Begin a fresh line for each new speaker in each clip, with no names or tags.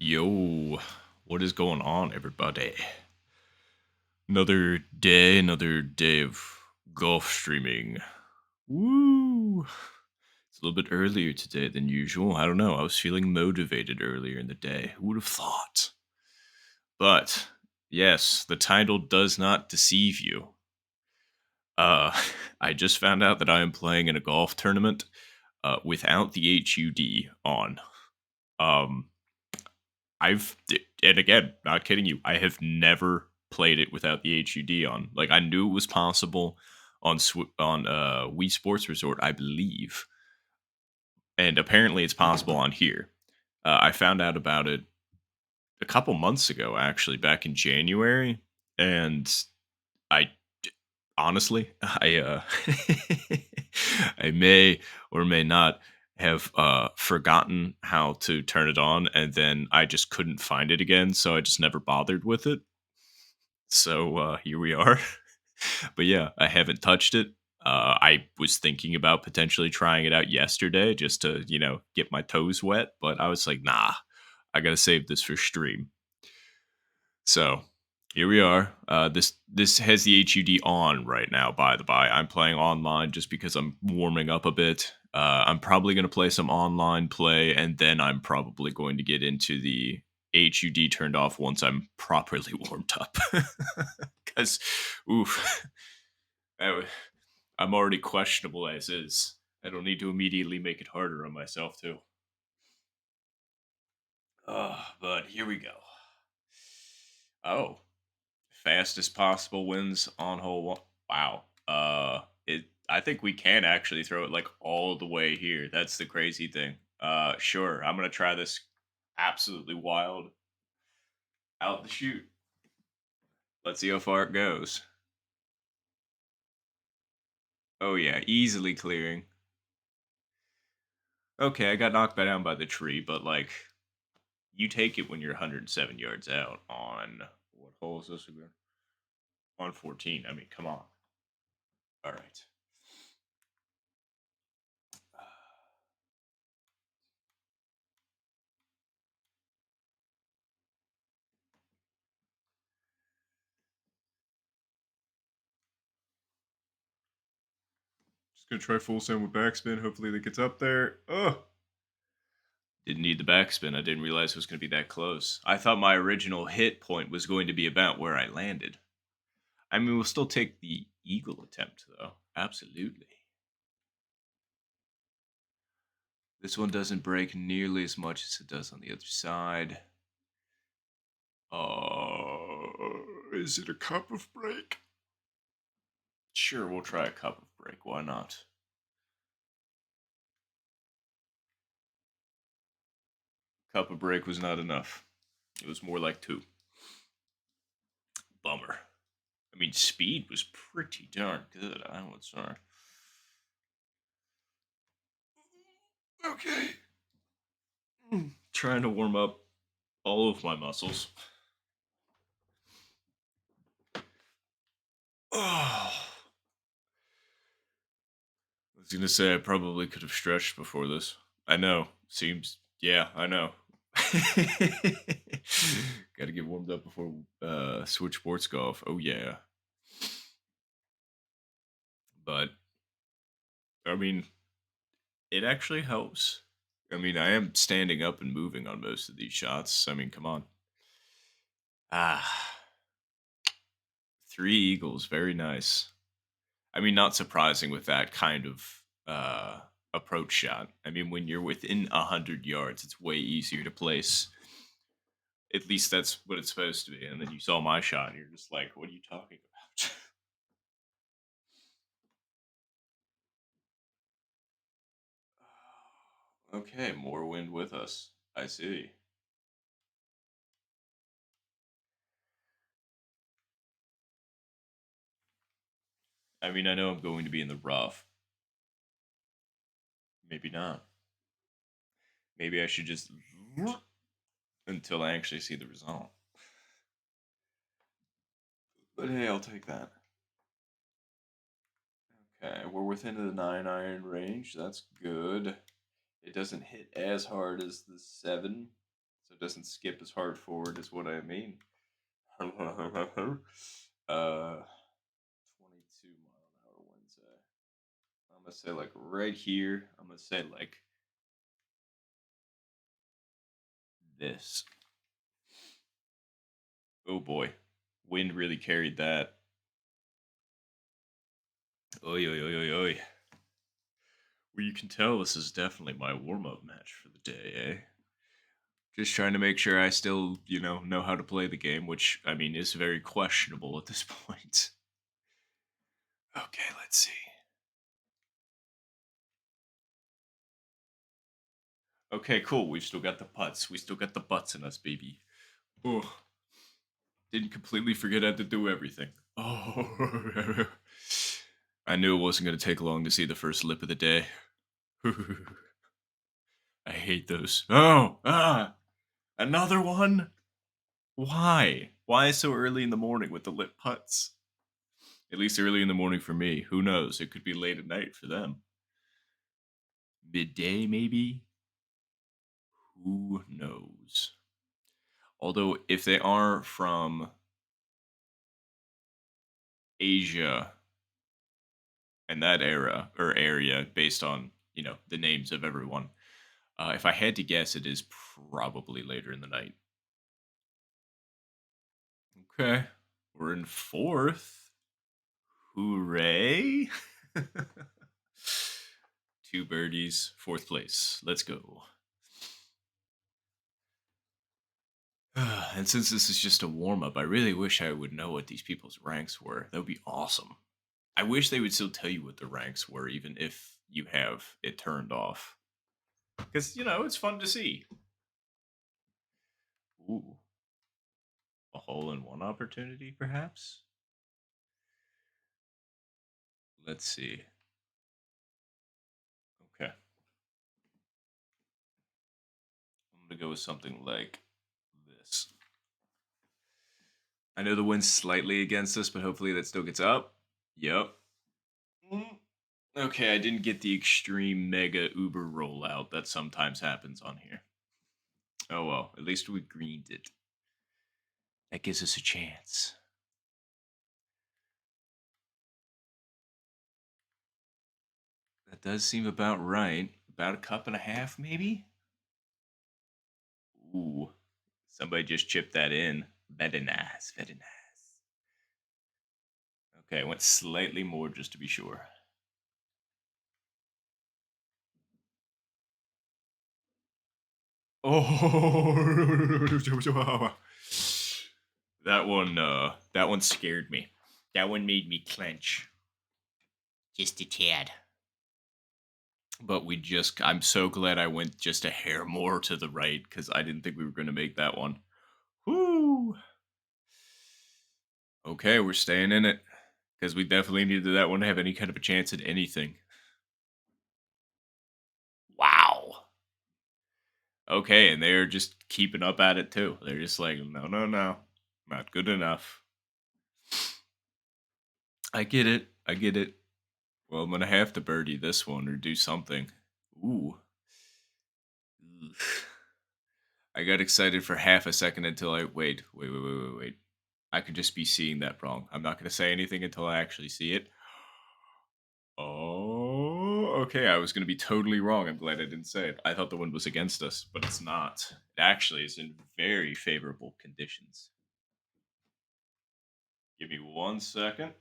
Yo, what is going on, everybody? Another day of golf streaming. Woo! It's a little bit earlier today than usual. I don't know. I was feeling motivated earlier in the day. Who would have thought? But yes, the title does not deceive you. Uh, I just found out that I am playing in a golf tournament without the HUD on. Um, and again, not kidding you, I have never played it without the HUD on. Like I knew it was possible on Wii Sports Resort, I believe, and apparently it's possible on here. I found out about it a couple months ago, actually, back in January, and I honestly, I may or may not have forgotten how to turn it on, and then I just couldn't find it again, so I just never bothered with it. So here we are. But yeah, I haven't touched it. I was thinking about potentially trying it out yesterday just to, get my toes wet, but I was like, nah, I gotta save this for stream. So here we are. This has the HUD on right now. By the by, I'm playing online just because I'm warming up a bit. I'm probably going to play some online play, and then I'm probably going to get into the HUD turned off once I'm properly warmed up. Because, oof, I'm already questionable as is. I don't need to immediately make it harder on myself too. But here we go. Oh, fastest possible wins on hole one. Wow. It. I think we can actually throw it like all the way here. That's the crazy thing. Sure. I'm gonna try this absolutely wild out the chute. Let's see how far it goes. Oh yeah, easily clearing. Okay, I got knocked down by the tree, but like, you take it when you're 107 yards out on what hole is this again? On 14. I mean, come on. All right. Just gonna try full send with backspin. Hopefully that gets up there. Oh, didn't need the backspin. I didn't realize it was going to be that close. I thought my original hit point was going to be about where I landed. I mean, we'll still take the eagle attempt, though. Absolutely. This one doesn't break nearly as much as it does on the other side. Is it a cup of break? Sure, we'll try a cup of break. Why not? Cup of break was not enough. It was more like two. Bummer. I mean, speed was pretty darn good. I would say. Okay. Trying to warm up all of my muscles. Oh, I was gonna say I probably could have stretched before this. I know. Seems. Yeah, I know. Got to get warmed up before switch sports golf. Oh yeah. But I mean, it actually helps. I mean, I am standing up and moving on most of these shots. I mean, come on. Ah, three eagles. Very nice. I mean, not surprising with that kind of approach shot. I mean, when you're within 100 yards, it's way easier to place. At least that's what it's supposed to be. And then you saw my shot, and you're just like, "What are you talking about?" Okay, more wind with us. I see. I mean, I know I'm going to be in the rough. Maybe not. Maybe I should just until I actually see the result. But hey, I'll take that. Okay, we're within the 9 iron range. That's good. It doesn't hit as hard as the 7, so it doesn't skip as hard forward is what I mean. 22-mile-an-hour winds. I'm gonna say like right here. I'm gonna say like this. Oh boy, wind really carried that. Oi oi oi oi oi. Well, you can tell this is definitely my warm-up match for the day, eh? Just trying to make sure I still, know how to play the game, which I mean is very questionable at this point. Okay, let's see. Okay, cool. We've still got the putts. We still got the butts in us, baby. Oh, didn't completely forget I had to do everything. Oh, I knew it wasn't going to take long to see the first lip of the day. I hate those. Oh, another one? Why? Why so early in the morning with the lip putts? At least early in the morning for me. Who knows? It could be late at night for them. Midday, maybe? Who knows? Although, if they are from Asia and that era or area, based on the names of everyone, if I had to guess, it is probably later in the night. Okay, we're in fourth. Hooray! Two birdies, fourth place. Let's go. And since this is just a warm up, I really wish I would know what these people's ranks were. That would be awesome. I wish they would still tell you what the ranks were, even if you have it turned off. Because, it's fun to see. Ooh, a hole in one opportunity, perhaps? Let's see. Okay. I'm going to go with something like this. I know the wind's slightly against us, but hopefully that still gets up. Yep. Mm. Okay, I didn't get the extreme mega uber rollout that sometimes happens on here. Oh well, at least we greened it. That gives us a chance. That does seem about right. About a cup and a half, maybe? Ooh, somebody just chipped that in. Very nice, very nice. Okay, I went slightly more just to be sure. Oh, that one scared me. That one made me clench. Just a tad. But I'm so glad I went just a hair more to the right because I didn't think we were going to make that one. Woo! Okay, we're staying in it because we definitely needed that one to have any kind of a chance at anything. Wow. Okay, and they're just keeping up at it too. They're just like, no, no, no, not good enough. I get it. I get it. Well, I'm gonna have to birdie this one or do something. Ooh. Ugh. I got excited for half a second until I wait. I could just be seeing that wrong. I'm not gonna say anything until I actually see it. Oh, okay. I was gonna be totally wrong. I'm glad I didn't say it. I thought the wind was against us, but it's not. It actually is in very favorable conditions. Give me 1 second.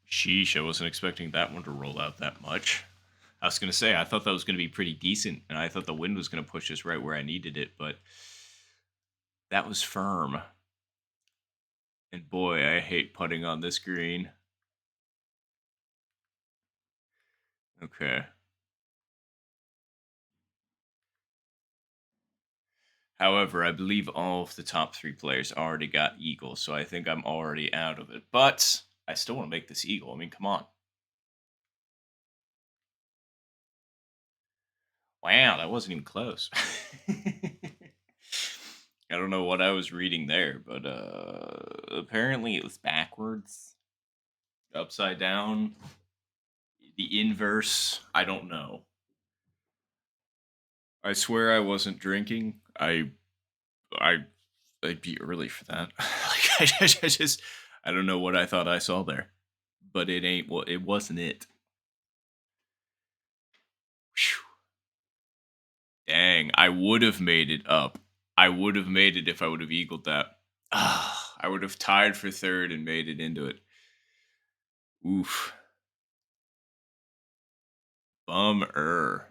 Sheesh, I wasn't expecting that one to roll out that much. I was gonna say I thought that was gonna be pretty decent, and I thought the wind was gonna push us right where I needed it, but that was firm. And boy, I hate putting on this green. Okay. However, I believe all of the top three players already got eagle, so I think I'm already out of it. But I still want to make this eagle. I mean, come on. Wow, that wasn't even close. I don't know what I was reading there, but apparently it was backwards, upside down, the inverse. I don't know. I swear I wasn't drinking. I I'd be early for that. Like I just I don't know what I thought I saw there, but it ain't what it wasn't it. Phew. Dang, I would have made it up. I would have made it if I would have eagled that. Ah, I would have tied for third and made it into it. Oof. Bummer.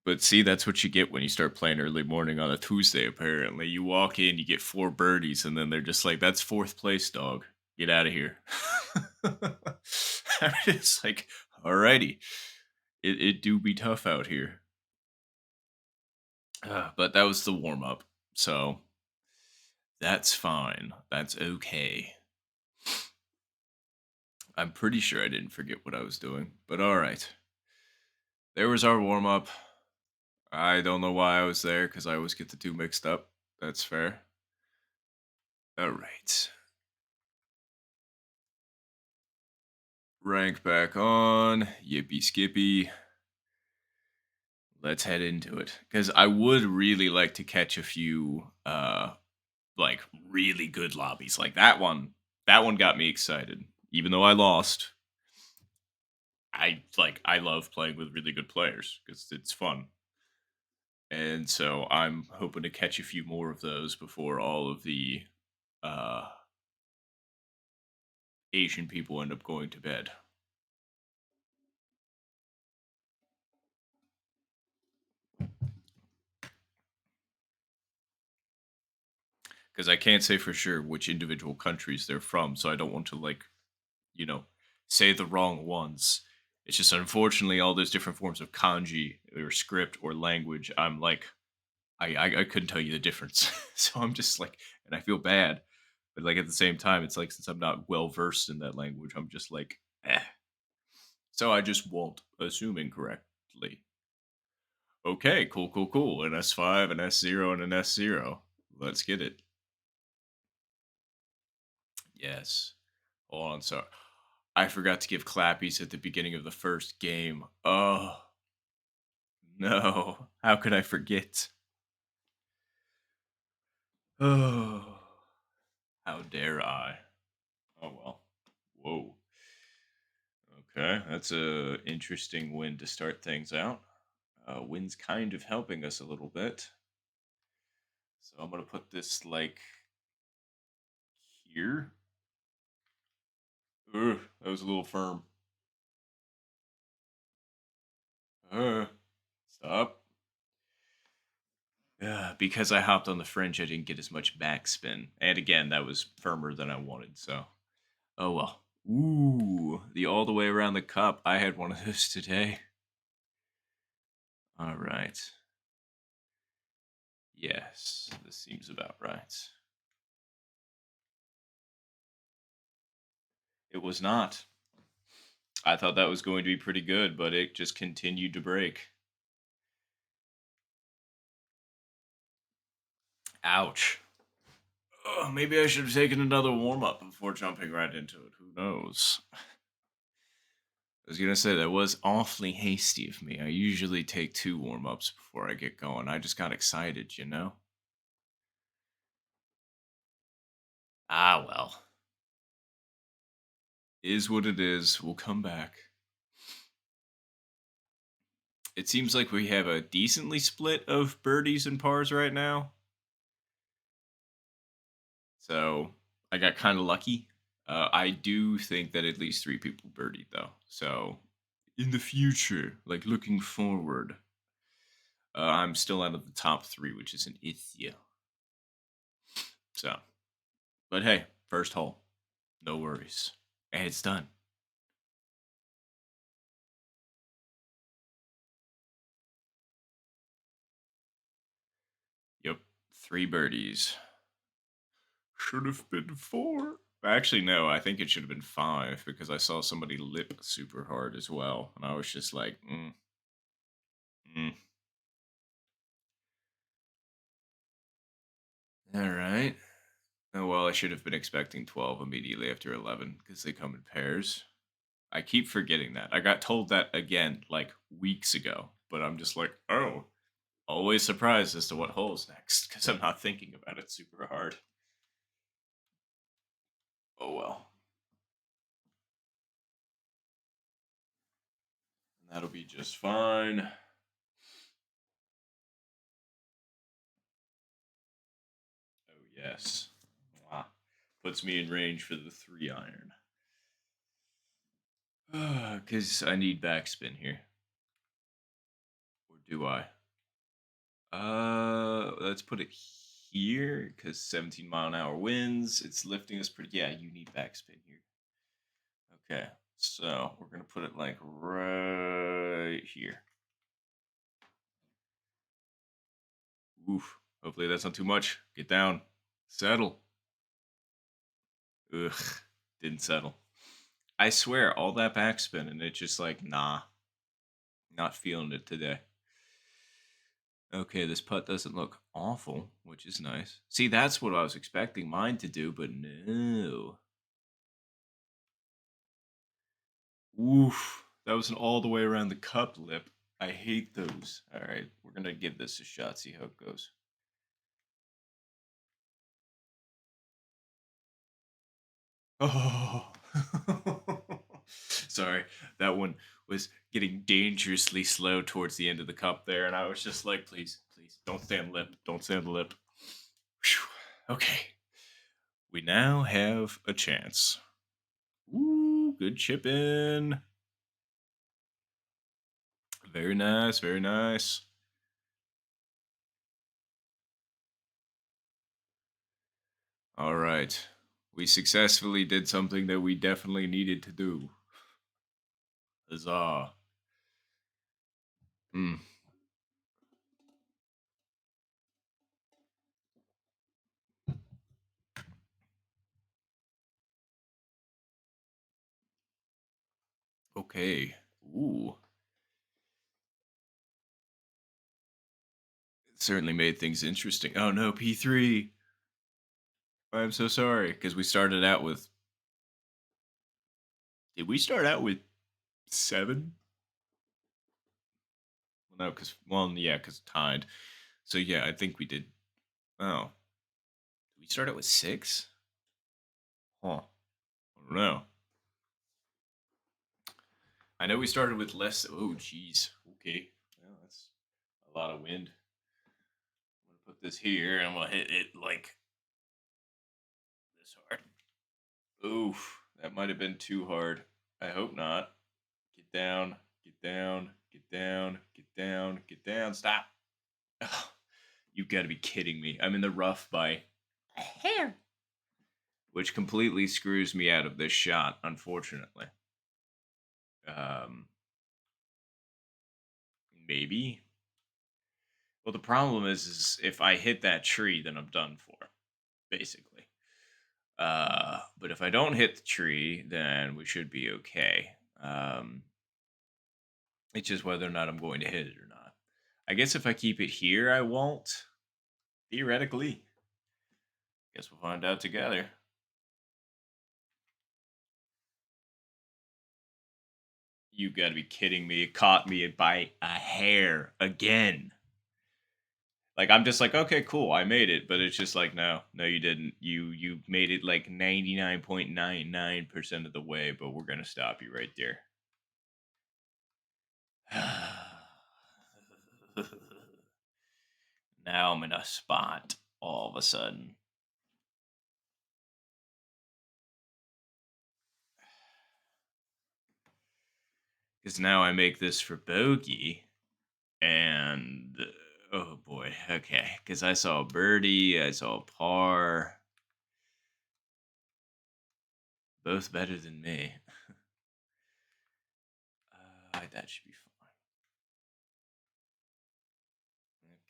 But see, that's what you get when you start playing early morning on a Tuesday, apparently. You walk in, you get four birdies, and then they're just like, that's fourth place, dog. Get out of here. It's like, alrighty. It do be tough out here. But that was the warm up. So that's fine. That's okay. I'm pretty sure I didn't forget what I was doing. But alright. There was our warm up. I don't know why I was there because I always get the two mixed up. That's fair. Alright. Rank back on. Yippee skippy. Let's head into it. Because I would really like to catch a few like really good lobbies. Like that one got me excited. Even though I lost, I love playing with really good players because it's fun. And so I'm hoping to catch a few more of those before all of the uh Asian people end up going to bed. Because I can't say for sure which individual countries they're from, so I don't want to you know, say the wrong ones. It's just unfortunately all those different forms of kanji or script or language. I'm like, I couldn't tell you the difference, so I'm just like, and I feel bad, but like at the same time, it's like since I'm not well versed in that language, I'm just like, eh. So I just won't assume incorrectly. Okay, cool, cool, cool. An S5, an S0, and an S0. Let's get it. Yes. Hold on, so I forgot to give clappies at the beginning of the first game. Oh, no. How could I forget? Oh, how dare I? Oh, well. Whoa. Okay, that's a interesting win to start things out. Wind's kind of helping us a little bit. So I'm going to put this, like, here. Ugh, that was a little firm. Stop. Because I hopped on the fringe, I didn't get as much backspin. And again, that was firmer than I wanted, so. Oh well. Ooh, the all the way around the cup. I had one of those today. All right. Yes, this seems about right. It was not. I thought that was going to be pretty good, but it just continued to break. Ouch. Oh, maybe I should have taken another warm up before jumping right into it. Who knows? I was gonna say that was awfully hasty of me. I usually take two warm ups before I get going. I just got excited, you know? Ah, well. Is what it is. We'll come back. It seems like we have a decently split of birdies and pars right now. So I got kind of lucky. I do think that at least three people birdied though. So in the future, like looking forward, I'm still out of the top three, which is an issue. So, but hey, first hole, no worries, and it's done. Yep, 3 birdies. Should have been four. Actually, no, I think it should have been five because I saw somebody lip super hard as well, and I was just like, mm. All right. Oh well, I should have been expecting 12 immediately after 11 because they come in pairs. I keep forgetting that. I got told that again like weeks ago, but I'm just like, oh, always surprised as to what hole's next because I'm not thinking about it super hard. Oh well, that'll be just fine. Oh yes, Mwah. Puts me in range for the 3 iron. Because I need backspin here, or do I? Let's put it here because 17-mile-an-hour winds. It's lifting us pretty. Yeah, you need backspin here. Okay, so we're gonna put it like right here. Oof. Hopefully that's not too much. Get down. Settle. Ugh. Didn't settle. I swear, all that backspin and it's just like, nah, not feeling it today. Okay, this putt doesn't look awful, which is nice. See, that's what I was expecting mine to do, but no. Oof. That was an all the way around the cup lip. I hate those. All right, we're going to give this a shot, see how it goes. Oh. Sorry, that one was getting dangerously slow towards the end of the cup there, and I was just like, please, please, don't stand lip. Don't stand lip. Whew. Okay. We now have a chance. Ooh, good chip in. Very nice, very nice. All right. We successfully did something that we definitely needed to do. Huzzah. Hmm. Okay. Ooh. It certainly made things interesting. Oh no, P3. I'm so sorry. Because we started out with. Did we start out with 7? Well, no, because. Well, yeah, because tied. So yeah, I think we did. Oh. Did we start out with 6? Huh. I don't know. I know we started with less. Oh, jeez. Okay. Well, that's a lot of wind. I'm going to put this here and I'm going to hit it like this hard. Oof, that might have been too hard. I hope not. Get down, get down, get down, get down, get down. Stop. Ugh, you've got to be kidding me. I'm in the rough by a hair, which completely screws me out of this shot, unfortunately. Um, maybe. Well, the problem is if I hit that tree, then I'm done for, basically. But if I don't hit the tree, then we should be okay. It's just whether or not I'm going to hit it or not. I guess if I keep it here, I won't. Theoretically. Guess we'll find out together. You gotta be kidding me. It caught me by a hair again. Like I'm just like, okay, cool, I made it, but it's just like, no, no, you didn't. You made it like 99.99% of the way, but we're gonna stop you right there. Now I'm in a spot all of a sudden. Because now I make this for bogey, and oh boy, okay. Because I saw a birdie, I saw a par. Both better than me. That should be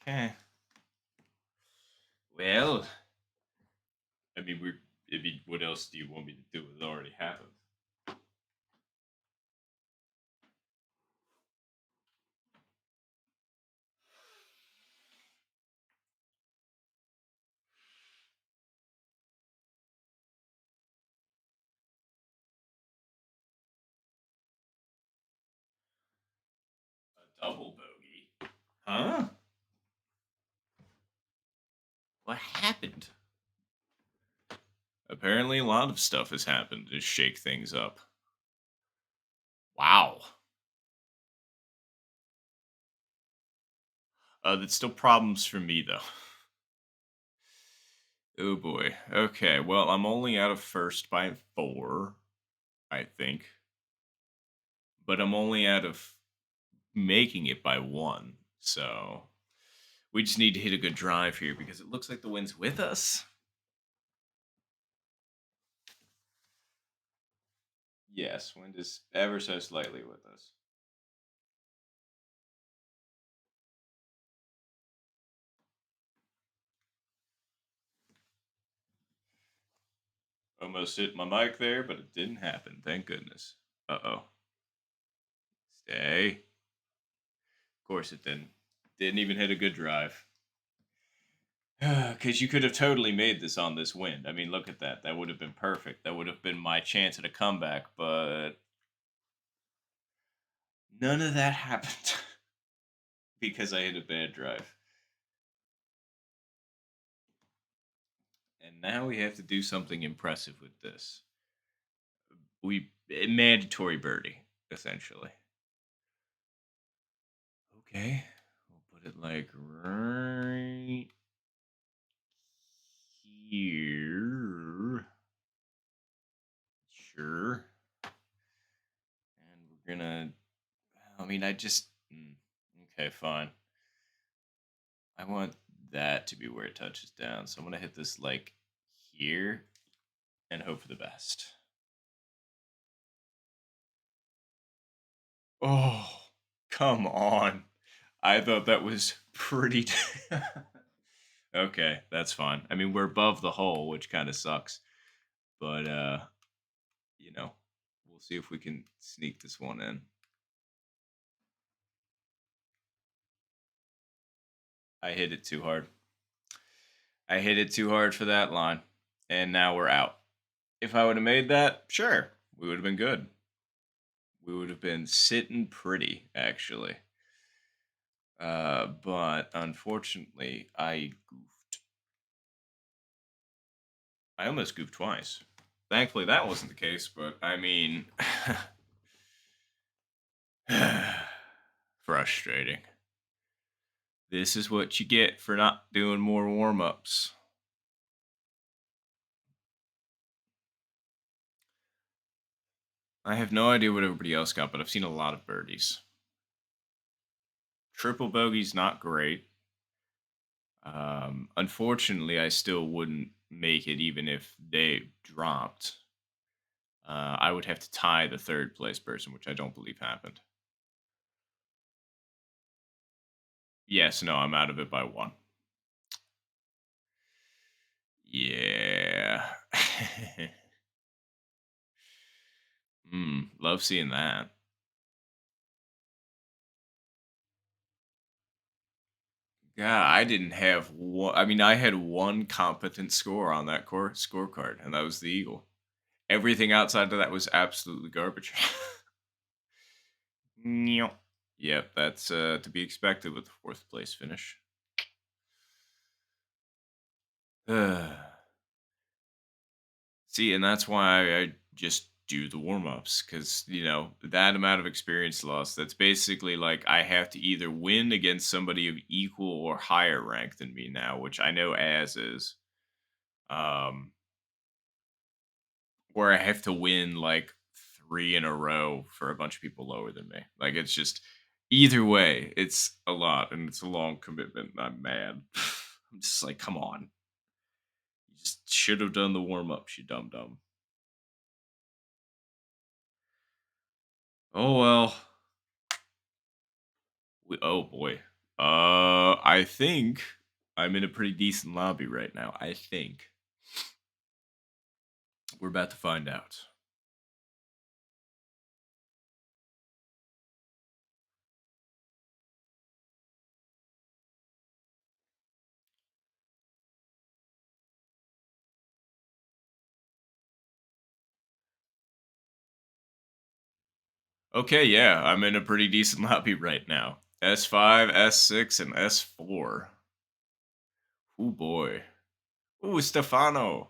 fine. Okay. Well, I mean, we're. I mean, what else do you want me to do? It already happened. A double bogey. Huh? What happened? Apparently, a lot of stuff has happened to shake things up. Wow. That's still problems for me, though. Oh boy. Okay. Well, I'm only out of first by four, I think, but I'm only out of making it by one. So we just need to hit a good drive here because it looks like the wind's with us. Yes, wind is ever so slightly with us. Almost hit my mic there, but it didn't happen. Thank goodness. Uh oh. Stay. Of course it didn't. Didn't even hit a good drive. Because you could have totally made this on this wind. I mean, look at that. That would have been perfect. That would have been my chance at a comeback, but none of that happened because I hit a bad drive. And now we have to do something impressive with this. Mandatory birdie, essentially. Okay. We'll put it like right here. Sure. And we're gonna. I mean, okay, fine. I want that to be where it touches down. So I'm gonna hit this like here and hope for the best. Oh, come on. I thought that was pretty. Okay, that's fine. I mean, we're above the hole, which kind of sucks. But you know, we'll see if we can sneak this one in. I hit it too hard. I hit it too hard for that line. And now we're out. If I would have made that, sure, we would have been good. We would have been sitting pretty, actually. But unfortunately, I goofed. I almost goofed twice. Thankfully, that wasn't the case, but I mean, frustrating. This is what you get for not doing more warm ups. I have no idea what everybody else got, but I've seen a lot of birdies. Triple bogey's not great. Unfortunately, I still wouldn't make it even if they dropped. I would have to tie the third place person, which I don't believe happened. Yes, no, I'm out of it by one. Yeah. Love seeing that. Yeah, I didn't have one. I mean, I had one competent score on that core scorecard, and that was the Eagle. Everything outside of that was absolutely garbage. Nyeh. Yep, that's to be expected with the fourth place finish. See, and that's why I just do the warm ups because, that amount of experience loss, that's basically like I have to either win against somebody of equal or higher rank than me now, which I know as is. Um, where I have to win like three in a row for a bunch of people lower than me. Like it's just either way, it's a lot and it's a long commitment. I'm mad. I'm just like, come on. You just should have done the warm ups, you dumb dumb. Oh well. Oh boy. I think I'm in a pretty decent lobby right now. I think we're about to find out. Okay, yeah, I'm in a pretty decent lobby right now. S5, S6, and S4. Oh boy. Ooh, Stefano.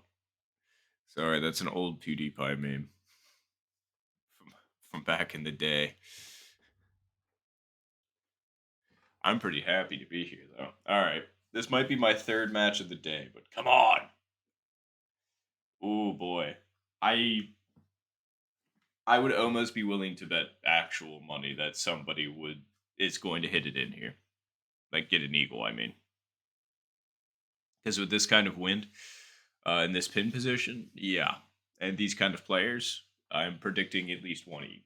Sorry, that's an old PewDiePie meme from, from back in the day. I'm pretty happy to be here, though. All right, this might be my third match of the day, but come on. Oh boy, I I would almost be willing to bet actual money that somebody would is going to hit it in here, like get an eagle. I mean, because with this kind of wind, in this pin position, yeah, and these kind of players, I'm predicting at least one eagle.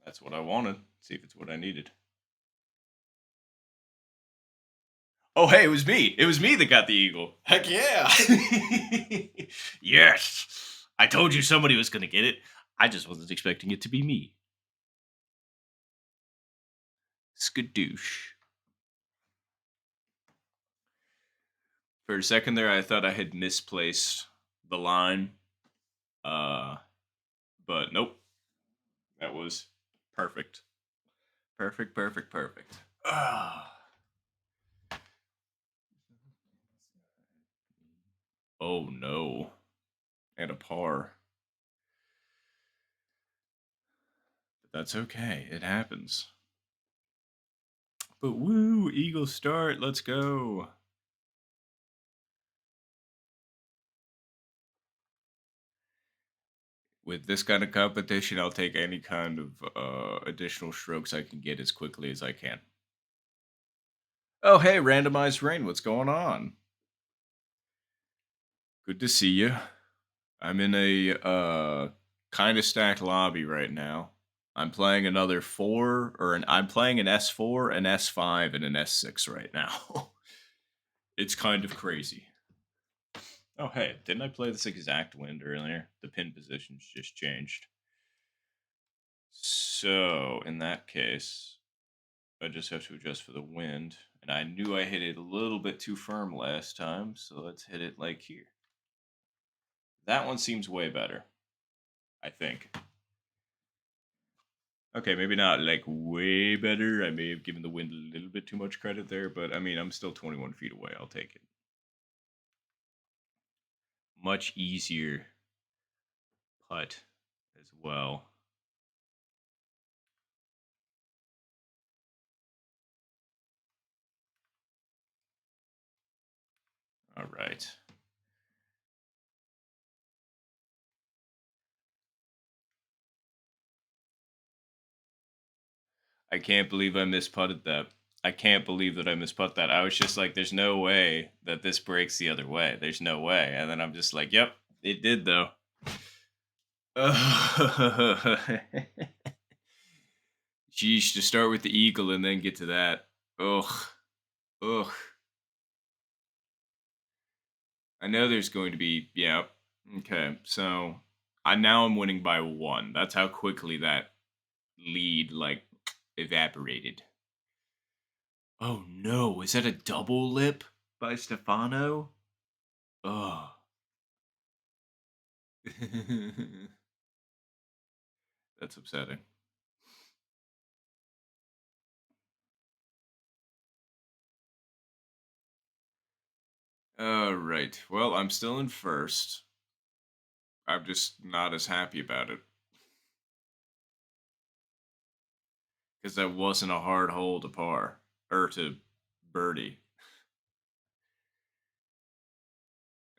That's what I wanted. See if it's what I needed. Oh, hey, it was me. It was me that got the eagle. Heck yeah. Yes. I told you somebody was going to get it. I just wasn't expecting it to be me. Skadoosh. For a second there, I thought I had misplaced the line. Uh, but nope. That was perfect. Perfect, perfect, perfect. Ah. Oh no. And a par. But that's okay. It happens. But woo, Eagle start. Let's go. With this kind of competition, I'll take any kind of additional strokes I can get as quickly as I can. Oh, hey, randomized rain. What's going on? Good to see you. I'm in a kind of stacked lobby right now. I'm playing another four, I'm playing an S4, an S5, and an S6 right now. It's kind of crazy. Oh, hey, didn't I play this exact wind earlier? The pin positions just changed. So, in that case, I just have to adjust for the wind. And I knew I hit it a little bit too firm last time, so let's hit it like here. That one seems way better, I think. Okay, maybe not like way better. I may have given the wind a little bit too much credit there, but I mean, I'm still 21 feet away. I'll take it. Much easier putt as well. All right. I can't believe I misputted that. I can't believe that I misput that. I was just like, there's no way that this breaks the other way. There's no way. And then I'm just like, yep, it did though. Jeez, to start with the eagle and then get to that. Ugh. Ugh. I know there's going to be, yeah. Okay, so I'm winning by one. That's how quickly that lead like evaporated. Oh no, is that a double lip by Stefano? Oh. That's upsetting. All right. Well, I'm still in first. I'm just not as happy about it because that wasn't a hard hole to par or to birdie.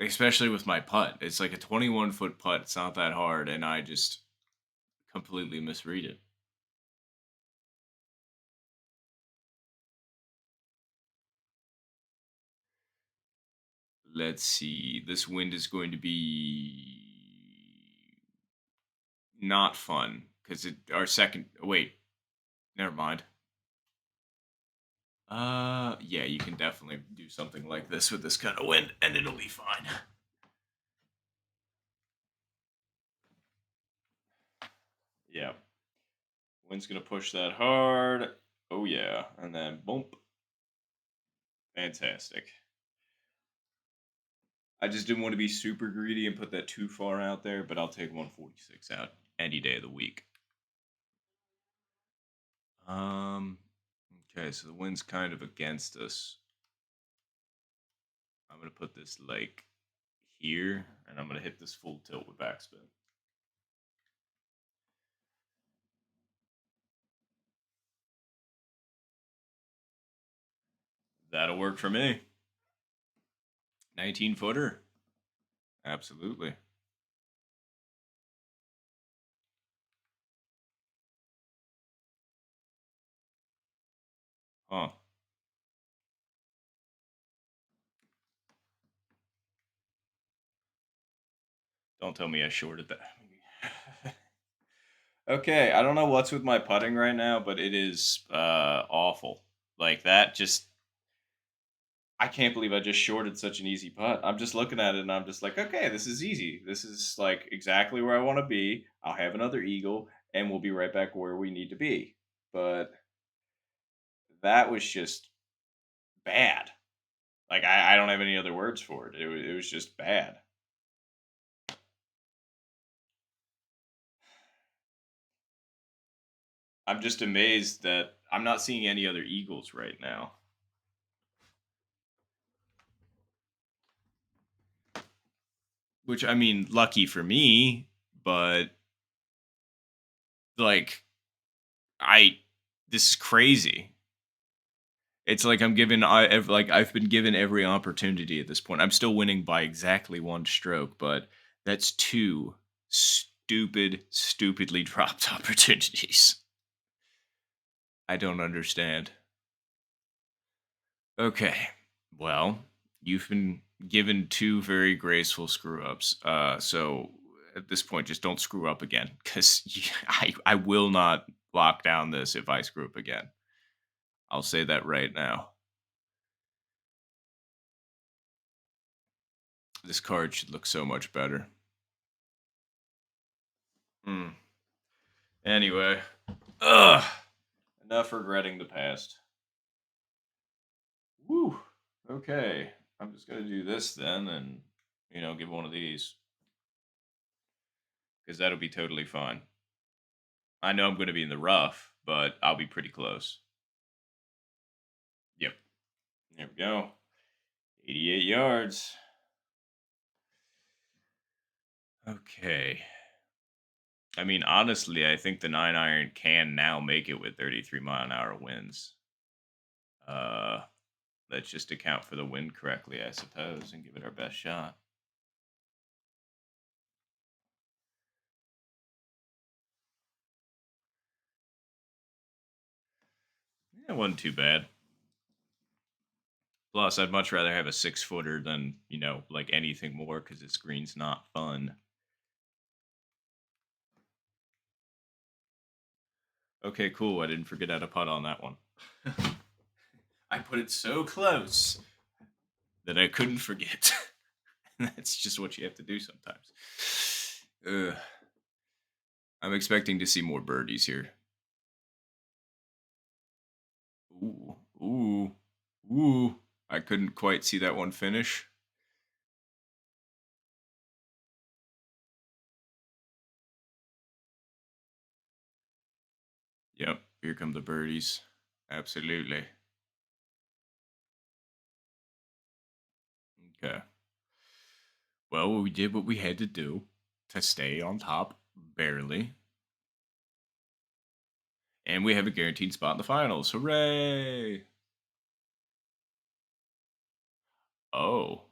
especially with my putt. It's like a 21-foot putt. It's not that hard, and I just completely misread it. Let's see. This wind is going to be not fun because our second. Wait, never mind. Yeah, you can definitely do something like this with this kind of wind, and it'll be fine. Yeah, wind's gonna push that hard. Oh yeah, and then boom. Fantastic. I just didn't want to be super greedy and put that too far out there, but I'll take 146 out any day of the week. Um. Okay, so the wind's kind of against us. I'm gonna put this like here, and I'm gonna hit this full tilt with backspin. That'll work for me. 19 footer. Absolutely. Huh. Don't tell me I shorted that. Okay, I don't know what's with my putting right now, but it is awful. Like that just I can't believe I just shorted such an easy putt. I'm just looking at it and I'm just like, okay, this is easy. This is like exactly where I want to be. I'll have another eagle and we'll be right back where we need to be. But that was just bad. Like I don't have any other words for it. It was just bad. I'm just amazed that I'm not seeing any other eagles right now. Which I mean, lucky for me, but like I this is crazy. It's like like I've been given every opportunity at this point. I'm still winning by exactly one stroke, but that's two stupidly dropped opportunities. I don't understand. Okay. Well, you've been given two very graceful screw ups. So at this point, just don't screw up again, because I will not lock down this if I screw up again. I'll say that right now. This card should look so much better. Hmm. Anyway, ugh. Enough regretting the past. Woo. Okay. I'm just gonna do this then, and give one of these because that'll be totally fine. I know I'm going to be in the rough, but I'll be pretty close. Yep. There we go. 88 yards. Okay. I mean, honestly, I think the 9 iron can now make it with 33-mile-an-hour winds. Uh, let's just account for the wind correctly, I suppose, and give it our best shot. It wasn't too bad. Plus, I'd much rather have a 6 footer than, like anything more because this green's not fun. Okay, cool. I didn't forget how to putt on that one. I put it so close that I couldn't forget. That's just what you have to do sometimes. Ugh. I'm expecting to see more birdies here. Ooh, ooh, ooh. I couldn't quite see that one finish. Yep, here come the birdies. Absolutely. Okay. Well, we did what we had to do to stay on top, barely. And we have a guaranteed spot in the finals. Hooray! Oh.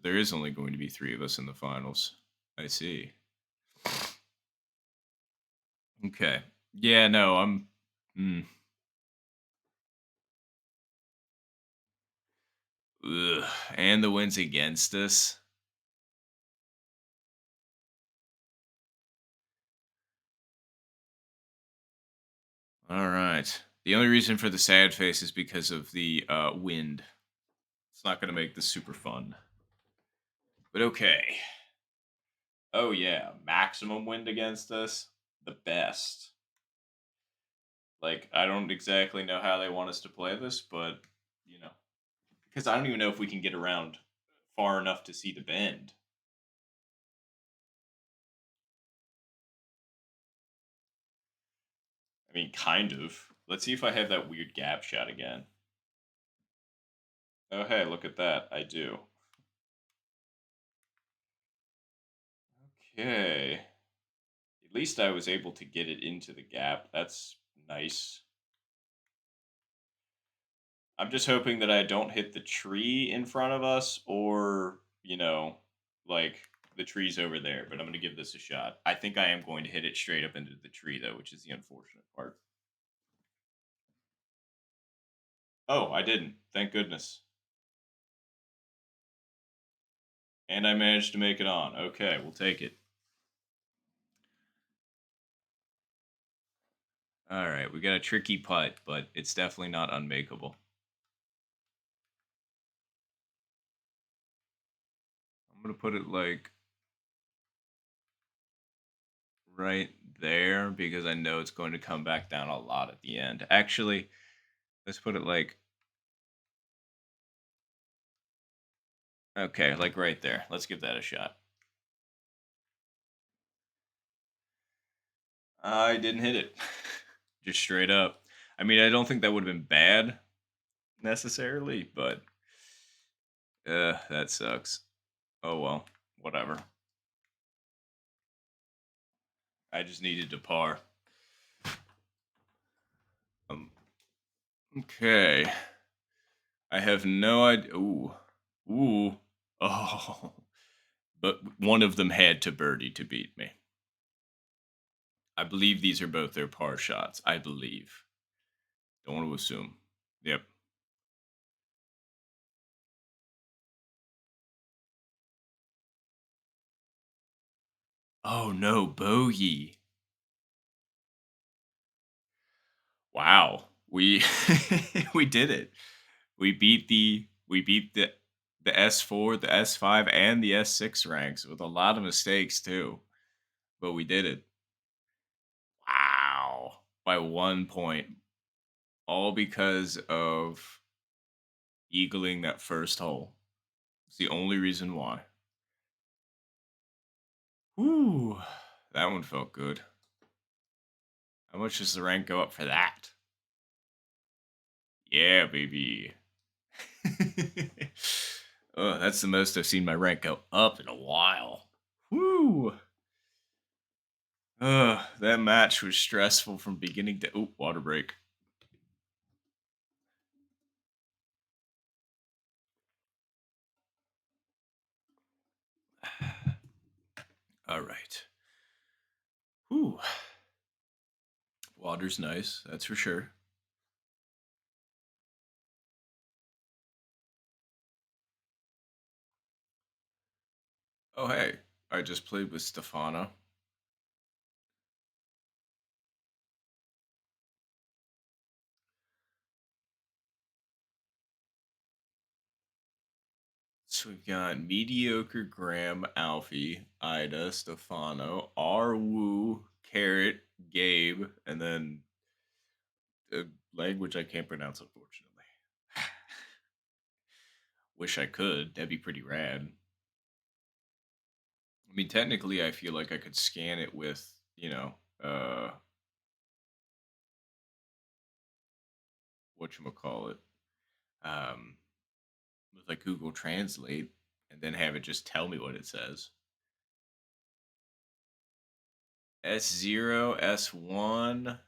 So there is only going to be three of us in the finals. I see. Okay. Yeah, no, I'm. Mm, ugh. And the wins against us. All right. The only reason for the sad face is because of the wind. It's not going to make this super fun. But okay. Oh, yeah. Maximum wind against us. The best. Like, I don't exactly know how they want us to play this, but, you know. Because I don't even know if we can get around far enough to see the bend. I mean, kind of. Let's see if I have that weird gap shot again. Oh, hey, look at that. I do. Okay. At least I was able to get it into the gap. That's nice. I'm just hoping that I don't hit the tree in front of us or, like the tree's over there, but I'm going to give this a shot. I think I am going to hit it straight up into the tree, though, which is the unfortunate part. Oh, I didn't. Thank goodness. And I managed to make it on. Okay, we'll take it. All right, we got a tricky putt, but it's definitely not unmakeable. I'm going to put it like right there because I know it's going to come back down a lot at the end. Actually, let's put it like, okay, like right there. Let's give that a shot. I didn't hit it. Just straight up. I mean, I don't think that would have been bad necessarily, but that sucks. Oh well, whatever. I just needed to par. Um, okay. I have no idea. Ooh. Oh. But one of them had to birdie to beat me. I believe these are both their par shots. I believe. Don't want to assume. Yep. Oh no, bogey. Wow. We we did it. We beat the S4, the S5 and the S6 ranks with a lot of mistakes too. But we did it. Wow. By 1 point. All because of eagling that first hole. It's the only reason why. Whew. That one felt good. How much does the rank go up for that? Yeah, baby. Oh, that's the most I've seen my rank go up in a while. Woo! That match was stressful from beginning to water break. All right. Whew. Water's nice, that's for sure. Oh hey, I just played with Stefano. So we've got mediocre Graham, Alfie, Ida, Stefano, R Woo, Carrot, Gabe, and then a language I can't pronounce, unfortunately. Wish I could. That'd be pretty rad. I mean, technically, I feel like I could scan it with, whatchamacallit, um, with like Google Translate, and then have it just tell me what it says. S0, S1,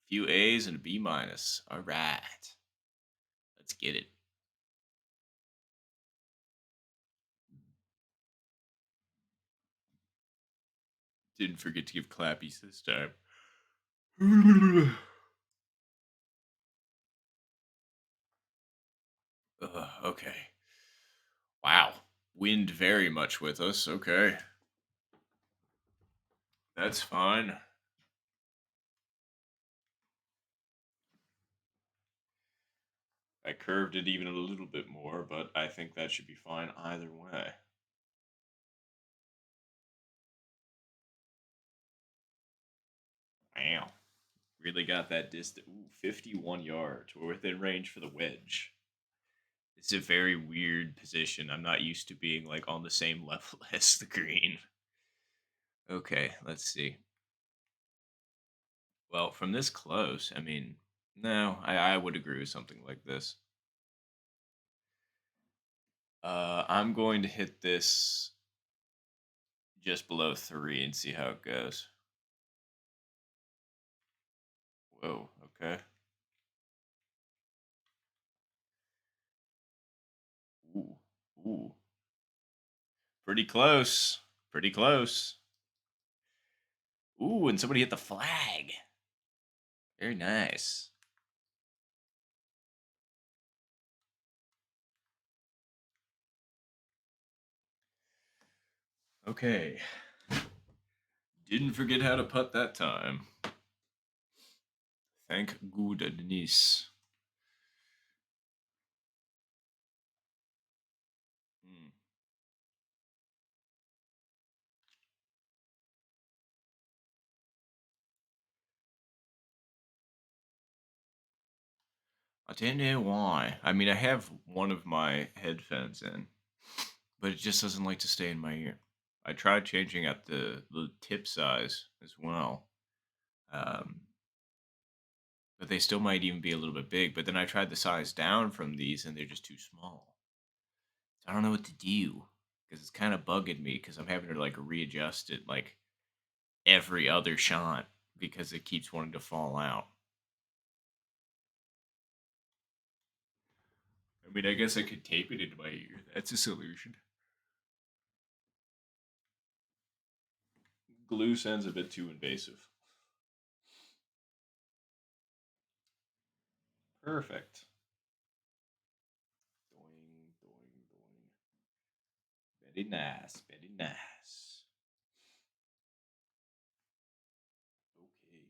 few A's and a B minus. All right. Let's get it. Didn't forget to give clappies this time. Okay. Wow. Wind very much with us. Okay. That's fine. I curved it even a little bit more, but I think that should be fine either way. Wow. Really got that distance. Ooh, 51 yards. We're within range for the wedge. It's a very weird position. I'm not used to being like on the same level as the green. Okay, let's see. Well, from this close, I mean, no, I would agree with something like this. I'm going to hit this just below 3 and see how it goes. Whoa, okay. Ooh, ooh. Pretty close. Pretty close. Ooh, and somebody hit the flag. Very nice. Okay. Didn't forget how to putt that time. Thank goodness. Hmm. I don't know why. I mean, I have one of my headphones in, but it just doesn't like to stay in my ear. I tried changing out the tip size as well, um, but they still might even be a little bit big. But then I tried the size down from these, and they're just too small. So I don't know what to do because it's kind of bugging me because I'm having to like readjust it like every other shot because it keeps wanting to fall out. I mean, I guess I could tape it into my ear. That's a solution. Glue sounds a bit too invasive. Perfect. Doing, doing, doing. Very nice, very nice. Okay,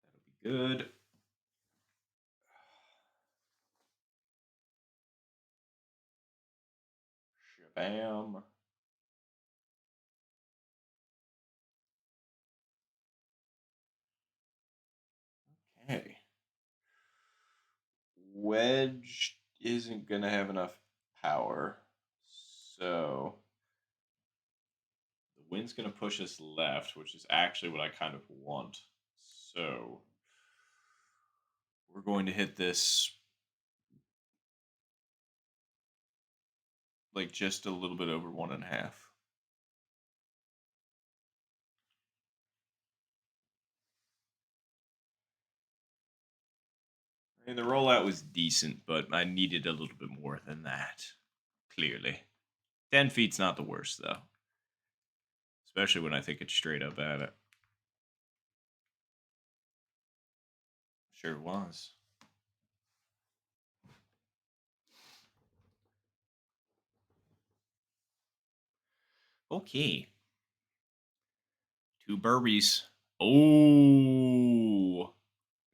that'll be good. Shabam. Okay. Wedge isn't gonna have enough power, so the wind's gonna push us left, which is actually what I kind of want. So we're going to hit this like just a little bit over 1.5. I mean, the rollout was decent, but I needed a little bit more than that. Clearly, 10 feet's not the worst though, especially when I think it's straight up at it. Sure was. Okay, two burpees. Oh,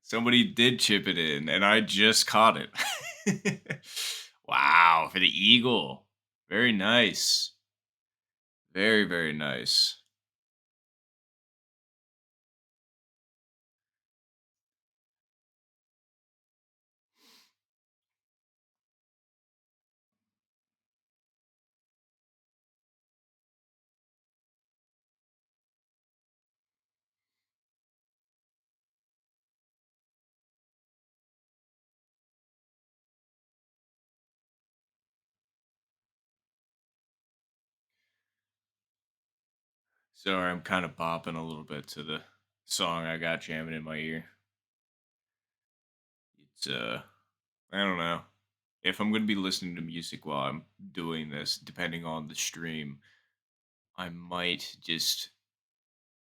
somebody did chip it in, and I just caught it. Wow, for the eagle. Very nice. Very, very nice. Sorry, I'm kind of bopping a little bit to the song I got jamming in my ear. It's I don't know. If I'm going to be listening to music while I'm doing this, depending on the stream, I might just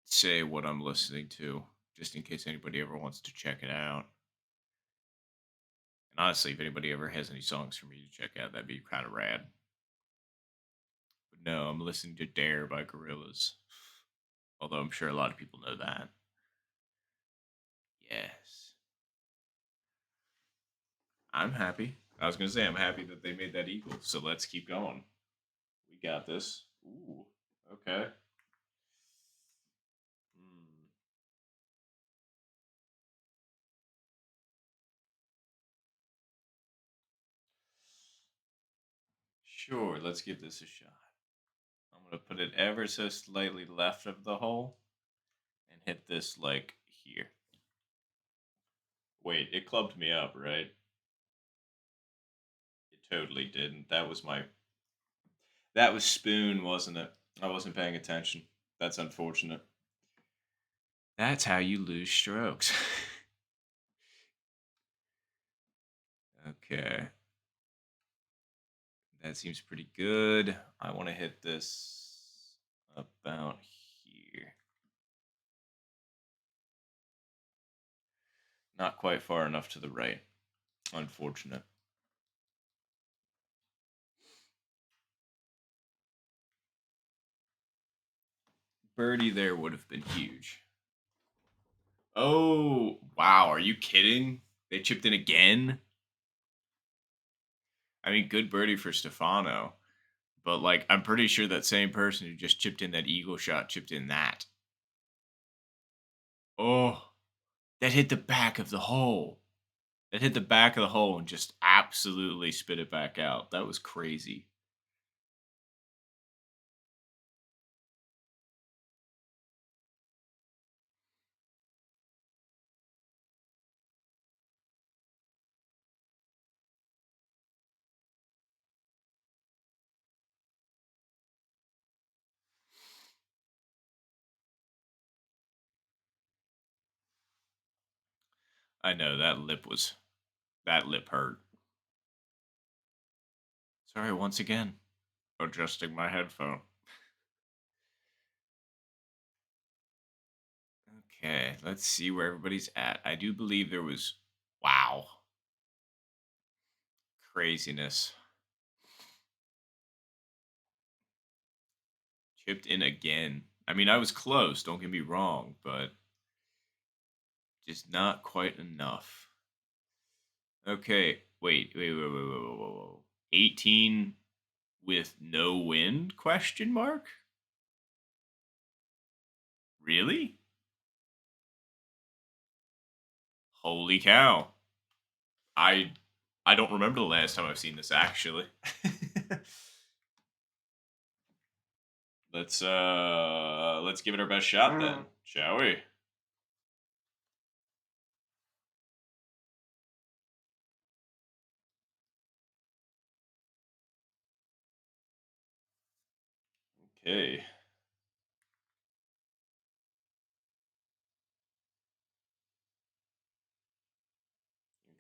say what I'm listening to, just in case anybody ever wants to check it out. And honestly, if anybody ever has any songs for me to check out, that'd be kind of rad. But no, I'm listening to Dare by Gorillaz. Although I'm sure a lot of people know that. Yes. I'm happy. I was going to say, I'm happy that they made that equal. So let's keep going. We got this. Ooh. Okay. Hmm. Sure, let's give this a shot. I'm going to put it ever so slightly left of the hole and hit this like here. Wait, it clubbed me up, right? It totally didn't. That was spoon, wasn't it? I wasn't paying attention. That's unfortunate. That's how you lose strokes. Okay. That seems pretty good. I want to hit this about here. Not quite far enough to the right. Unfortunate. Birdie there would have been huge. Oh, wow. Are you kidding? They chipped in again? I mean, good birdie for Stefano. But, like, I'm pretty sure that same person who just chipped in that eagle shot chipped in that. Oh, that hit the back of the hole. That hit the back of the hole and just absolutely spit it back out. That was crazy. I know that lip hurt. Sorry once again. Adjusting my headphone. Okay, let's see where everybody's at. I do believe there was wow. Craziness. Chipped in again. I mean, I was close, don't get me wrong, but just not quite enough. Okay, wait. 18 with no wind? Question mark? Really? Holy cow. I I don't remember the last time I've seen this actually. Let's give it our best shot then, shall we? Okay.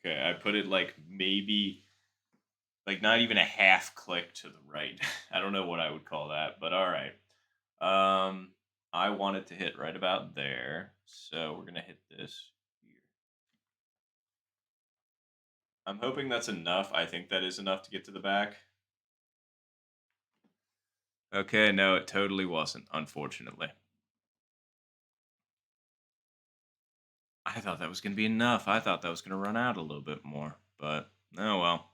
Okay, I put it like maybe like not even a half click to the right. I don't know what I would call that, but all right. Um, I want it to hit right about there, so we're gonna hit this here. I'm hoping that's enough. I think that is enough to get to the back. Okay, no, it totally wasn't, unfortunately. I thought that was gonna be enough. I thought that was gonna run out a little bit more, but oh well.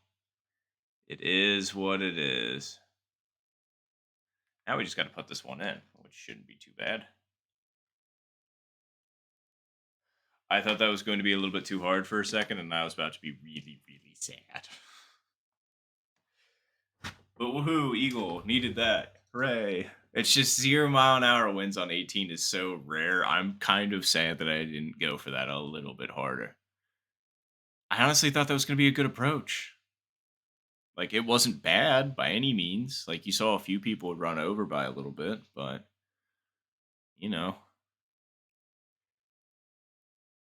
It is what it is. Now we just got to put this one in, which shouldn't be too bad. I thought that was going to be a little bit too hard for a second, and I was about to be really, really sad. But woohoo, Eagle needed that. Hooray. It's just 0 mile an hour winds on 18 is so rare. I'm kind of sad that I didn't go for that a little bit harder. I honestly thought that was going to be a good approach. Like, it wasn't bad by any means. Like, you saw a few people would run over by a little bit, but, you know.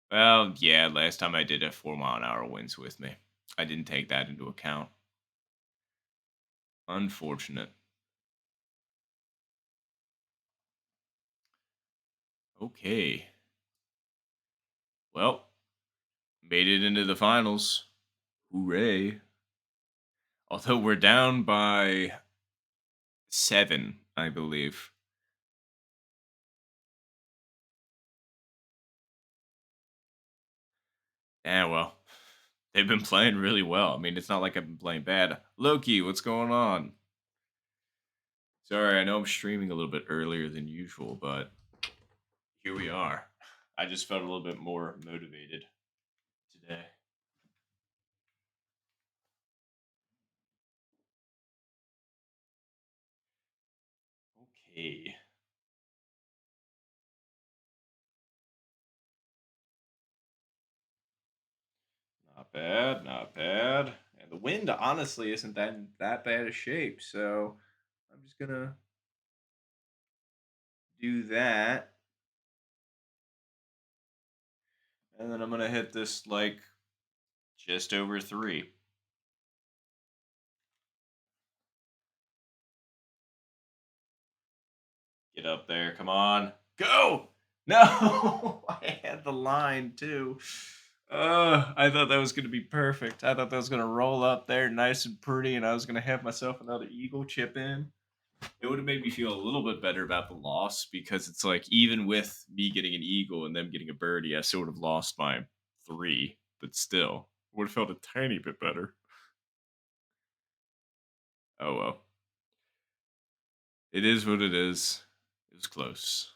Well, yeah, last time I did have 4 mile an hour winds with me. I didn't take that into account. Unfortunate. Okay. Well, made it into the finals. Hooray. Although we're down by 7, I believe. Yeah, well, they've been playing really well. I mean, it's not like I've been playing bad. Loki, what's going on? Sorry, I know I'm streaming a little bit earlier than usual, but here we are. I just felt a little bit more motivated today. Okay. Not bad, not bad. And the wind honestly isn't that bad of shape, so I'm just gonna do that. And then I'm gonna hit this like just over 3. Get up there, come on. Go! No! I had the line too. I thought that was gonna be perfect. I thought that was gonna roll up there nice and pretty, and I was gonna have myself another eagle chip in. It would have made me feel a little bit better about the loss because it's like even with me getting an eagle and them getting a birdie, I still would have lost by 3, but still would have felt a tiny bit better. Oh well, it is what it is. It was close.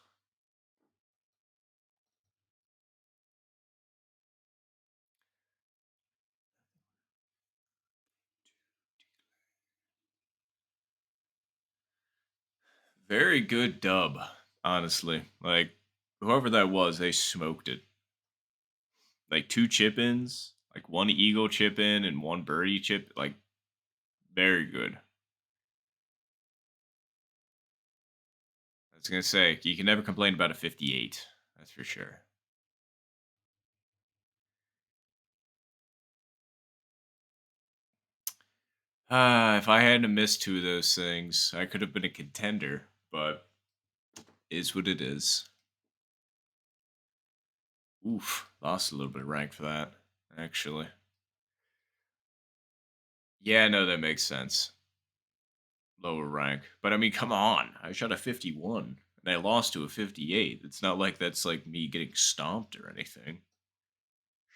Very good dub, honestly. Like whoever that was, they smoked it. Like 2 chip ins, like 1 eagle chip in and 1 birdie chip. Like very good. I was gonna say you can never complain about a 58. That's for sure. If I hadn't missed 2 of those things, I could have been a contender, but is what it is. Oof, lost a little bit of rank for that, actually. Yeah, no, that makes sense. Lower rank. But I mean, come on. I shot a 51 and I lost to a 58. It's not like that's like me getting stomped or anything.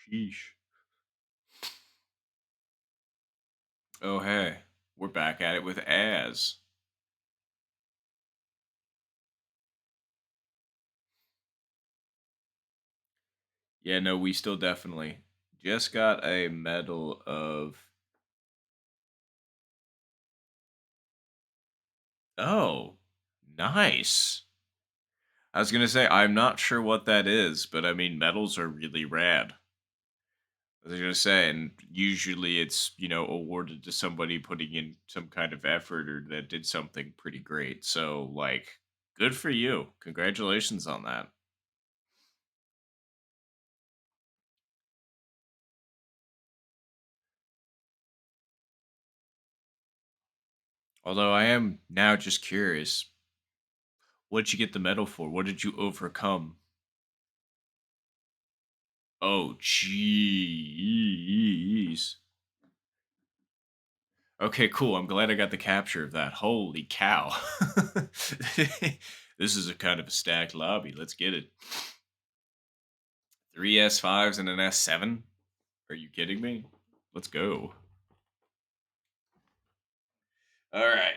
Sheesh. Oh, hey. We're back at it with Az. Yeah, no, we still definitely just got a medal of. Oh, nice. I was gonna say I'm not sure what that is, but I mean medals are really rad. I was gonna say, and usually it's awarded to somebody putting in some kind of effort or that did something pretty great. So like, good for you. Congratulations on that. Although I am now just curious, what did you get the medal for? What did you overcome? Oh, jeez. Okay, cool. I'm glad I got the capture of that. Holy cow. This is a kind of a stacked lobby. Let's get it. 3 S5s and an S7? Are you kidding me? Let's go. All right.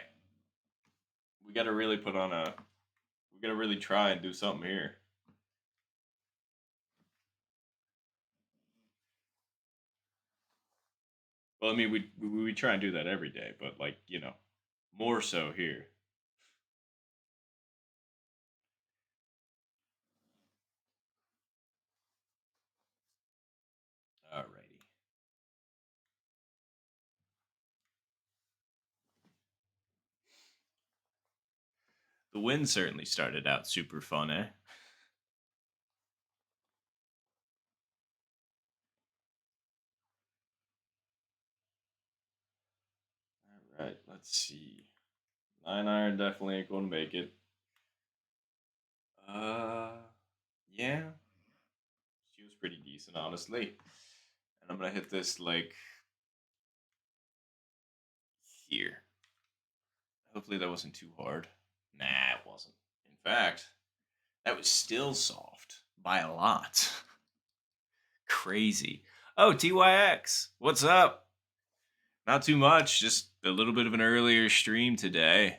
We got to really put on a. We got to really try and do something here. Well, I mean, we try and do that every day, but like, more so here. Alrighty. The win certainly started out super fun, eh? All right, let's see. 9 iron definitely ain't going to make it. Uh, Yeah, she was pretty decent, honestly. And I'm gonna hit this like here. Hopefully that wasn't too hard. Nah, it wasn't. In fact, that was still soft by a lot. Crazy. Oh, TYX. What's up? Not too much, just a little bit of an earlier stream today.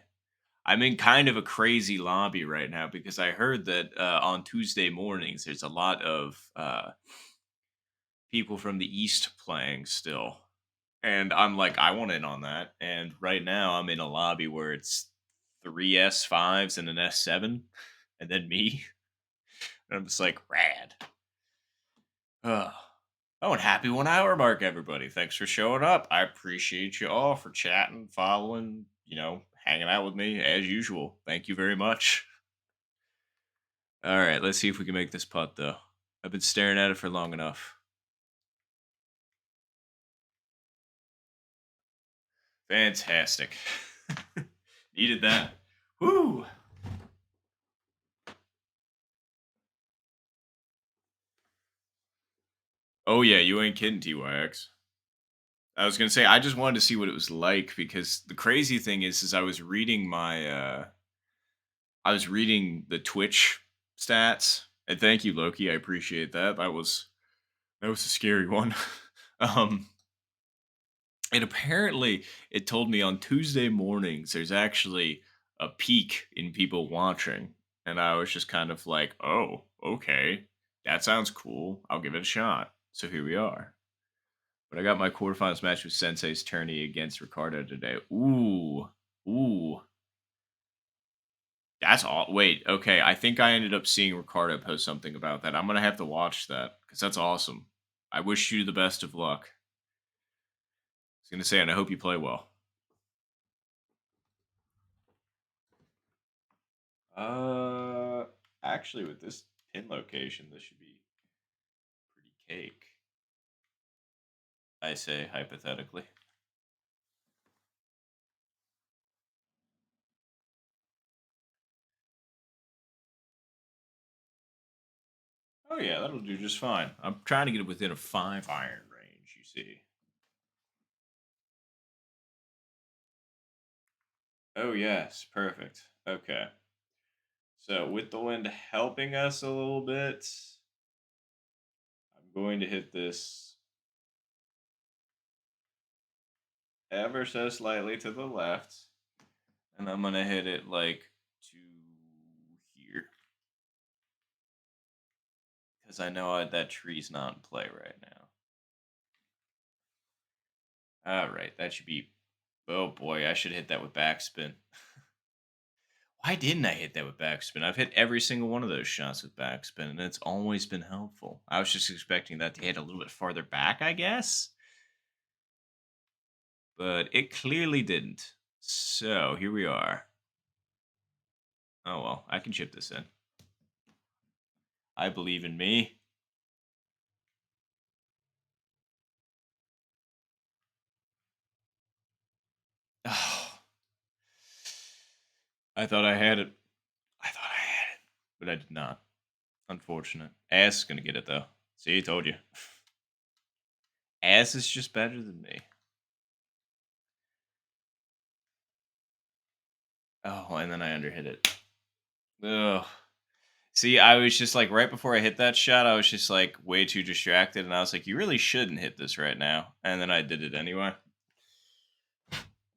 I'm in kind of a crazy lobby right now because I heard that on Tuesday mornings there's a lot of people from the East playing still. And I'm like, I want in on that. And right now I'm in a lobby where it's three S5s and an S7, and then me. And I'm just like, rad. Ugh. Oh, and happy 1 hour mark, everybody. Thanks for showing up. I appreciate you all for chatting, following, hanging out with me as usual. Thank you very much. All right, let's see if we can make this putt, though. I've been staring at it for long enough. Fantastic. Needed that. Woo! Oh, yeah, you ain't kidding, TYX. I was gonna say I just wanted to see what it was like because the crazy thing is I was reading the Twitch stats, and thank you, Loki. I appreciate that. That was a scary one. um, and apparently, it told me on Tuesday mornings there's actually a peak in people watching, and I was just kind of like, oh, okay, that sounds cool. I'll give it a shot. So here we are. But I got my quarterfinals match with Sensei's tourney against Ricardo today. Ooh. That's all. Wait, okay. I think I ended up seeing Ricardo post something about that. I'm gonna have to watch that because that's awesome. I wish you the best of luck. I was gonna say, and I hope you play well. Uh, Actually, with this pin location, this should be pretty cake. I say hypothetically. Oh yeah, that'll do just fine. I'm trying to get it within a 5 iron range. You see. Oh yes, perfect. Okay. So with the wind helping us a little bit, I'm going to hit this ever so slightly to the left, and I'm gonna hit it like to here because I know that tree's not in play right now. All right, that should be. Oh boy, I should hit that with backspin. Why didn't I hit that with backspin? I've hit every single one of those shots with backspin, and it's always been helpful. I was just expecting that to hit a little bit farther back, I guess, but it clearly didn't. So here we are. Oh well, I can chip this in. I believe in me. Oh, I thought I had it. I thought I had it, but I did not. Unfortunate. Ass is gonna get it though. See, I told you. Ass is just better than me. Oh, and then I underhit it. Ugh. See, I was just like right before I hit that shot, I was just like way too distracted, and I was like, "You really shouldn't hit this right now." And then I did it anyway.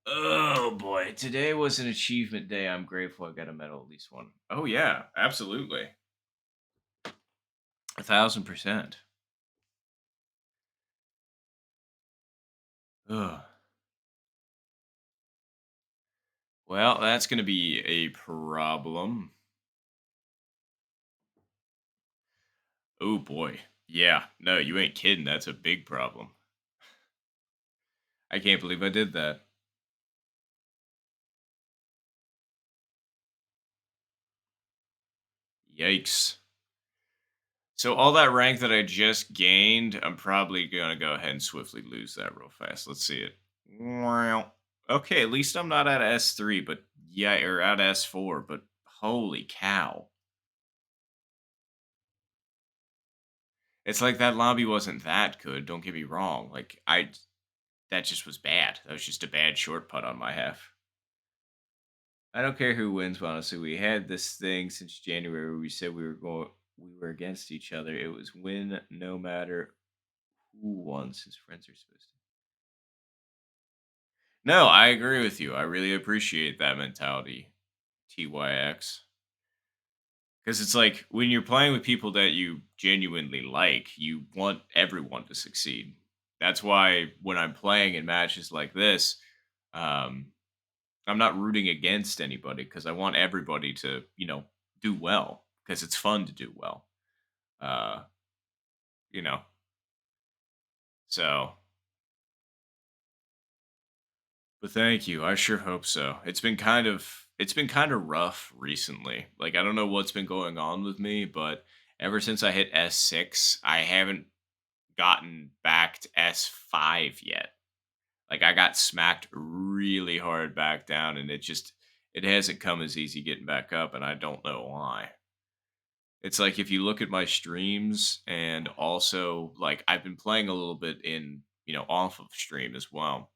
Oh boy, today was an achievement day. I'm grateful I got a medal, at least one. Oh yeah, absolutely, 1,000%. Ugh. Well, that's gonna be a problem. Oh boy. Yeah. No, you ain't kidding. That's a big problem. I can't believe I did that. Yikes. So all that rank that I just gained, I'm probably gonna go ahead and swiftly lose that real fast. Let's see it. Wow. Okay, at least I'm not at S3, but yeah, or at S4, but holy cow. It's like that lobby wasn't that good, don't get me wrong. That just was bad. That was just a bad short putt on my half. I don't care who wins, honestly. We had this thing since January where we said we were against each other. It was win no matter who won, since friends are supposed to. No, I agree with you. I really appreciate that mentality, TYX. Because it's like when you're playing with people that you genuinely like, you want everyone to succeed. That's why when I'm playing in matches like this, um, I'm not rooting against anybody because I want everybody to, do well because it's fun to do well. Uh, you know, so, but thank you. I sure hope so. It's been kind of rough recently. Like I don't know what's been going on with me, but ever since I hit S6, I haven't gotten back to S5 yet. Like I got smacked really hard back down and it hasn't come as easy getting back up and I don't know why. It's like if you look at my streams and also like I've been playing a little bit in, off of stream as well.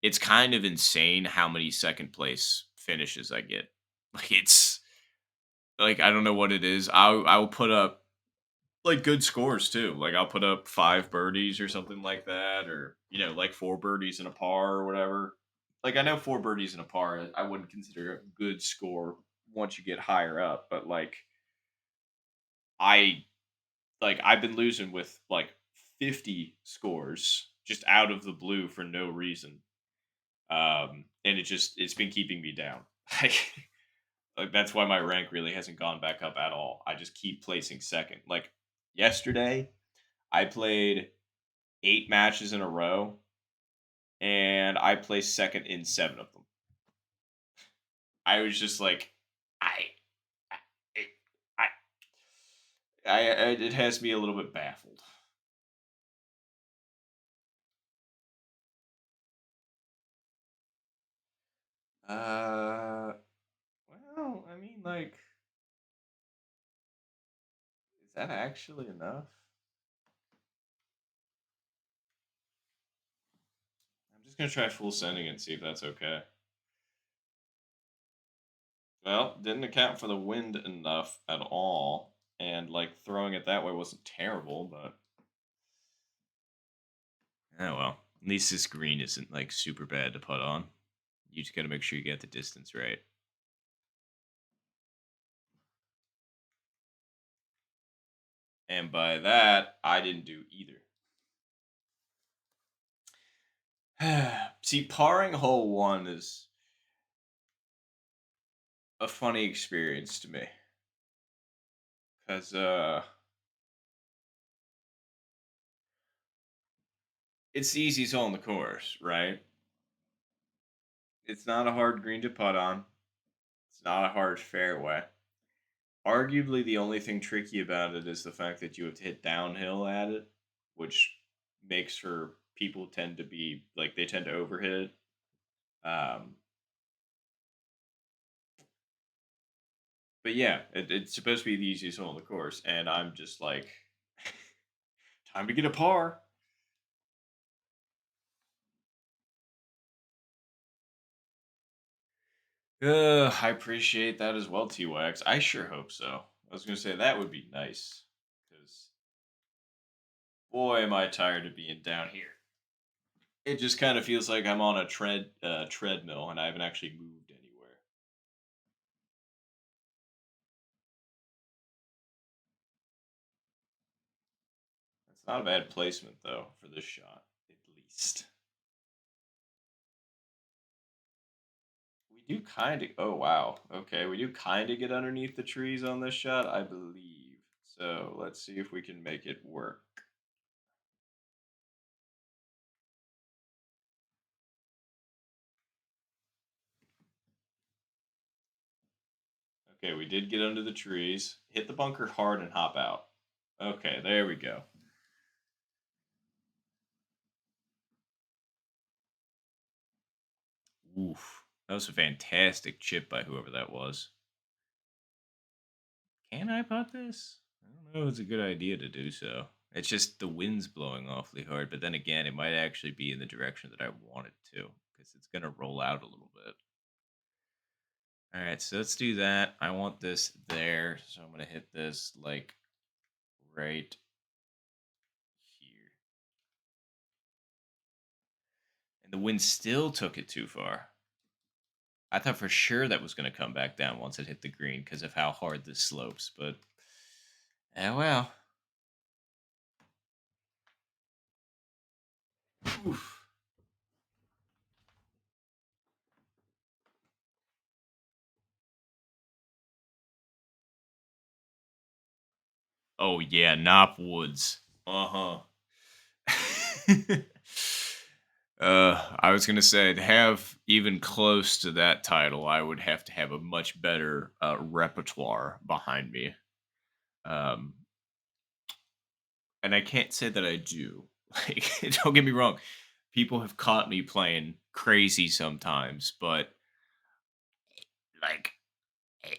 It's kind of insane how many second place finishes I get. Like it's like I don't know what it is. I'll put up like good scores too. Like I'll put up 5 birdies or something like that, or like 4 birdies and a par or whatever. Like I know 4 birdies and a par, I wouldn't consider a good score once you get higher up, but I I've been losing with like 50 scores just out of the blue for no reason. And it's been keeping me down. Like, like that's why my rank really hasn't gone back up at all. I just keep placing second. Like yesterday, I played 8 matches in a row, and I placed second in 7 of them. I was just like, I, I, I, it has me a little bit baffled. Uh, well, I mean, like, is that actually enough? I'm just gonna try full sending and see if that's okay. Well, didn't account for the wind enough at all, and like throwing it that way wasn't terrible, but oh well. At least this green isn't like super bad to put on. You just gotta make sure you get the distance right. And by that, I didn't do either. See, parring hole one is a funny experience to me. Because it's the easiest hole in the course, right? It's not a hard green to putt on. It's not a hard fairway. Arguably, the only thing tricky about it is the fact that you have to hit downhill at it, which makes for people tend to be like they tend to overhit it. Um, but yeah, it's supposed to be the easiest hole in the course, and I'm just like, time to get a par. I appreciate that as well, T-Wax. I sure hope so. I was gonna say that would be nice, because boy, am I tired of being down here. It just kind of feels like I'm on a treadmill, and I haven't actually moved anywhere. That's not a bad placement though for this shot, at least. We do kind of. Oh wow. Okay, we do kind of get underneath the trees on this shot, I believe. So let's see if we can make it work. Okay, we did get under the trees. Hit the bunker hard and hop out. Okay, there we go. Oof. That was a fantastic chip by whoever that was. Can I putt this? don't know if it's a good idea to do so. It's just the wind's blowing awfully hard, but then again, it might actually be in the direction that I want it to because it's going to roll out a little bit. All right, so let's do that. I want this there, so I'm going to hit this like right here. And the wind still took it too far. I thought for sure that was going to come back down once it hit the green because of how hard this slopes, but well. Oof. Oh yeah, Nop Woods. Uh-huh. I was gonna say to have even close to that title, I would have to have a much better repertoire behind me. Um, and I can't say that I do. Like, don't get me wrong, people have caught me playing crazy sometimes, but like, eh,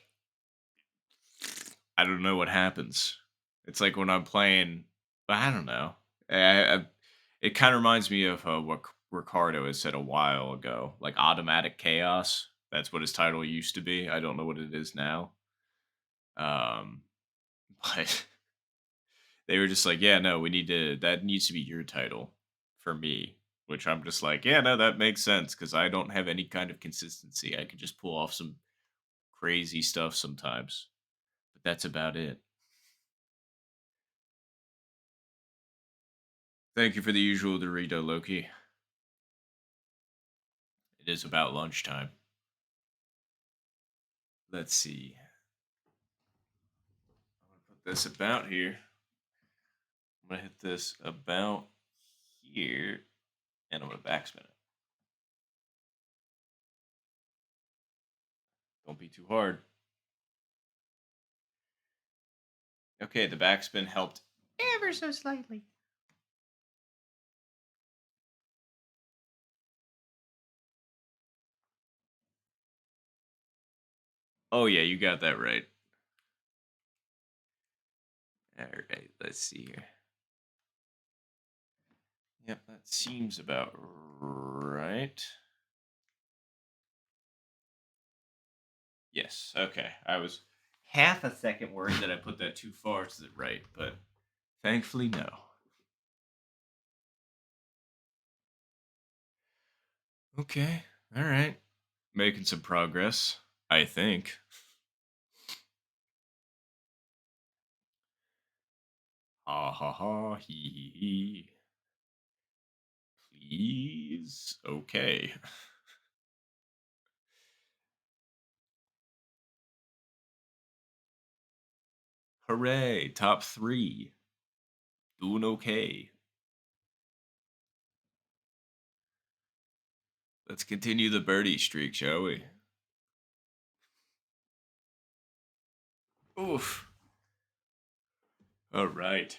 I don't know what happens. It's like when I'm playing, I don't know. It kind of reminds me of what Ricardo has said a while ago, like automatic chaos. That's what his title used to be. I don't know what it is now. Um, but they were just like, yeah, no, we need to. That needs to be your title for me. Which I'm just like, yeah, no, that makes sense because I don't have any kind of consistency. I can just pull off some crazy stuff sometimes, but that's about it. Thank you for the usual Dorito, Loki. It is about lunchtime. Let's see. I'm gonna put this about here. I'm gonna hit this about here, and I'm gonna backspin it. Don't be too hard. Okay, the backspin helped ever so slightly. Oh yeah, you got that right. All right, let's see here. Yep, that seems about right. Yes. Okay, I was half a second worried that I put that too far to the right, but thankfully no. Okay. All right. Making some progress, I think. Ha ha ha, he. Please. Okay. Hooray. Top three. Doing okay. Let's continue the birdie streak, shall we? Oof. All right.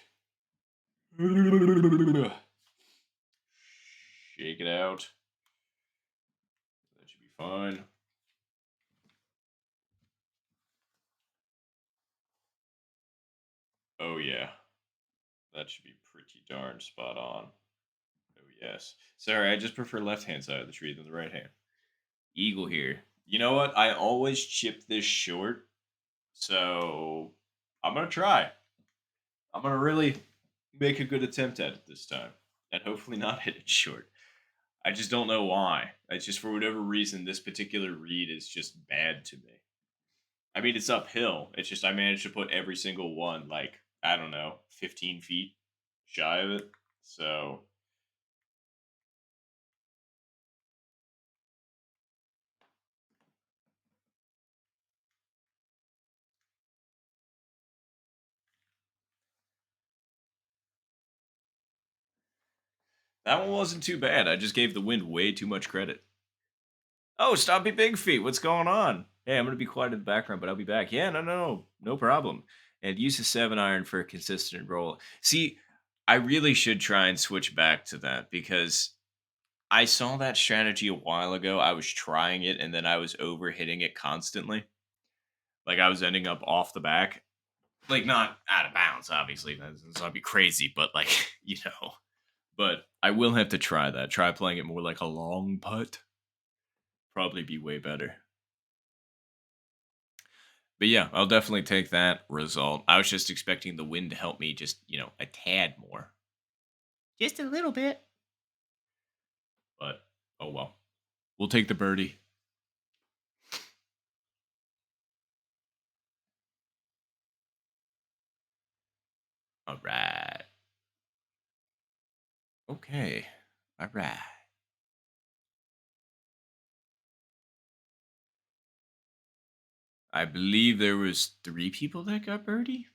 Shake it out. That should be fine. Oh, yeah. That should be pretty darn spot on. Oh, yes. Sorry, I just prefer left hand side of the tree than the right hand. Eagle here. You know what? I always chip this short, so I'm gonna try. I'm gonna really make a good attempt at it this time, and hopefully not hit it short. I just don't know why. It's just for whatever reason, this particular read is just bad to me. I mean, it's uphill. It's just I managed to put every single one like I don't know, 15 feet shy of it. So that one wasn't too bad. I just gave the wind way too much credit. Oh, Stompy Big Feet, what's going on? Hey, I'm gonna be quiet in the background, but I'll be back. Yeah, no problem. And use a 7-iron for a consistent roll. See, I really should try and switch back to that because I saw that strategy a while ago. I was trying it and then I was overhitting it constantly. Like I was ending up off the back. Like not out of bounds, obviously. That's not be crazy, but like you know. But I will have to try that. Try playing it more like a long putt. Probably be way better. But yeah, I'll definitely take that result. I was just expecting the wind to help me just, a tad more. Just a little bit. But oh well. We'll take the birdie. All right. Okay. All right. I believe there was 3 people that got birdie.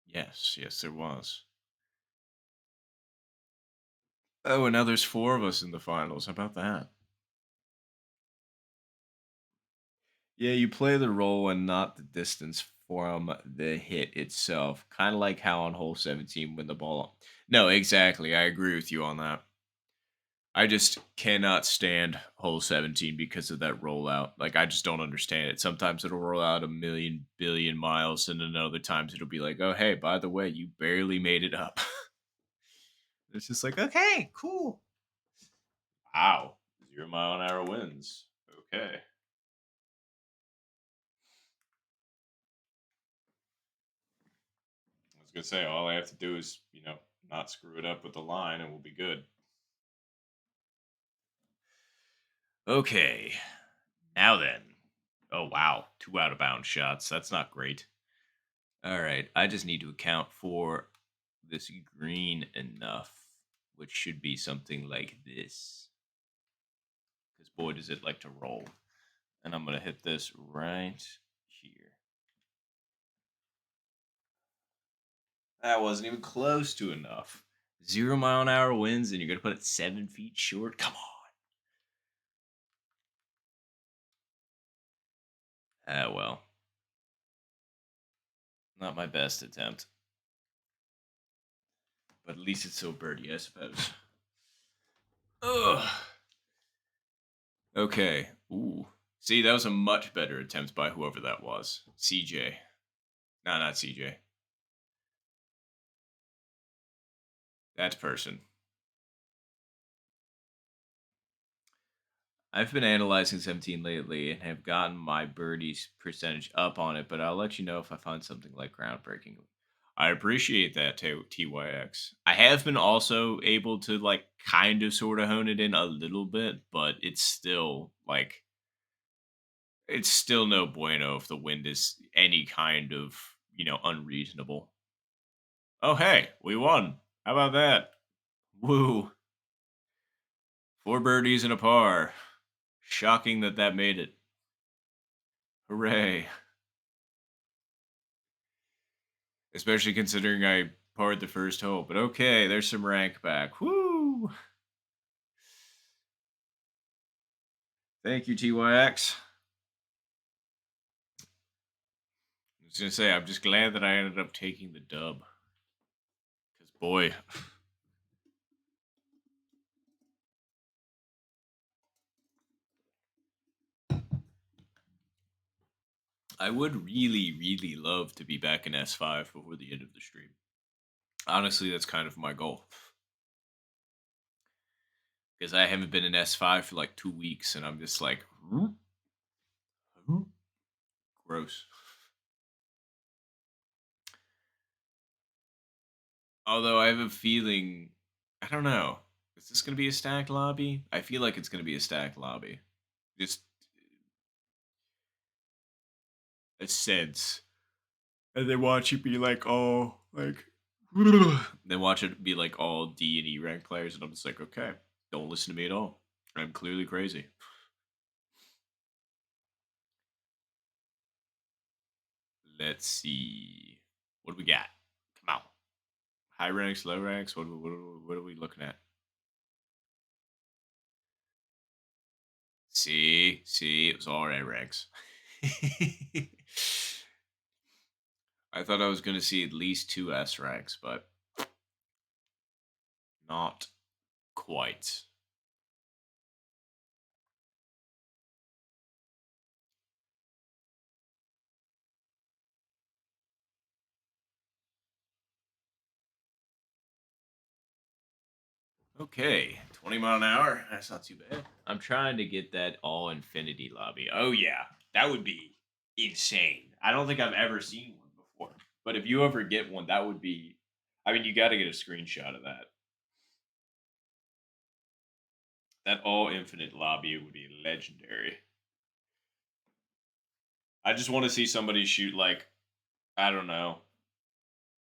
Yes, there was. Oh, and now there's 4 of us in the finals. How about that? Yeah, you play the roll and not the distance from the hit itself. Kind of like how on hole 17 when the ball. No, exactly. I agree with you on that. I just cannot stand hole 17 because of that rollout. Like, I just don't understand it. Sometimes it'll roll out a million billion miles, and then other times it'll be like, oh, hey, by the way, you barely made it up. It's just like, okay, cool. Wow. 0 mile an hour wins. Okay. I was going to say, all I have to do is, not screw it up with the line and we'll be good. Okay. Now then. Oh, wow. 2 out of bounds shots. That's not great. All right. I just need to account for this green enough, which should be something like this. Because boy, does it like to roll. And I'm going to hit this right here. That wasn't even close to enough. 0 mile an hour winds, and you're going to put it 7 feet short? Come on. Ah, well. Not my best attempt. But at least it's so birdie, I suppose. Ugh. Okay. Ooh. See, that was a much better attempt by whoever that was. CJ. No, not CJ. That person. I've been analyzing 17 lately and have gotten my birdies percentage up on it, but I'll let you know if I find something like groundbreaking. I appreciate that, TYX. I have been also able to like kind of sort of hone it in a little bit, but it's still no bueno if the wind is any kind of, unreasonable. Oh, hey, we won. How about that? Woo. 4 birdies and a par. Shocking that made it. Hooray. Especially considering I parred the first hole. But okay, there's some rank back. Woo! Thank you, TYX. I was gonna say, I'm just glad that I ended up taking the dub. Because boy, I would really, really love to be back in S5 before the end of the stream. Honestly, that's kind of my goal. Because I haven't been in S5 for like 2 weeks, and I'm just like, gross. Although I have a feeling, I don't know. Is this going to be a stacked lobby? I feel like it's going to be a stacked lobby. Just a sense. And they watch it be like all like, they watch it be like all D and E ranked players, and I'm just like, okay, don't listen to me at all. I'm clearly crazy. Let's see, what do we got? Come on, high ranks, low ranks. What are we looking at? See, it was all right ranks. I thought I was going to see at least 2 S ranks, but not quite. Okay, 20 mile an hour. That's not too bad. I'm trying to get that all infinity lobby. Oh yeah, that would be insane. I don't think I've ever seen one before. But if you ever get one, that would be. I mean, you got to get a screenshot of that. That all infinite lobby would be legendary. I just want to see somebody shoot like I don't know.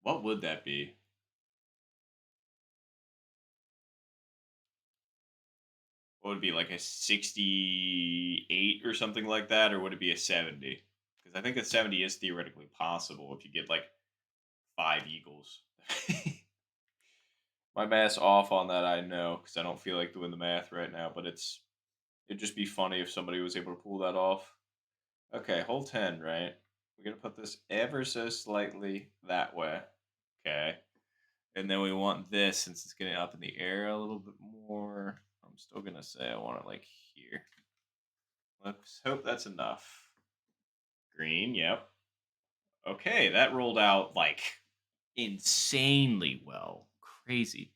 What would that be? What would it be like a 68 or something like that, or would it be a 70? Because I think a 70 is theoretically possible if you get like 5 eagles. My math's off on that, I know, because I don't feel like doing the math right now. But it'd just be funny if somebody was able to pull that off. Okay, hole 10, right? We're gonna put this ever so slightly that way. Okay. And then we want this, since it's getting up in the air a little bit more. I'm still gonna say I want it like here. Let's hope that's enough. Green, yep. Okay, that rolled out like insanely well. Crazy.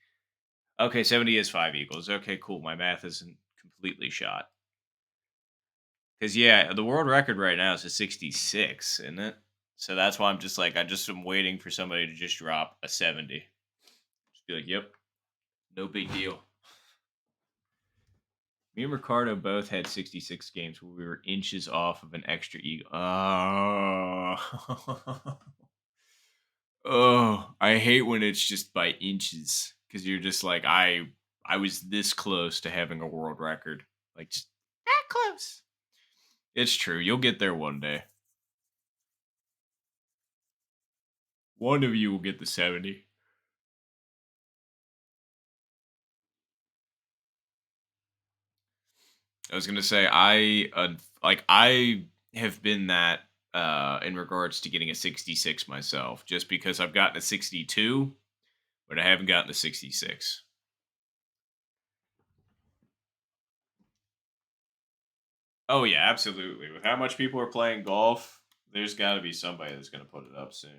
Okay, 70 is 5 eagles. Okay, cool. My math isn't completely shot. Because, yeah, the world record right now is a 66, isn't it? So that's why I'm just like, I just am waiting for somebody to just drop a 70. Just be like, yep, no big deal. Me and Ricardo both had 66 games where we were inches off of an extra eagle. Oh. Oh, I hate when it's just by inches because you're just like I was this close to having a world record, like just that close. It's true. You'll get there one day. One of you will get the 70. I was gonna say I have been that in regards to getting a 66 myself, just because I've gotten a 62, but I haven't gotten a 66. Oh yeah, absolutely. With how much people are playing golf, there's got to be somebody that's gonna put it up soon.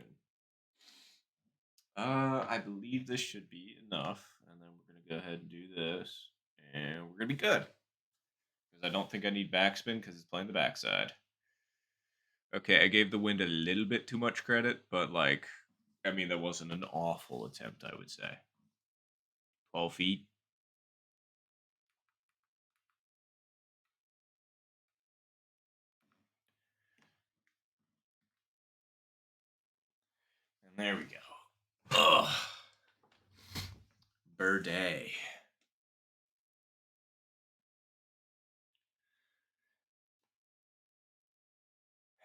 I believe this should be enough, and then we're gonna go ahead and do this, and we're gonna be good because I don't think I need backspin because it's playing the backside. Okay, I gave the wind a little bit too much credit, but like, I mean, that wasn't an awful attempt. I would say 12 feet. And there we go. Ugh, birdie.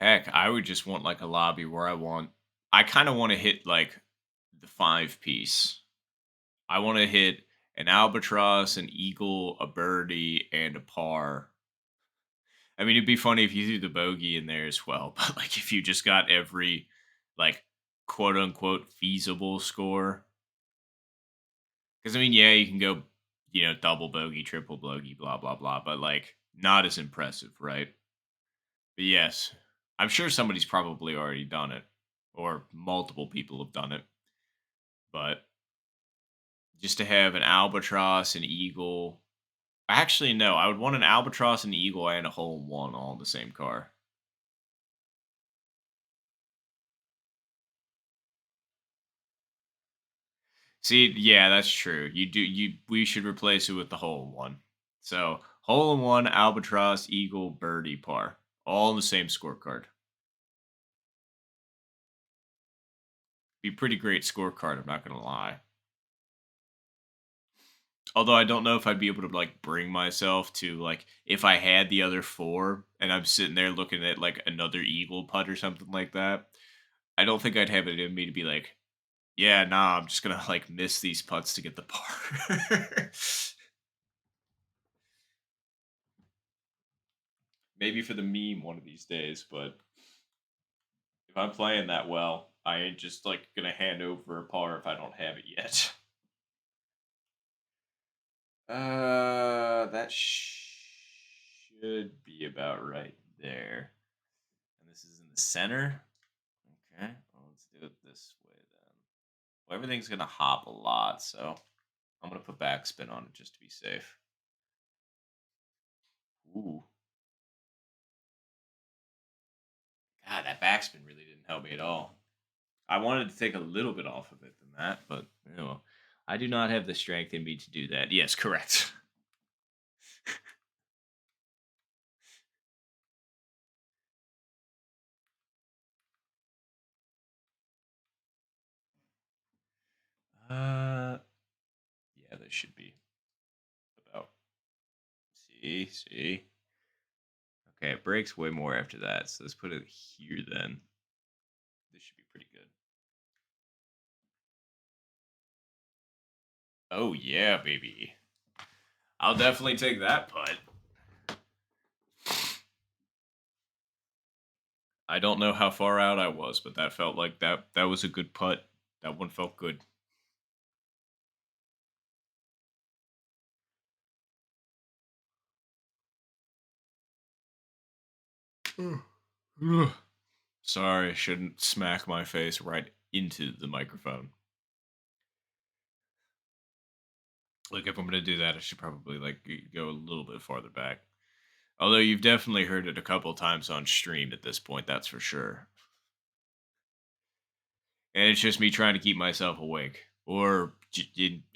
Heck, I would just want like a lobby where I kind of want to hit like the 5 piece. I want to hit an albatross, an eagle, a birdie, and a par. I mean, it'd be funny if you threw the bogey in there as well, but like if you just got every like quote unquote feasible score. Because I mean, yeah, you can go, double bogey, triple bogey, blah blah blah, but like not as impressive, right? But yes, I'm sure somebody's probably already done it, or multiple people have done it. But just to have an albatross, an eagle. Actually, no, I would want an albatross, an eagle, and a hole in one all in the same car. See, yeah, that's true. We should replace it with the hole in one. So hole in one, albatross, eagle, birdie, par, all in the same scorecard. Be a pretty great scorecard. I'm not gonna lie. Although I don't know if I'd be able to like bring myself to like if I had the other four and I'm sitting there looking at like another eagle putt or something like that. I don't think I'd have it in me to be like, yeah, nah, I'm just gonna like miss these putts to get the par. Maybe for the meme one of these days, but if I'm playing that well, I ain't just like gonna hand over a par if I don't have it yet. That should be about right there. And this is in the center. Okay, well, let's do it this way then. Well, everything's gonna hop a lot, so I'm gonna put backspin on it just to be safe. Ooh, God, that backspin really didn't help me at all. I wanted to take a little bit off of it than that, but I do not have the strength in me to do that. Yes, correct. Uh, yeah, this should be about. See. Okay, it breaks way more after that, so let's put it here then. This should be pretty good. Oh yeah, baby. I'll definitely take that putt. I don't know how far out I was, but that felt like that was a good putt. That one felt good. Ugh. Sorry, I shouldn't smack my face right into the microphone. Look, if I'm gonna do that, I should probably go a little bit farther back. Although you've definitely heard it a couple times on stream at this point, that's for sure. And it's just me trying to keep myself awake. Or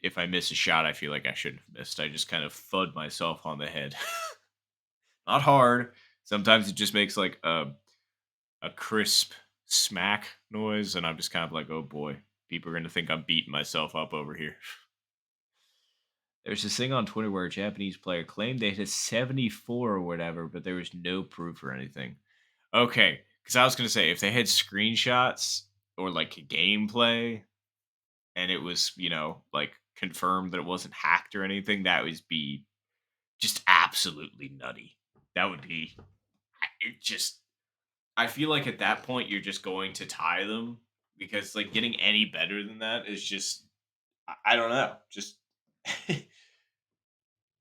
if I miss a shot, I feel like I shouldn't have missed. I just kind of thud myself on the head. Not hard. Sometimes it just makes like a crisp smack noise, and I'm just kind of like, oh boy, people are gonna think I'm beating myself up over here. There's this thing on Twitter where a Japanese player claimed they hit a 74 or whatever, but there was no proof or anything. Okay, because I was gonna say if they had screenshots or like gameplay, and it was like confirmed that it wasn't hacked or anything, that would be just absolutely nutty. That would be it. Just I feel like at that point you're just going to tie them because like getting any better than that is just I don't know. Just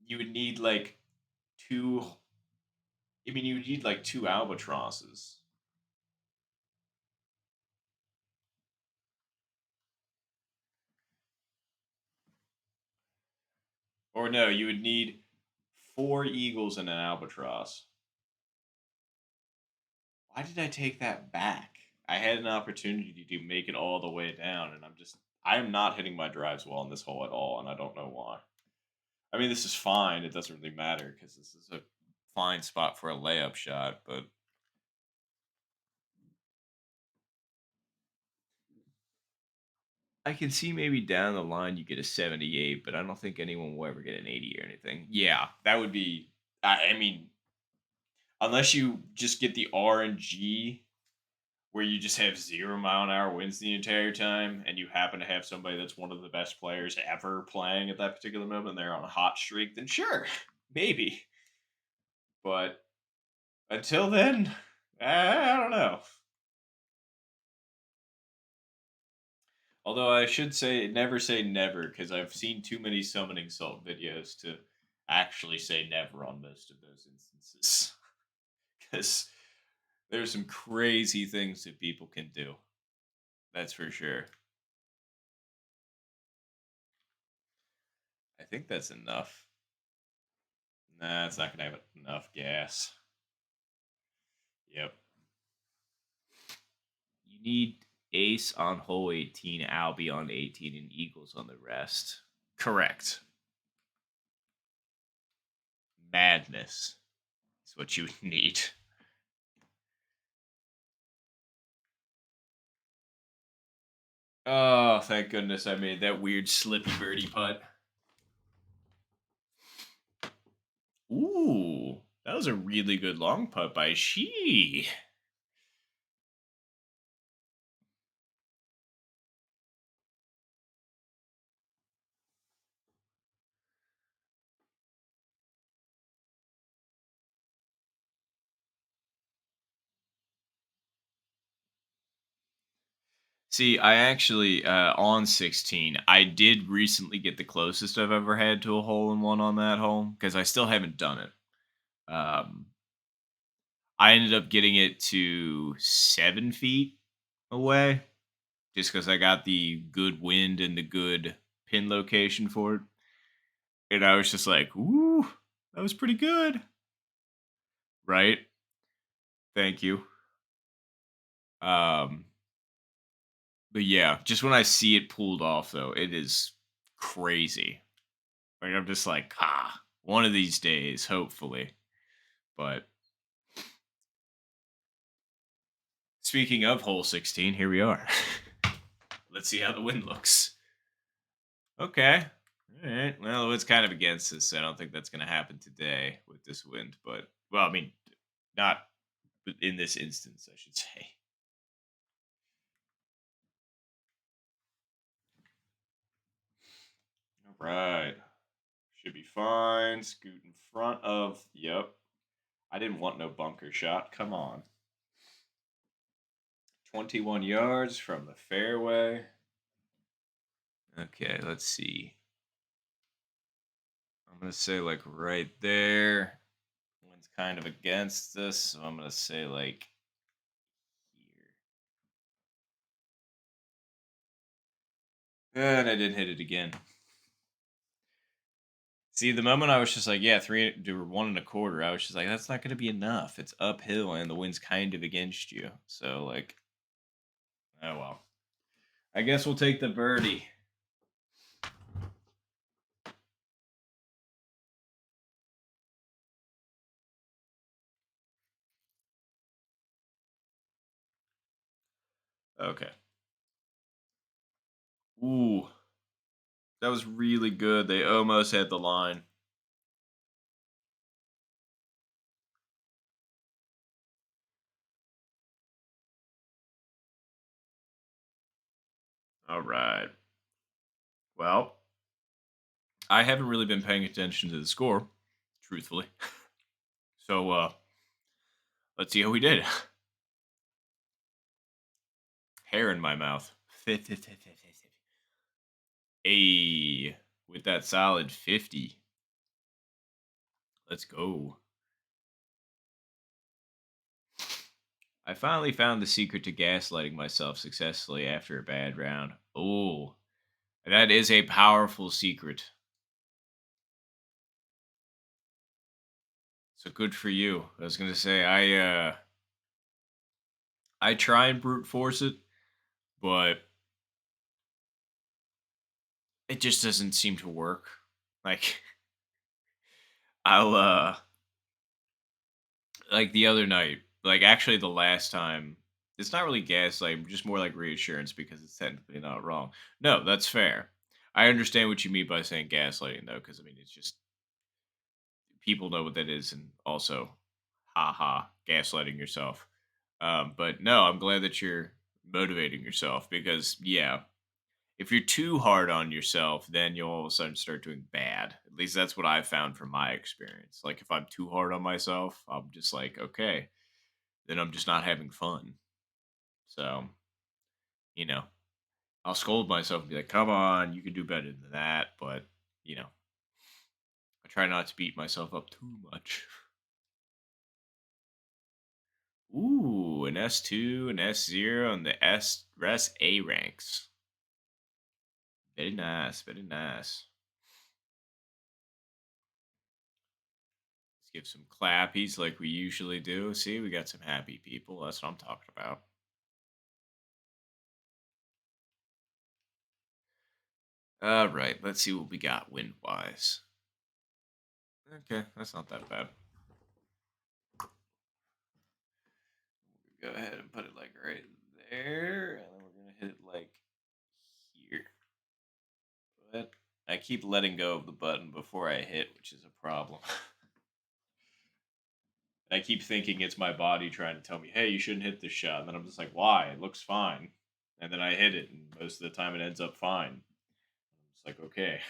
you would need like two. I mean, you would need like two albatrosses. Or no, you would need four eagles and an albatross. Why did I take that back? I had an opportunity to make it all the way down, and I am not hitting my drives well in this hole at all, and I don't know why. I mean, this is fine. It doesn't really matter because this is a fine spot for a layup shot, but I can see maybe down the line you get a 78, but I don't think anyone will ever get an 80 or anything. Yeah, that would be. I mean, unless you just get the RNG where you just have 0 mile an hour winds the entire time, and you happen to have somebody that's one of the best players ever playing at that particular moment, and they're on a hot streak, then sure, maybe. But until then, I don't know. Although I should say never, because I've seen too many summoning salt videos to actually say never on most of those instances. Because there's some crazy things that people can do. That's for sure. I think that's enough. Nah, it's not gonna have enough gas. Yep. You need ace on hole 18, Albie on 18, and Eagles on the rest. Correct. Madness is what you need. Oh, thank goodness I made that weird slippy birdie putt. Ooh, that was a really good long putt by She. See, I actually on 16, I did recently get the closest I've ever had to a hole in one on that hole because I still haven't done it. Um, I ended up getting it to 7 feet away just because I got the good wind and the good pin location for it. And I was just like, "Ooh, that was pretty good." Right? Thank you. Um, but yeah, just when I see it pulled off though, it is crazy. Like I'm just like, one of these days, hopefully. But speaking of hole 16, here we are. Let's see how the wind looks. Okay. All right. Well, it's kind of against us. So I don't think that's going to happen today with this wind. But, well, I mean, not in this instance, I should say. All right. Should be fine. Scoot in front of. Yep. I didn't want no bunker shot. Come on. 21 yards from the fairway. Okay, let's see. I'm going to say like right there. Wind's kind of against this. So I'm going to say like here. And I didn't hit it again. See, the moment I was just like, yeah, three or one and a quarter, I was just like, that's not going to be enough. It's uphill and the wind's kind of against you. So, like, oh well. I guess we'll take the birdie. Okay. Ooh, that was really good. They almost had the line. All right. Well, I haven't really been paying attention to the score, truthfully. So, let's see how we did. Hair in my mouth. A with that solid 50. Let's go. I finally found the secret to gaslighting myself successfully after a bad round. Oh, that is a powerful secret. So good for you. I was gonna say I try and brute force it, but it just doesn't seem to work. Like I'll like the other night, like actually the last time, it's not really gaslighting, just more like reassurance because it's technically not wrong. No, that's fair. I understand what you mean by saying gaslighting though, because I mean it's just people know what that is, and also, haha, gaslighting yourself. But no, I'm glad that you're motivating yourself because yeah, if you're too hard on yourself, then you'll all of a sudden start doing bad. At least that's what I've found from my experience. Like if I'm too hard on myself, I'm just like, okay, then I'm just not having fun. So, you know, I'll scold myself and be like, come on, you can do better than that. But, you know, I try not to beat myself up too much. Ooh, an S2, an S0, and the rest A ranks. Very nice, very nice. Let's give some clappies like we usually do. See, we got some happy people. That's what I'm talking about. All right, let's see what we got wind wise. Okay, that's not that bad. Go ahead and put it like right there, and then we're gonna hit it like here. But I keep letting go of the button before I hit, which is a problem. I keep thinking it's my body trying to tell me, "Hey, you shouldn't hit this shot," and then I'm just like, "Why? It looks fine." And then I hit it, and most of the time it ends up fine. I'm just like, "Okay,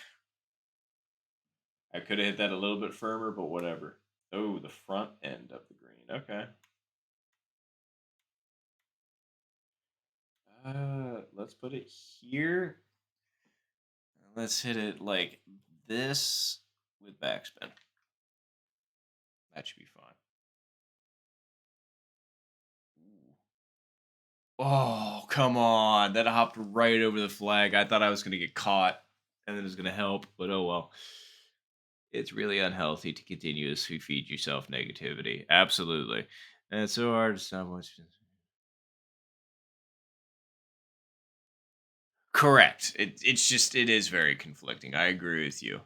I could have hit that a little bit firmer, but whatever." Oh, the front end of the green. Okay. Let's put it here. Let's hit it like this with backspin. That should be fine. Ooh. Oh, come on. That hopped right over the flag. I thought I was going to get caught and then it was going to help, but oh well. It's really unhealthy to continuously feed yourself negativity. Absolutely. And it's so hard to stop watching. Correct. It's just it is very conflicting. I agree with you.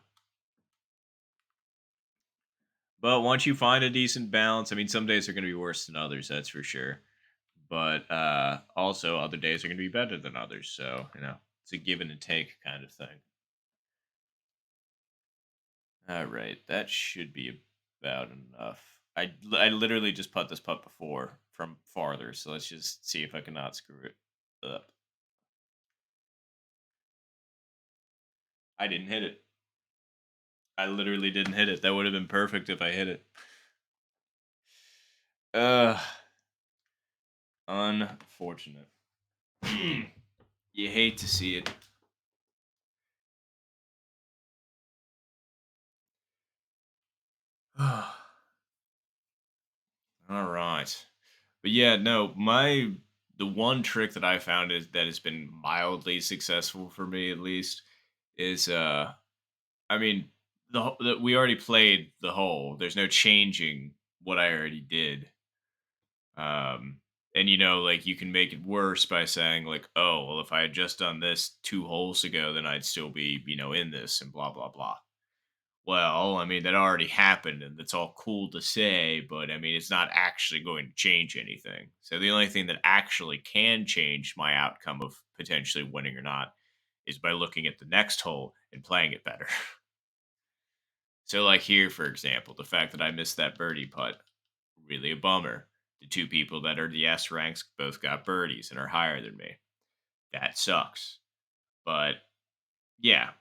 But once you find a decent balance, I mean, some days are going to be worse than others, that's for sure. But also, other days are going to be better than others. So, it's a give and a take kind of thing. All right. That should be about enough. I literally just put this putt before from farther. So let's just see if I cannot screw it up. I didn't hit it. I literally didn't hit it. That would have been perfect if I hit it. Uh, Unfortunate. You hate to see it. All right. But yeah, no, the one trick that I found is that has been mildly successful for me at least is I mean we already played the hole. There's no changing what I already did. And like you can make it worse by saying like, "Oh, well if I had just done this 2 holes ago, then I'd still be, in this and blah blah blah." Well, I mean, that already happened and it's all cool to say, but I mean, it's not actually going to change anything. So the only thing that actually can change my outcome of potentially winning or not is by looking at the next hole and playing it better. So, like here, for example, the fact that I missed that birdie putt, really a bummer. The two people that are the S ranks both got birdies and are higher than me. That sucks. But yeah,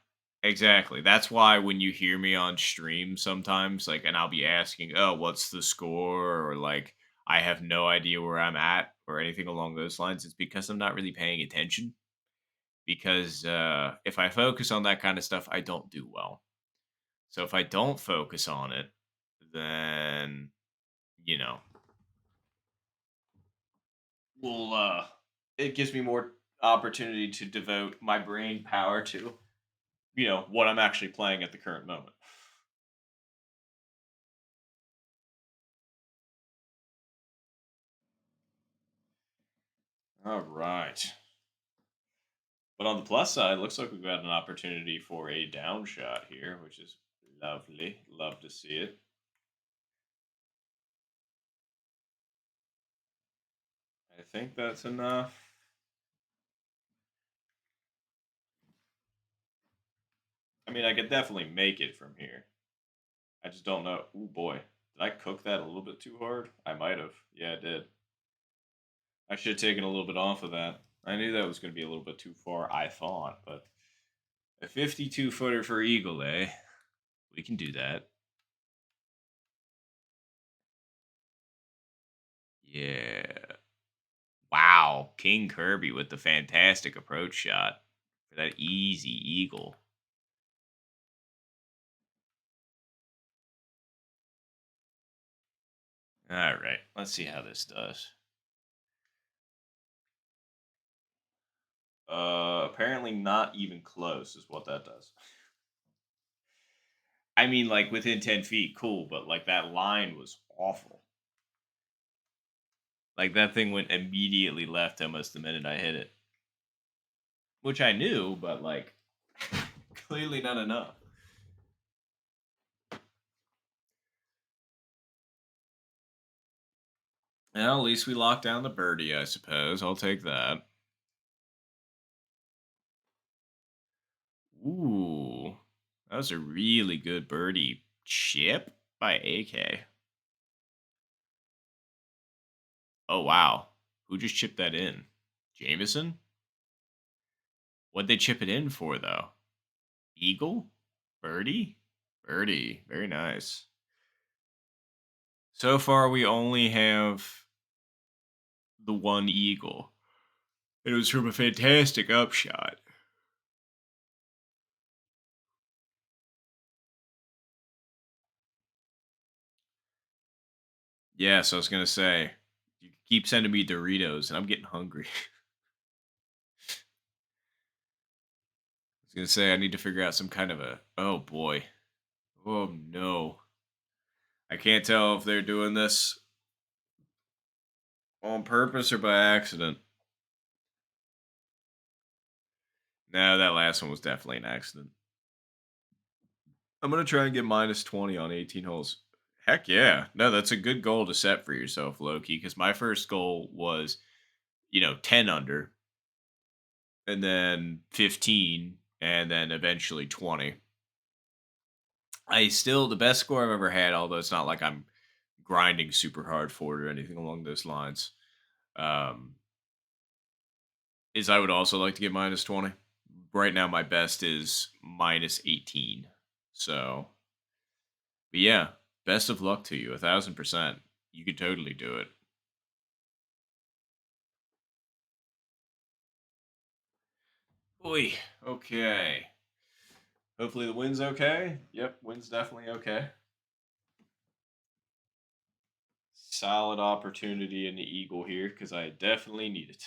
exactly. That's why when you hear me on stream sometimes, like, and I'll be asking, "Oh, what's the score?" or like, "I have no idea where I'm at," or anything along those lines. It's because I'm not really paying attention. Because if I focus on that kind of stuff, I don't do well. So if I don't focus on it, then you know, well, it gives me more opportunity to devote my brain power to what I'm actually playing at the current moment. All right. But on the plus side, it looks like we've got an opportunity for a down shot here, which is lovely. Love to see it. I think that's enough. I mean, I could definitely make it from here. I just don't know. Oh boy, did I cook that a little bit too hard? I might have. Yeah, I did. I should have taken a little bit off of that. I knew that was going to be a little bit too far, I thought, but a 52 footer for Eagle, eh? We can do that. Yeah. Wow. King Kirby with the fantastic approach shot for that easy Eagle. All right. Let's see how this does. Apparently not even close is what that does. I mean, like within 10 feet, cool, but like that line was awful. Like that thing went immediately left almost the minute I hit it, which I knew, but like clearly not enough. Well, at least we locked down the birdie, I suppose. I'll take that. Ooh, that was a really good birdie chip by AK. Oh, wow. Who just chipped that in? Jameson? What'd they chip it in for, though? Eagle? Birdie? Birdie. Very nice. So far, we only have the one eagle. It was from a fantastic upshot. Yes, I was going to say, you keep sending me Doritos, and I'm getting hungry. I was going to say, I need to figure out some kind of a. Oh, boy. Oh no. I can't tell if they're doing this on purpose or by accident. No, that last one was definitely an accident. I'm gonna try and get minus 20 on 18 holes. Heck yeah. No, that's a good goal to set for yourself, Loki, because my first goal was, 10 under, and then 15, and then eventually 20. The best score I've ever had, although it's not like I'm grinding super hard for it or anything along those lines, um, is I would also like to get minus 20. Right now, my best is minus 18. So, but yeah, best of luck to you, 1,000%. You could totally do it. Oy, okay. Hopefully the wind's okay. Yep, wind's definitely okay. Solid opportunity in the eagle here because I definitely need it.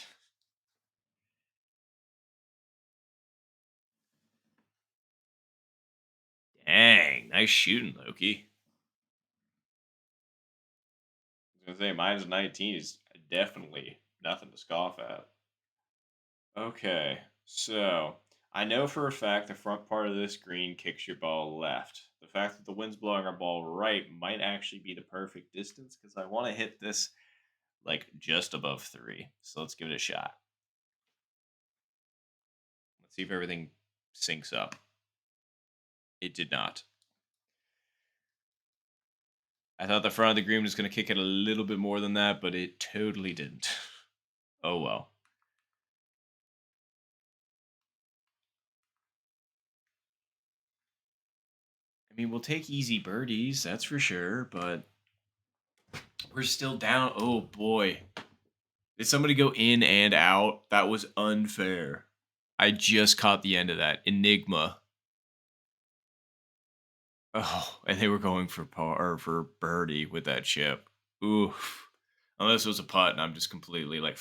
Dang, nice shooting, Loki. I was gonna say minus 19 is definitely nothing to scoff at. Okay, so I know for a fact the front part of this green kicks your ball left. The fact that the wind's blowing our ball right might actually be the perfect distance because I want to hit this like just above 3. So let's give it a shot. Let's see if everything syncs up. It did not. I thought the front of the green was going to kick it a little bit more than that, but it totally didn't. Oh well. I mean, we'll take easy birdies, that's for sure, but we're still down. Oh boy. Did somebody go in and out? That was unfair. I just caught the end of that. Enigma. Oh, and they were going for par or for birdie with that chip. Oof. Unless it was a putt and I'm just completely like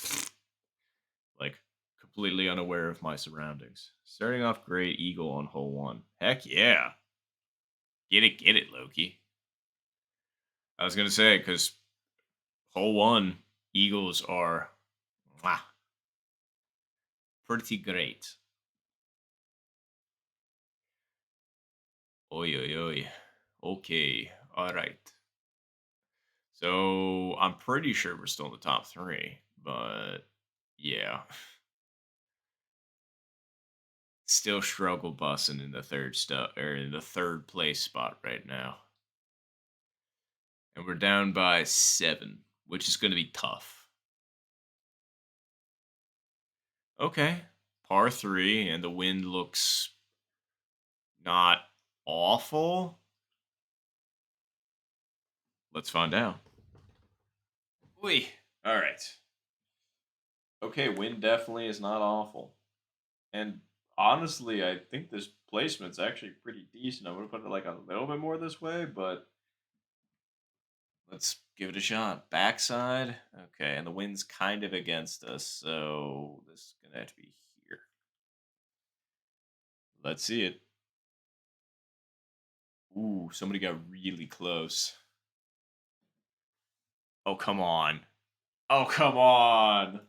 completely unaware of my surroundings. Starting off great, eagle on hole 1. Heck yeah. Get it, Loki. I was gonna say because hole 1 eagles are mwah, pretty great. Oi oi oi. Okay. All right. So I'm pretty sure we're still in the top 3, but yeah, still struggle bussing in the third stuff or in the third place spot right now, and we're down by 7, which is going to be tough. Okay, par 3, and the wind looks not awful. Let's find out. Wait. All right. Okay, wind definitely is not awful, and honestly, I think this placement's actually pretty decent. I'm gonna put it like a little bit more this way, but let's give it a shot. Backside. Okay, and the wind's kind of against us, so this is gonna have to be here. Let's see it. Ooh, somebody got really close. Oh, come on. Oh, come on.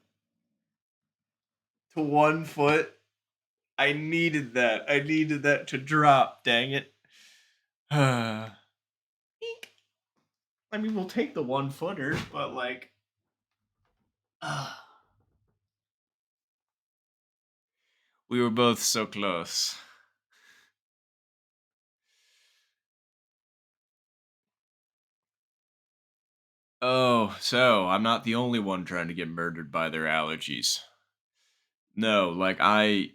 To 1 foot. I needed that. I needed that to drop, dang it. Eek. I mean, we'll take the 1 footer, but like, we were both so close. Oh, so I'm not the only one trying to get murdered by their allergies. No, like I've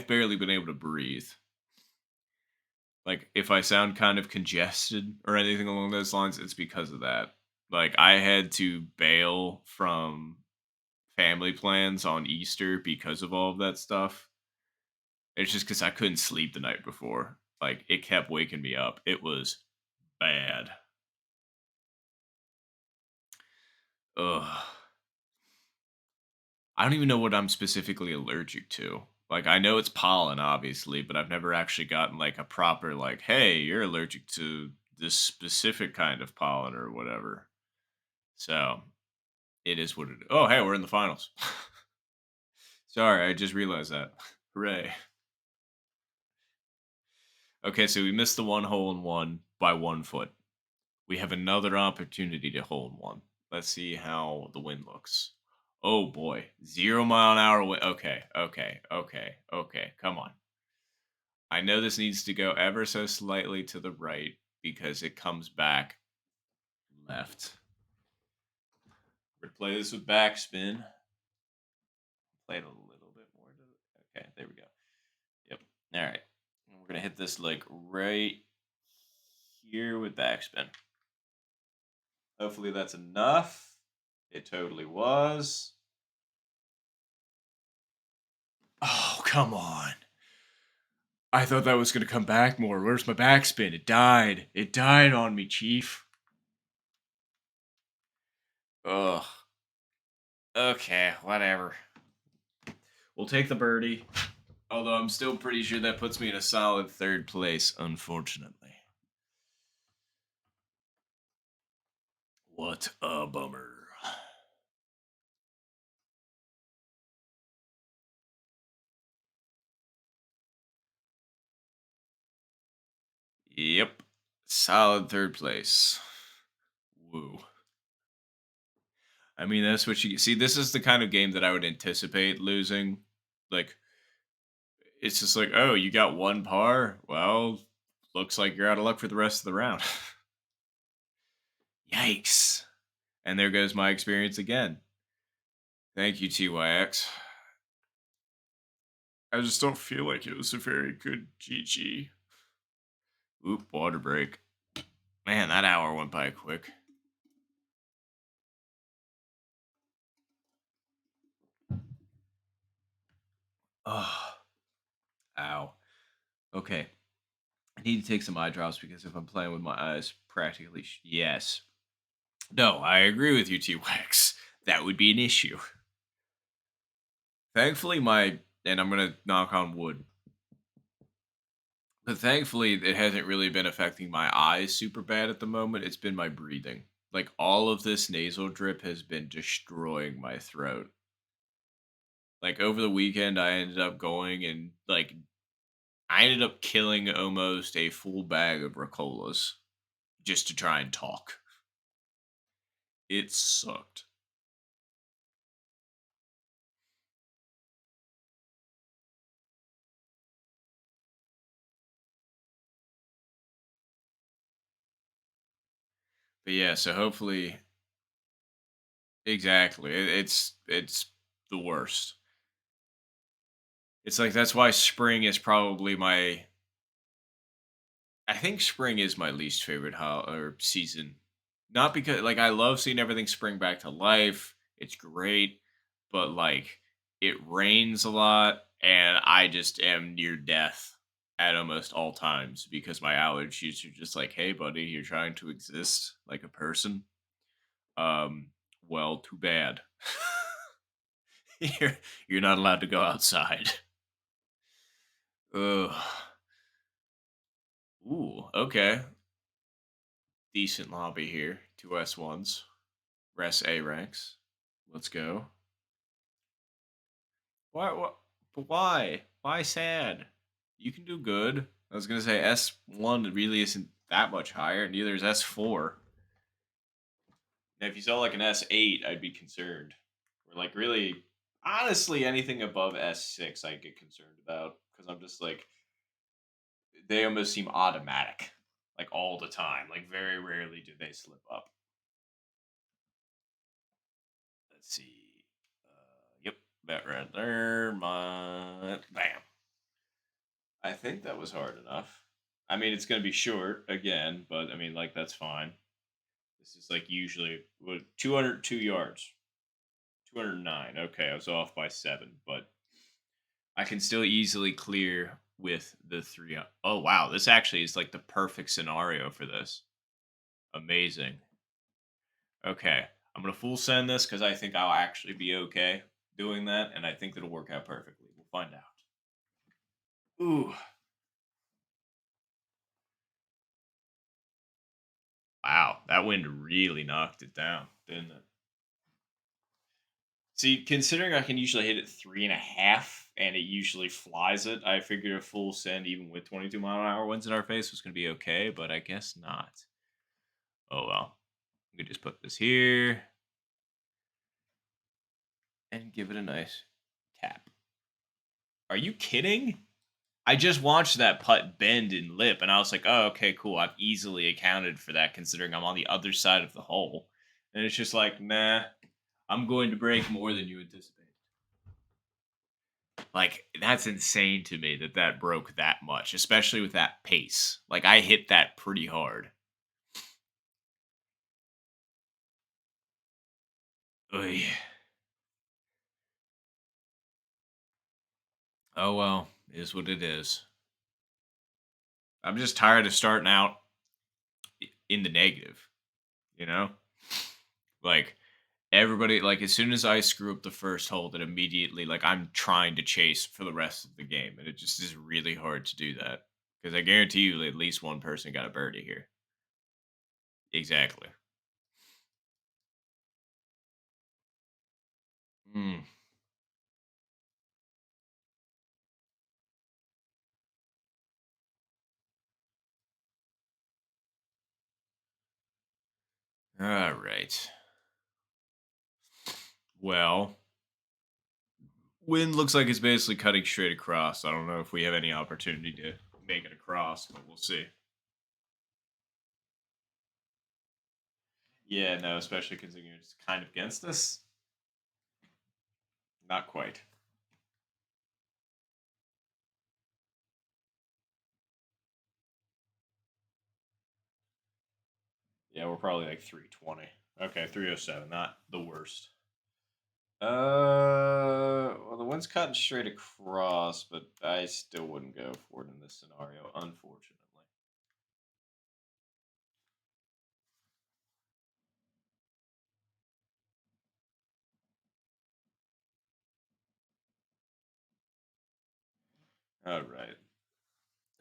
barely been able to breathe. Like if I sound kind of congested or anything along those lines, it's because of that. Like I had to bail from family plans on Easter because of all of that stuff. It's just because I couldn't sleep the night before. Like it kept waking me up. It was bad. Ugh. I don't even know what I'm specifically allergic to. Like, I know it's pollen, obviously, but I've never actually gotten, like, a proper, like, "Hey, you're allergic to this specific kind of pollen," or whatever. So, it is what it is. Oh, hey, we're in the finals. Sorry, I just realized that. Hooray. Okay, so we missed the one hole in one by 1 foot. We have another opportunity to hole in one. Let's see how the wind looks. Oh boy, 0 mile an hour wind. Okay, okay, okay, okay. Come on. I know this needs to go ever so slightly to the right because it comes back left. We're gonna play this with backspin. Play it a little bit more. Okay, there we go. Yep. All right. And we're gonna hit this like right here with backspin. Hopefully that's enough. It totally was. Oh, come on. I thought that was going to come back more. Where's my backspin? It died. It died on me, Chief. Ugh. Okay, whatever. We'll take the birdie. Although I'm still pretty sure that puts me in a solid third place, unfortunately. What a bummer. Yep. Solid third place. Woo. I mean, that's what you see. This is the kind of game that I would anticipate losing. Like, it's just like, oh, you got one par? Well, looks like you're out of luck for the rest of the round. Yikes. And there goes my experience again. Thank you, TYX. I just don't feel like it was a very good GG. Oop, water break. Man, that hour went by quick. Oh, ow. Okay. I need to take some eye drops because if I'm playing with my eyes, practically. Yes. No, I agree with you, T-Wax. That would be an issue. Thankfully, and I'm going to knock on wood, but thankfully, it hasn't really been affecting my eyes super bad at the moment. It's been my breathing. Like, all of this nasal drip has been destroying my throat. Like, over the weekend, I ended up going and, like, I ended up killing almost a full bag of Ricolas just to try and talk. It sucked. But yeah, so hopefully, exactly. It's the worst. It's like that's why spring is probably my. I think spring is my least favorite or season. Not because like I love seeing everything spring back to life. It's great, but like it rains a lot and I just am near death at almost all times because my allergies are just like, "Hey buddy, you're trying to exist like a person." Um well, too bad. you're you're not allowed to go outside. Ugh. Ooh, okay. Decent lobby here. Two S1s. Res A ranks. Let's go. Why? What? But why? Why sad? You can do good. I was gonna say S1 really isn't that much higher. Neither is S4. Now, if you saw like an S8, I'd be concerned. Or like really, honestly, anything above S6, I get concerned about because I'm just like they almost seem automatic, like all the time. Like very rarely do they slip up. Let's see. Yep, that right there. My bam. I think that was hard enough. I mean, it's going to be short again, but I mean, like, that's fine. This is like usually what 202 yards, 209. Okay, I was off by 7, but I can still easily clear with the 3. Oh, wow. This actually is like the perfect scenario for this. Amazing. Okay, I'm going to full send this because I think I'll actually be okay doing that, and I think it'll work out perfectly. We'll find out. Ooh. Wow, that wind really knocked it down, didn't it? See, considering I can usually hit it 3.5 and it usually flies it, I figured a full send even with 22-mile-an-hour winds in our face was going to be okay, but I guess not. Oh well. We could just put this here and give it a nice tap. Are you kidding? I just watched that putt bend and lip, and I was like, "Oh, okay, cool. I've easily accounted for that, considering I'm on the other side of the hole." And it's just like, nah, I'm going to break more than you anticipate. Like, that's insane to me that that broke that much, especially with that pace. Like, I hit that pretty hard. Oy. Oh well, is what it is. I'm just tired of starting out in the negative. You know, like everybody, like as soon as I screw up the first hole, then immediately, like I'm trying to chase for the rest of the game, and it just is really hard to do that because I guarantee you, at least one person got a birdie here. Exactly. Mm. All right. Well, wind looks like it's basically cutting straight across. I don't know if we have any opportunity to make it across, but we'll see. Yeah, no, especially considering it's kind of against us. Not quite. Yeah, we're probably like 320. Okay, 307. Not the worst. Well, the wind's cutting straight across, but I still wouldn't go for it in this scenario, unfortunately. All right.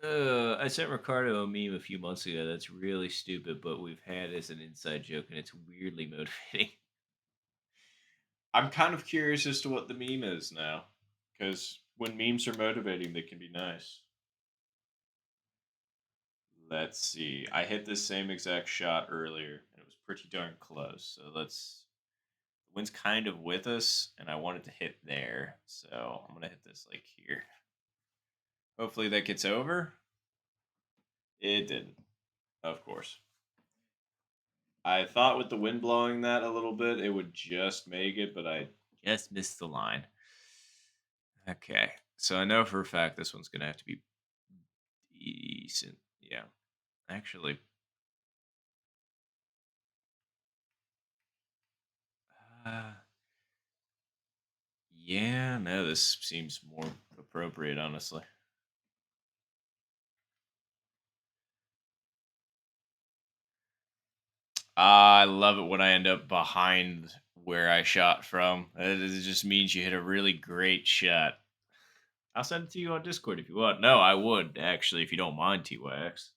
I sent Ricardo a meme a few months ago that's really stupid, but we've had as an inside joke, and it's weirdly motivating. I'm kind of curious as to what the meme is now, because when memes are motivating, they can be nice. Let's see. I hit the same exact shot earlier, and it was pretty darn close. So let's. The wind's kind of with us, and I wanted to hit there, so I'm gonna hit this like here. Hopefully that gets over. It didn't, of course. I thought with the wind blowing that a little bit, it would just make it, but I just missed the line. Okay, so I know for a fact this one's gonna have to be decent. Yeah, actually, uh, yeah, no, this seems more appropriate, honestly. I love it when I end up behind where I shot from. It just means you hit a really great shot. I'll send it to you on Discord if you want. No, I would actually, if you don't mind, TYX.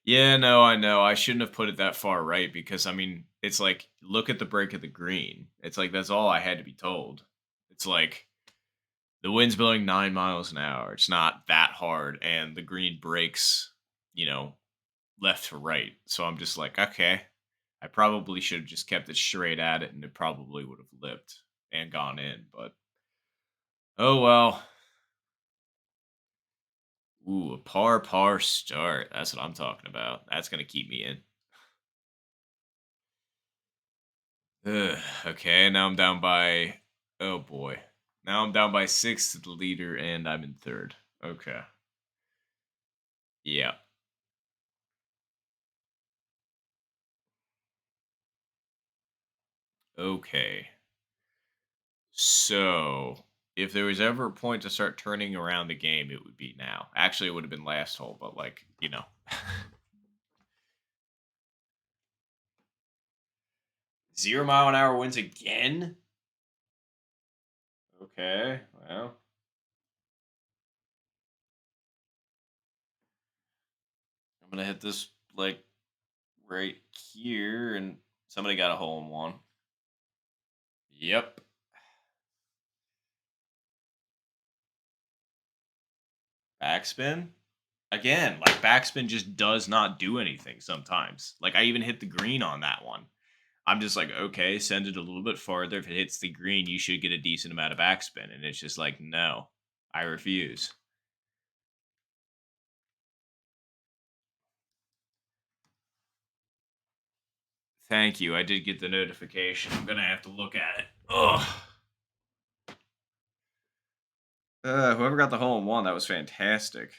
Yeah, no, I know. I shouldn't have put it that far right because I mean, it's like look at the break of the green. It's like that's all I had to be told. It's like the wind's blowing 9 miles an hour. It's not that hard, and the green breaks, you know, left to right. So I'm just like, okay, I probably should have just kept it straight at it, and it probably would have lipped and gone in. But oh well. Ooh, a par start. That's what I'm talking about. That's gonna keep me in. Ugh, okay, now I'm down by. Oh boy. Now I'm down by six to the leader, and I'm in third. Okay. Yeah. Okay. So, if there was ever a point to start turning around the game, it would be now. Actually, it would have been last hole, but like, you know. 0 mile an hour winds again? Okay, well, I'm gonna hit this like right here, and somebody got a hole in one. Yep. Backspin? Again, like backspin just does not do anything sometimes. Like I even hit the green on that one. I'm just like, okay, send it a little bit farther. If it hits the green, you should get a decent amount of backspin. And it's just like, no, I refuse. Thank you. I did get the notification. I'm gonna have to look at it. Ugh. Whoever got the hole in one, that was fantastic.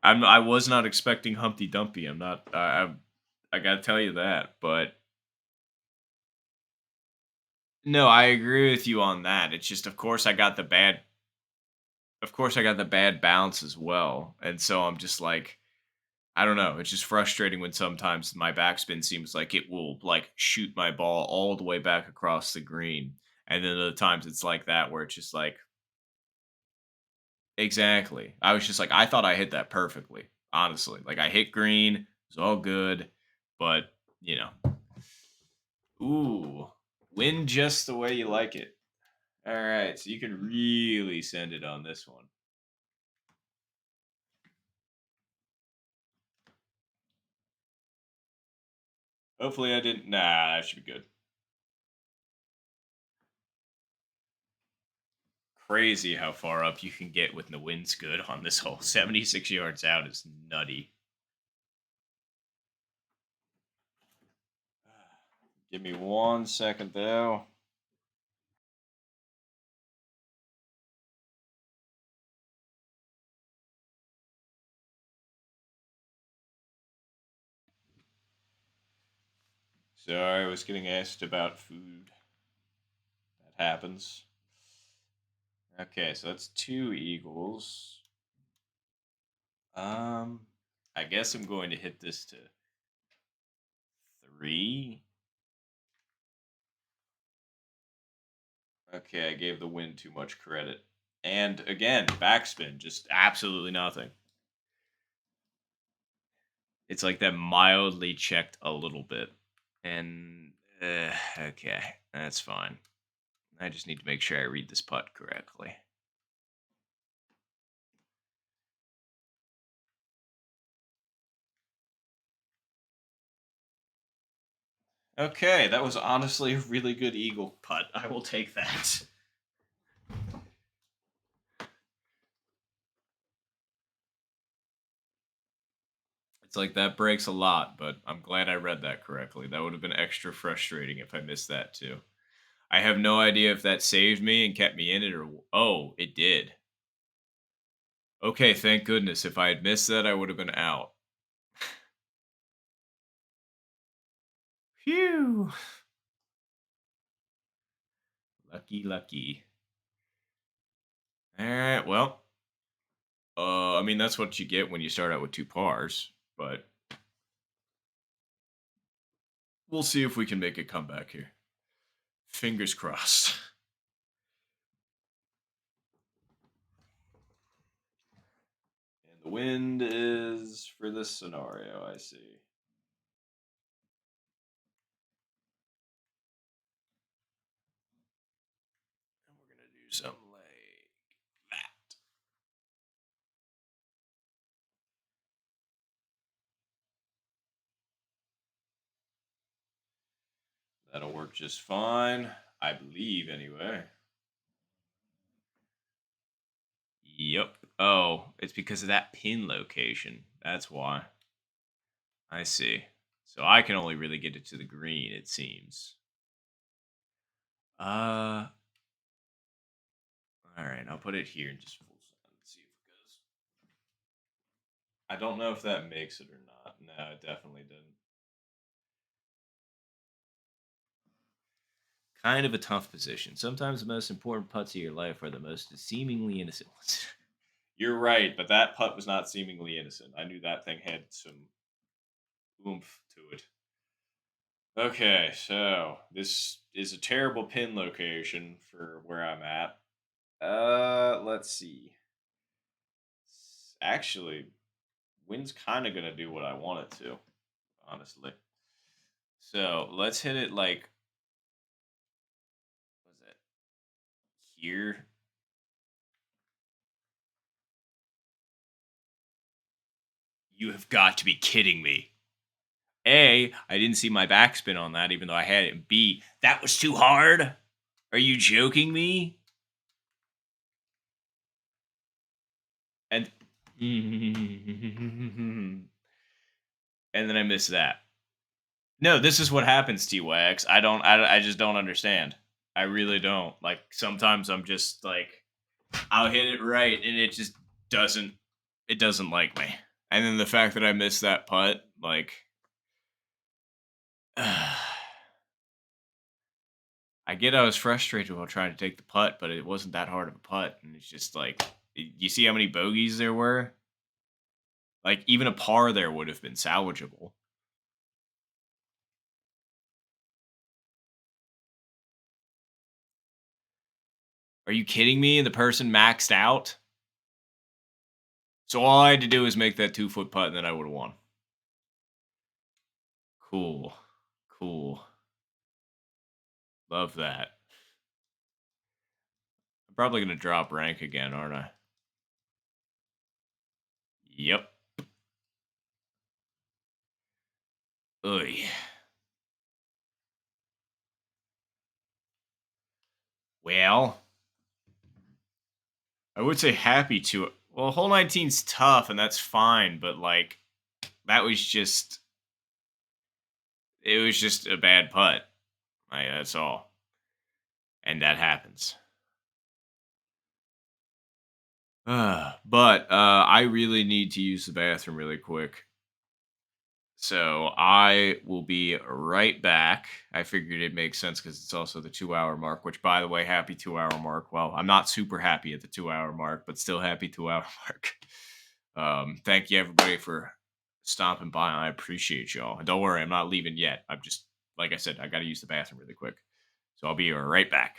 I was not expecting Humpty Dumpty. I'm not. I gotta tell you that. But no, I agree with you on that. It's just, of course, I got the bad. Of course, I got the bad bounce as well, and so I'm just like, I don't know. It's just frustrating when sometimes my backspin seems like it will like shoot my ball all the way back across the green, and then other times it's like that where it's just like, exactly. I was just like, I thought I hit that perfectly. Honestly, like I hit green, it was all good, but you know, ooh, win just the way you like it. All right, so you can really send it on this one. Hopefully, I didn't. Nah, that should be good. Crazy how far up you can get with the wind's good on this hole. 76 yards out is nutty. Give me 1 second though. Sorry, I was getting asked about food. That happens. Okay, so that's two eagles. Um, I guess I'm going to hit this to three. Okay, I gave the wind too much credit. And again, backspin, just absolutely nothing. It's like that mildly checked a little bit. And okay, that's fine. I just need to make sure I read this putt correctly. Okay, that was honestly a really good eagle putt. I will take that. It's like that breaks a lot, but I'm glad I read that correctly. That would have been extra frustrating if I missed that too. I have no idea if that saved me and kept me in it or oh, it did. Okay, thank goodness. If I had missed that, I would have been out. Phew. Lucky, lucky. All right, well, I mean that's what you get when you start out with two pars, but we'll see if we can make a comeback here. Fingers crossed. And the wind is for this scenario, I see. And we're gonna do something like that. That'll work just fine, I believe, anyway. Yep. Oh, it's because of that pin location. That's why. I see. So I can only really get it to the green, it seems. Uh, all right. I'll put it here and just full send. See if it goes. I don't know if that makes it or not. No, it definitely didn't. Kind of a tough position. Sometimes the most important putts of your life are the most seemingly innocent ones. You're right, but that putt was not seemingly innocent. I knew that thing had some oomph to it. Okay, so this is a terrible pin location for where I'm at. Let's see. Actually, wind's kind of gonna do what I want it to, honestly. So let's hit it like, was it here? You have got to be kidding me. A, I didn't see my backspin on that, even though I had it. And B, that was too hard. Are you joking me? And and then I missed that. No, this is what happens, T-Wax. I just don't understand. I really don't. Like sometimes I'm just like I'll hit it right and doesn't it doesn't like me. And then the fact that I missed that putt, like I get I was frustrated while trying to take the putt, but it wasn't that hard of a putt. And it's just like you see how many bogeys there were? Like even a par there would have been salvageable. Are you kidding me? The person maxed out? So all I had to do was make that 2 foot putt and then I would have won. Cool. Cool. Love that. I'm probably gonna drop rank again, aren't I? Yep. Oy. Well, I would say happy to. Well, hole 19's tough, and that's fine, but like that was just it was just a bad putt. That's all. And that happens. But I really need to use the bathroom really quick. So I will be right back. I figured it makes sense because it's also the 2 hour mark, which by the way, happy 2 hour mark. Well, I'm not super happy at the 2 hour mark, but still happy 2 hour mark. Thank you everybody for stopping by. I appreciate y'all. And don't worry, I'm not leaving yet. I'm just like I said, I gotta use the bathroom really quick. So I'll be right back.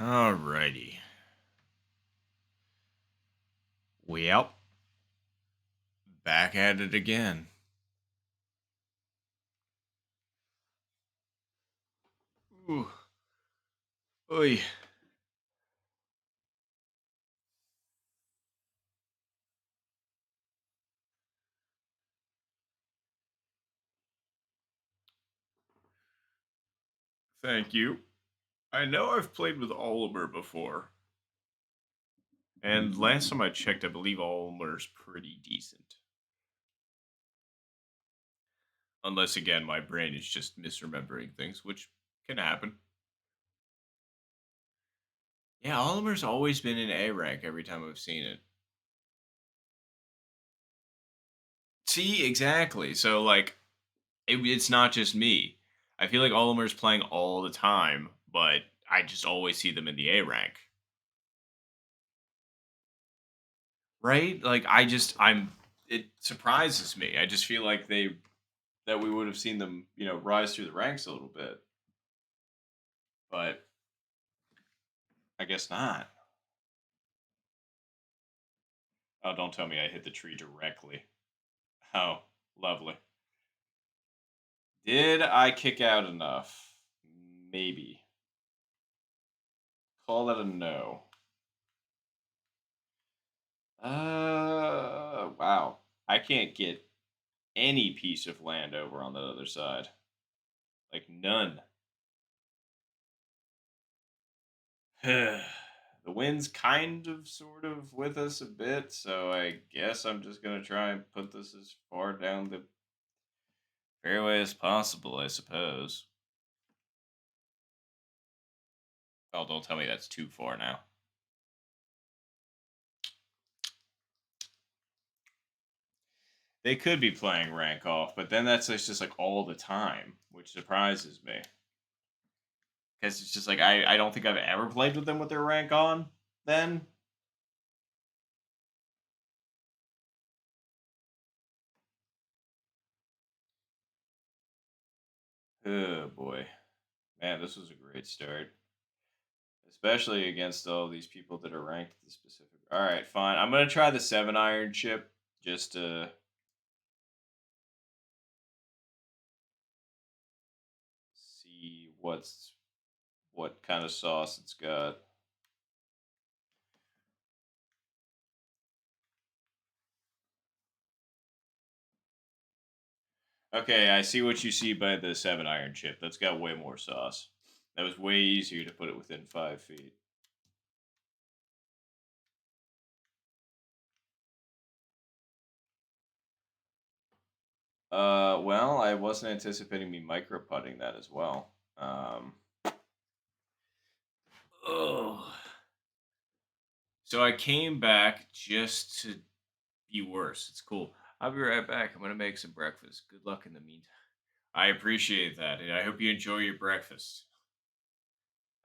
Alrighty. Well, back at it again. Ooh. Oy. Thank you. I know I've played with Oliver before, and last time I checked, I believe Oliver's pretty decent. Unless, again, my brain is just misremembering things, which can happen. Yeah, Oliver's always been in A rank every time I've seen it. See, exactly. So, like, it's not just me. I feel like Oliver's playing all the time, but I just always see them in the A rank. Right? Like, it surprises me. I just feel like that we would have seen them, rise through the ranks a little bit, but I guess not. Oh, don't tell me I hit the tree directly. Oh, lovely. Did I kick out enough? Maybe. Call that a no. Wow. I can't get any piece of land over on the other side. Like none. The wind's kind of sort of with us a bit, so I guess I'm just gonna try and put this as far down the fairway as possible, I suppose. Oh, don't tell me that's too far now. They could be playing rank off, but then that's just like all the time, which surprises me. Because it's just like I don't think I've ever played with them with their rank on. Then, oh boy, man, this was a great start, especially against all these people that are ranked the specific. All right, fine. I'm gonna try the 7-iron chip just to see what kind of sauce it's got. Okay, I see what you see by the 7-iron chip. That's got way more sauce. That was way easier to put it within 5 feet. Well, I wasn't anticipating me micro putting that as well. Oh. So I came back just to be worse. It's cool. I'll be right back. I'm gonna make some breakfast. Good luck in the meantime. I appreciate that, and I hope you enjoy your breakfast.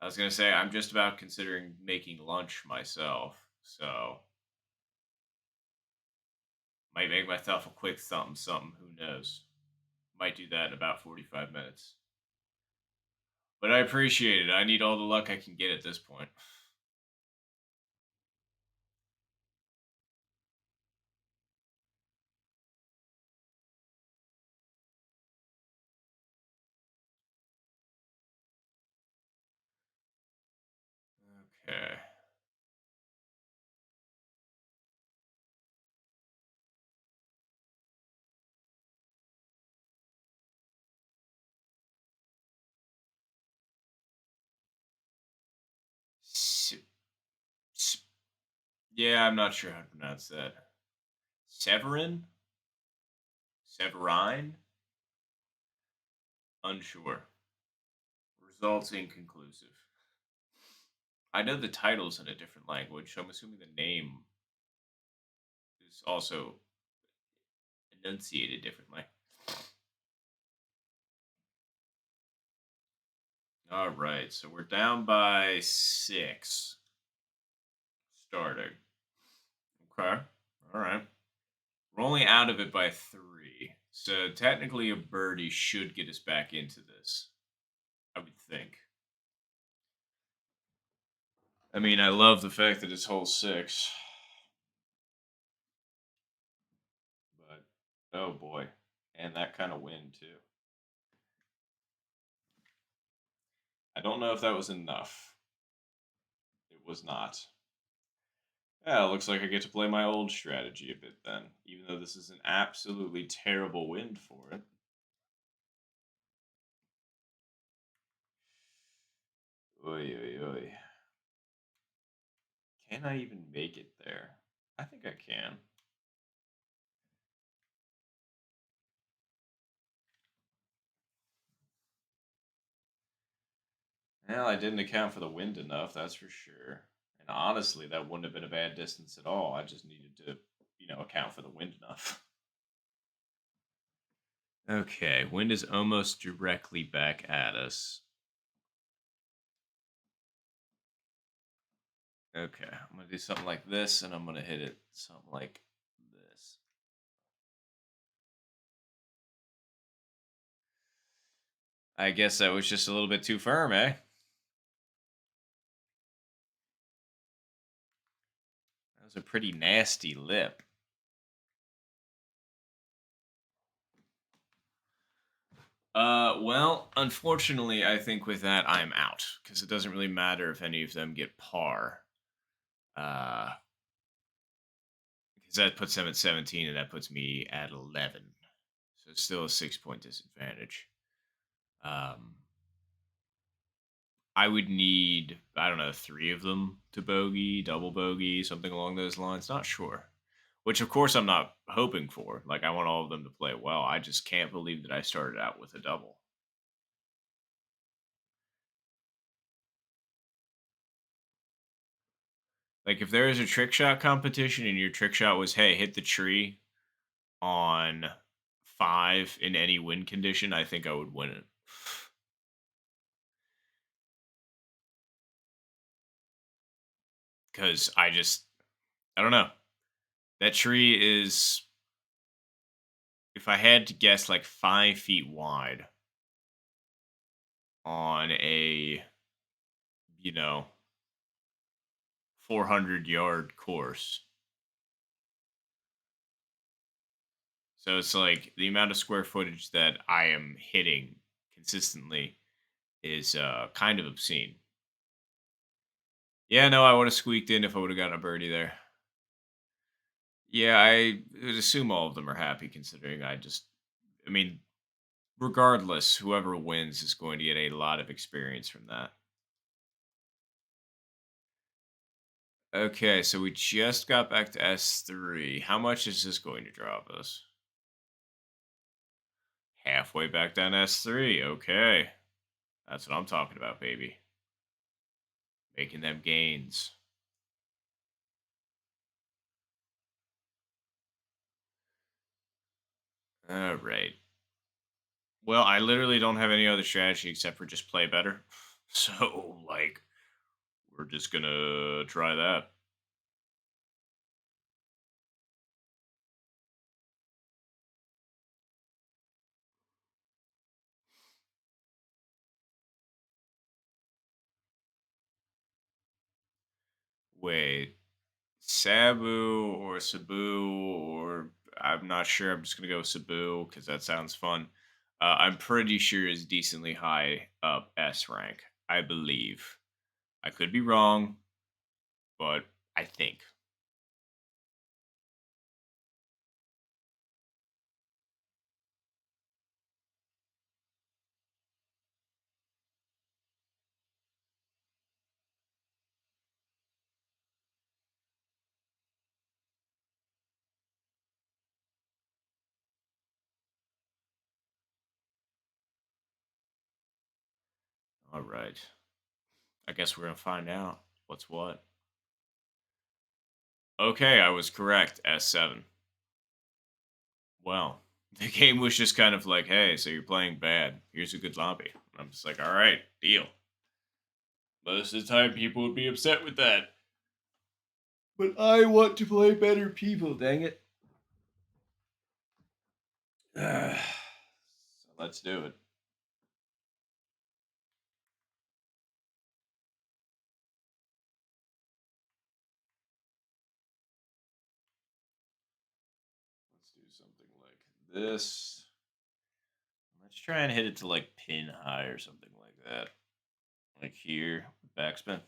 I was gonna say I'm just about considering making lunch myself, so might make myself a quick something something. Who knows? Might do that in about 45 minutes. But I appreciate it. I need all the luck I can get at this point. Okay. Se- se- yeah, I'm not sure how to pronounce that. Severin? Severine? Unsure. Results inconclusive. I know the title's in a different language, so I'm assuming the name is also enunciated differently. All right, so we're down by 6 starting. Okay. All right. We're only out of it by 3. So technically a birdie should get us back into this, I would think. I mean, I love the fact that it's hole six, but oh boy, and that kind of wind too. I don't know if that was enough. It was not. Yeah, it looks like I get to play my old strategy a bit then, even though this is an absolutely terrible wind for it. Oy, oy, oy. Can I even make it there? I think I can. Well, I didn't account for the wind enough, that's for sure. And honestly, that wouldn't have been a bad distance at all. I just needed to, account for the wind enough. Okay, wind is almost directly back at us. Okay, I'm gonna do something like this, and I'm gonna hit it something like this. I guess that was just a little bit too firm, eh? That was a pretty nasty lip. Well, unfortunately, I think with that I'm out because it doesn't really matter if any of them get par. Uh, because that puts them at 17 and that puts me at 11. So it's still a 6 point disadvantage. Um, I would need, I don't know, three of them to bogey, double bogey, something along those lines. Not sure. Which, of course, I'm not hoping for. Like, I want all of them to play well. I just can't believe that I started out with a double. Like, if there is a trick shot competition and your trick shot was, hey, hit the tree on five in any win condition, I think I would win it. Because I don't know. That tree is, if I had to guess, like 5 feet wide on a, you know, 400-yard course. So it's like the amount of square footage that I am hitting consistently is kind of obscene. Yeah, no, I would have squeaked in if I would have gotten a birdie there. Yeah, I would assume all of them are happy considering I mean, regardless, whoever wins is going to get a lot of experience from that. Okay, so we just got back to S3. How much is this going to drop us? Halfway back down S3. Okay. That's what I'm talking about, baby. Making them gains. All right. Well, I literally don't have any other strategy except for just play better. So, like, we're just gonna try that. Wait, Sabu or Sabu or I'm not sure. I'm just gonna go with Sabu because that sounds fun. I'm pretty sure is decently high up S rank. I believe. I could be wrong, but I think. All right. I guess we're gonna find out what's what. Okay, I was correct. S7. Well, the game was just kind of like, hey, so you're playing bad. Here's a good lobby. I'm just like, all right, deal. Most of the time, people would be upset with that. But I want to play better people, dang it. So let's do it. something like this. Let's try and hit it to like pin high or something like that. Like here, backspin.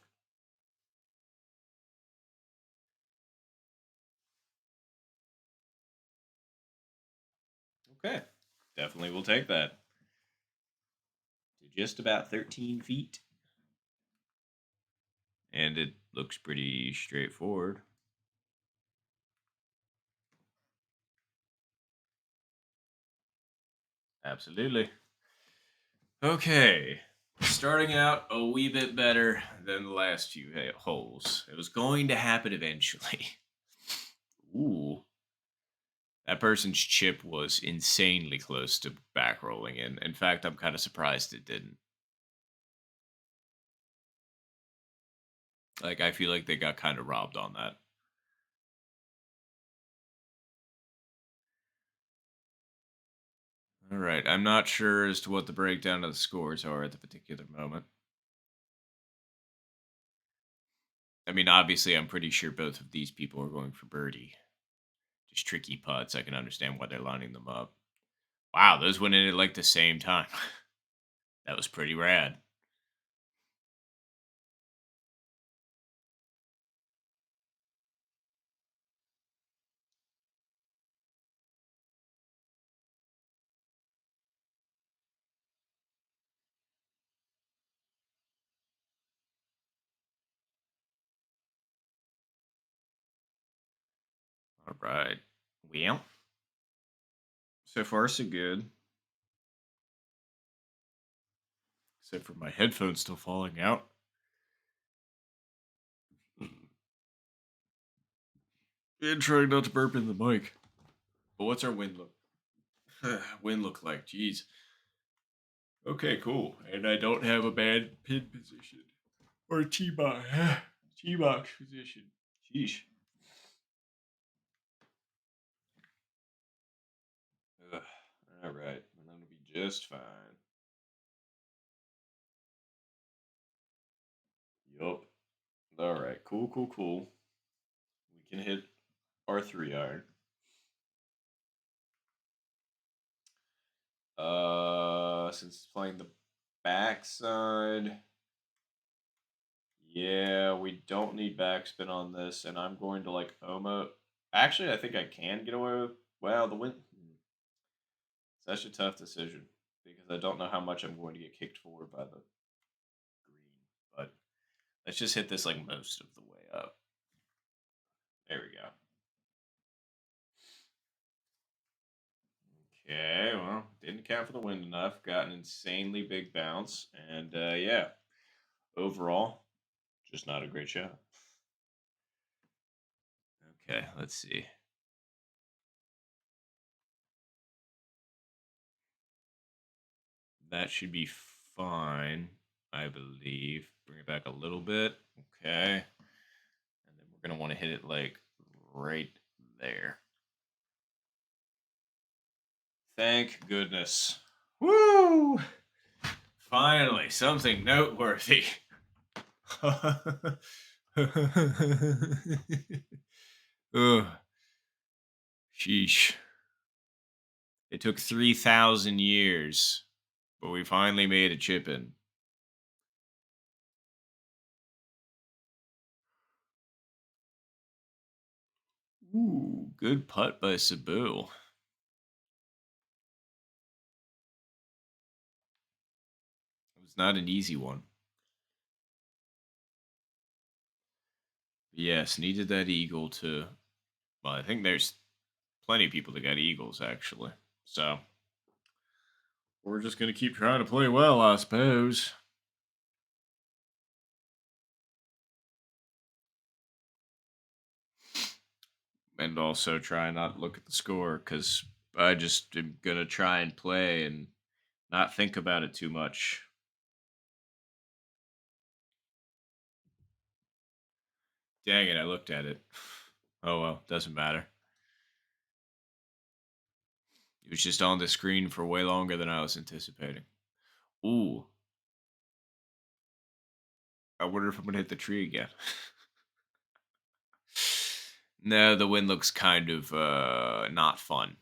Okay. Definitely will take that. To just about 13 feet. And it looks pretty straightforward. Absolutely. Okay. Starting out a wee bit better than the last few holes. It was going to happen eventually. Ooh. That person's chip was insanely close to back rolling in. Fact, I'm kind of surprised it didn't. Like, I feel like they got kind of robbed on that. All right. I'm not sure as to what the breakdown of the scores are at the particular moment. I mean, obviously, I'm pretty sure both of these people are going for birdie. Just tricky putts. I can understand why they're lining them up. Wow, those went in at like the same time. That was pretty rad. All right. Well, so far so good. Except for my headphones still falling out. And trying not to burp in the mic. But what's our wind look? Wind look like? Jeez. Okay, cool. And I don't have a bad pin position or tee box tee box position. Sheesh. Ugh. All right, I'm gonna be just fine. Yup. All right, cool, cool, cool. We can hit our 3 iron. Since it's playing the backside, yeah, we don't need backspin on this, and I'm going to like almost. Actually, I think I can get away with. Well, the win. It's such a tough decision because I don't know how much I'm going to get kicked forward by the green. But let's just hit this like most of the way up. There we go. Okay, well, didn't count for the wind enough. Got an insanely big bounce, and yeah, overall, just not a great shot. Okay, let's see. That should be fine, I believe. Bring it back a little bit. Okay. And then we're going to want to hit it like right there. Thank goodness. Woo! Finally, something noteworthy. Ugh. Sheesh. It took 3,000 years, but we finally made a chip in. Ooh, good putt by Sabu. It was not an easy one. Yes, needed that eagle to. Well, I think there's plenty of people that got eagles, actually. So we're just going to keep trying to play well, I suppose. And also try not to look at the score because I just am going to try and play and not think about it too much. Dang it, I looked at it. Oh well, doesn't matter. It was just on the screen for way longer than I was anticipating. Ooh. I wonder if I'm going to hit the tree again. No, the wind looks kind of not fun.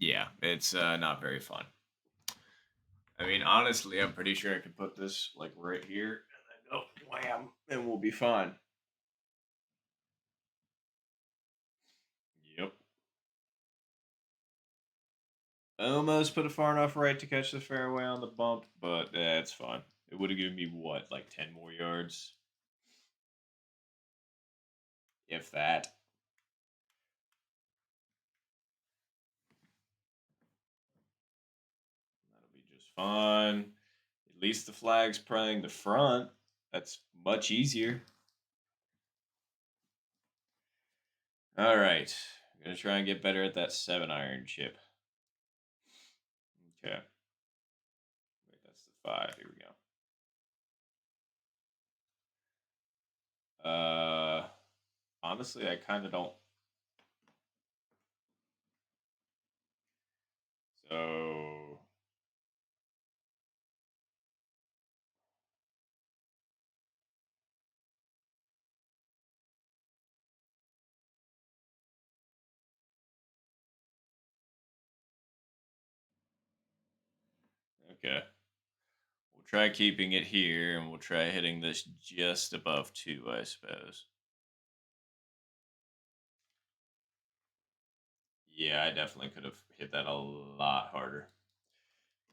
Yeah, it's not very fun. I mean, honestly, I'm pretty sure I could put this like right here and then go wham, and we'll be fine. Yep. Almost put it far enough right to catch the fairway on the bump, but it's fine. It would have given me what, like 10 more yards, if that. That'll be just fine. At least the flag's playing the front. That's much easier. All right. I'm going to try and get better at that 7-iron chip. Okay. Wait, that's the 5. Here we go. Honestly, I kind of don't. So, okay. We'll try keeping it here, and we'll try hitting this just above 2, I suppose. Yeah, I definitely could have hit that a lot harder.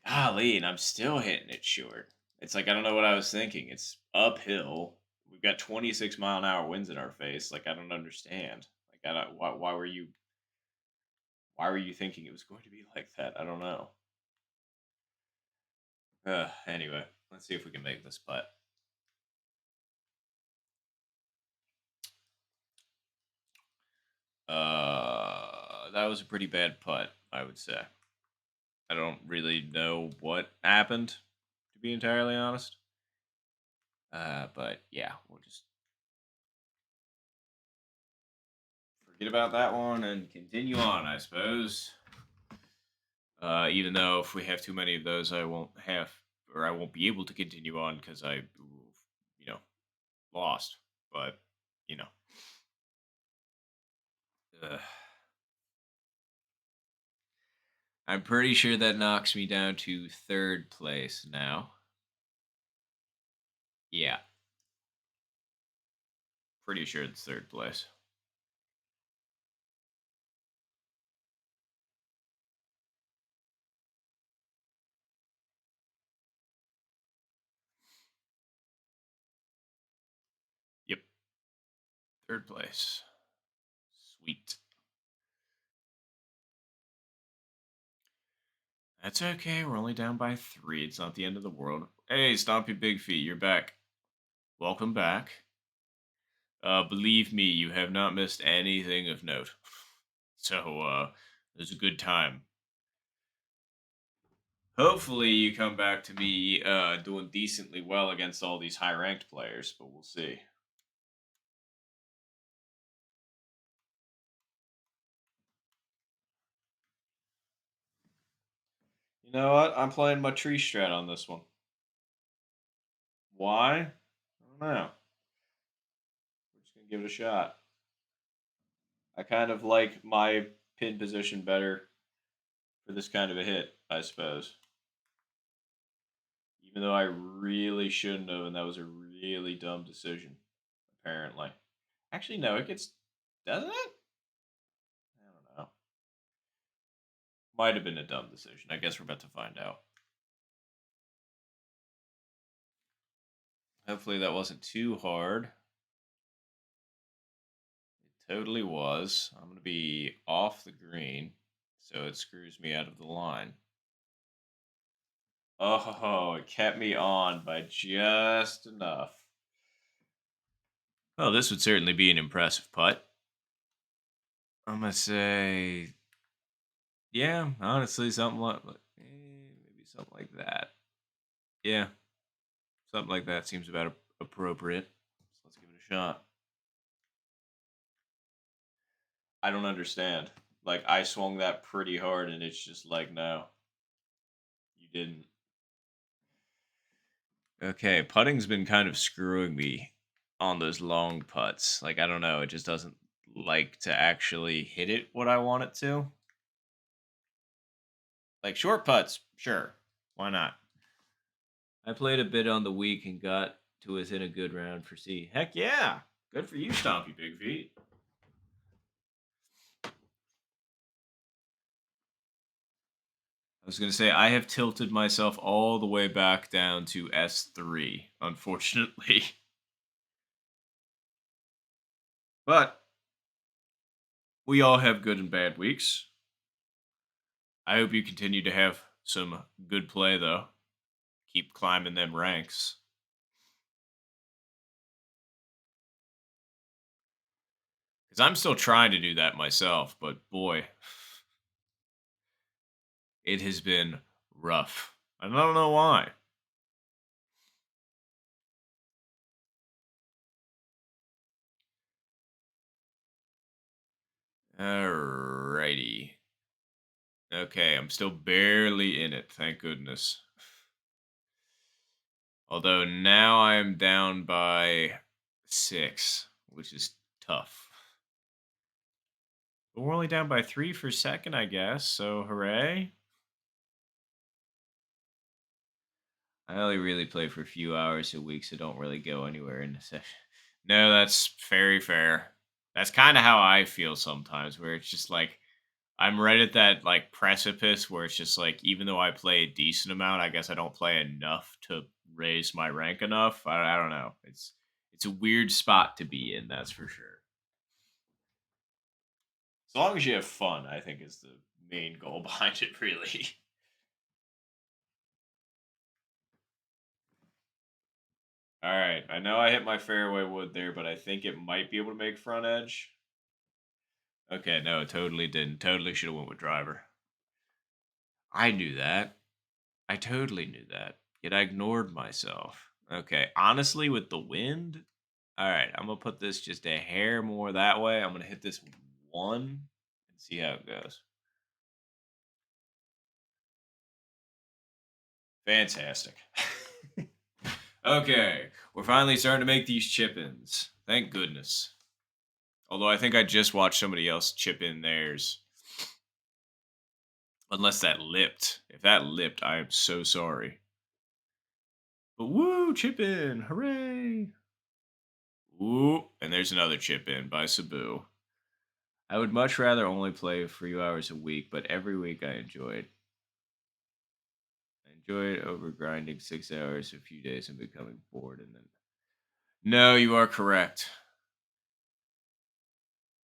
Golly, and I'm still hitting it short. It's like I don't know what I was thinking. It's uphill. We've got 26-mile-an-hour winds in our face. Like I don't understand. Like I don't, why were you thinking it was going to be like that? I don't know. Anyway, let's see if we can make this putt. That was a pretty bad putt, I would say. I don't really know what happened, to be entirely honest. But yeah, we'll just forget about that one and continue on, I suppose. Even though if we have too many of those, I won't have, or I won't be able to continue on because you know, lost. But you know, uh, I'm pretty sure that knocks me down to third place now. Yeah, pretty sure it's third place. Yep, third place. Sweet. That's okay. We're only down by 3. It's not the end of the world. Hey, Stompy Big Feet, you're back. Welcome back. Believe me, you have not missed anything of note. So, it was a good time. Hopefully, you come back to me doing decently well against all these high ranked players, but we'll see. You know what? I'm playing my tree strat on this one. Why? I don't know. We're just gonna give it a shot. I kind of like my pin position better for this kind of a hit, I suppose. Even though I really shouldn't have, and that was a really dumb decision, apparently. Actually, no, it gets. Doesn't it? I don't know. Might have been a dumb decision. I guess we're about to find out. Hopefully, that wasn't too hard. It totally was. I'm going to be off the green, so it screws me out of the line. Oh, it kept me on by just enough. Well, this would certainly be an impressive putt. I'm gonna say, yeah, honestly, something maybe something like that. Yeah, something like that seems about appropriate. So let's give it a shot. I don't understand. Like I swung that pretty hard, and it's just like, no, you didn't. Okay, putting's been kind of screwing me on those long putts. Like I don't know, it just doesn't like to actually hit it what I want it to. Like short putts, sure. Why not? I played a bit on the week and got to within a good round for C. Heck yeah. Good for you, Stompy Big Feet. I was going to say, I have tilted myself all the way back down to S3, unfortunately. But we all have good and bad weeks. I hope you continue to have some good play, though. Keep climbing them ranks. Because I'm still trying to do that myself, but boy, it has been rough. I don't know why. Alrighty. Okay, I'm still barely in it, thank goodness. Although now I am down by 6, which is tough. But we're only down by 3 for second, I guess, so hooray. I only really play for a few hours a week, so don't really go anywhere in the session. No, that's very fair. That's kind of how I feel sometimes, where it's just like I'm right at that like precipice where it's just like even though I play a decent amount, I guess I don't play enough to raise my rank enough. I don't know. It's a weird spot to be in, that's for sure. As long as you have fun, I think is the main goal behind it, really. All right, I know I hit my fairway wood there, but I think it might be able to make front edge. Okay, no, it totally didn't. Totally should have went with driver. I knew that. I totally knew that. Yet I ignored myself. Okay, honestly, with the wind, all right, I'm gonna put this just a hair more that way. I'm gonna hit this one and see how it goes. Fantastic. Okay, we're finally starting to make these chip ins. Thank goodness. Although I think I just watched somebody else chip in theirs. Unless that lipped. If that lipped, I am so sorry. But woo, chip in. Hooray. Ooh, and there's another chip in by Sabu. I would much rather only play a few hours a week, but every week I enjoy it. I enjoy it over grinding 6 hours a few days and becoming bored and then. No, you are correct.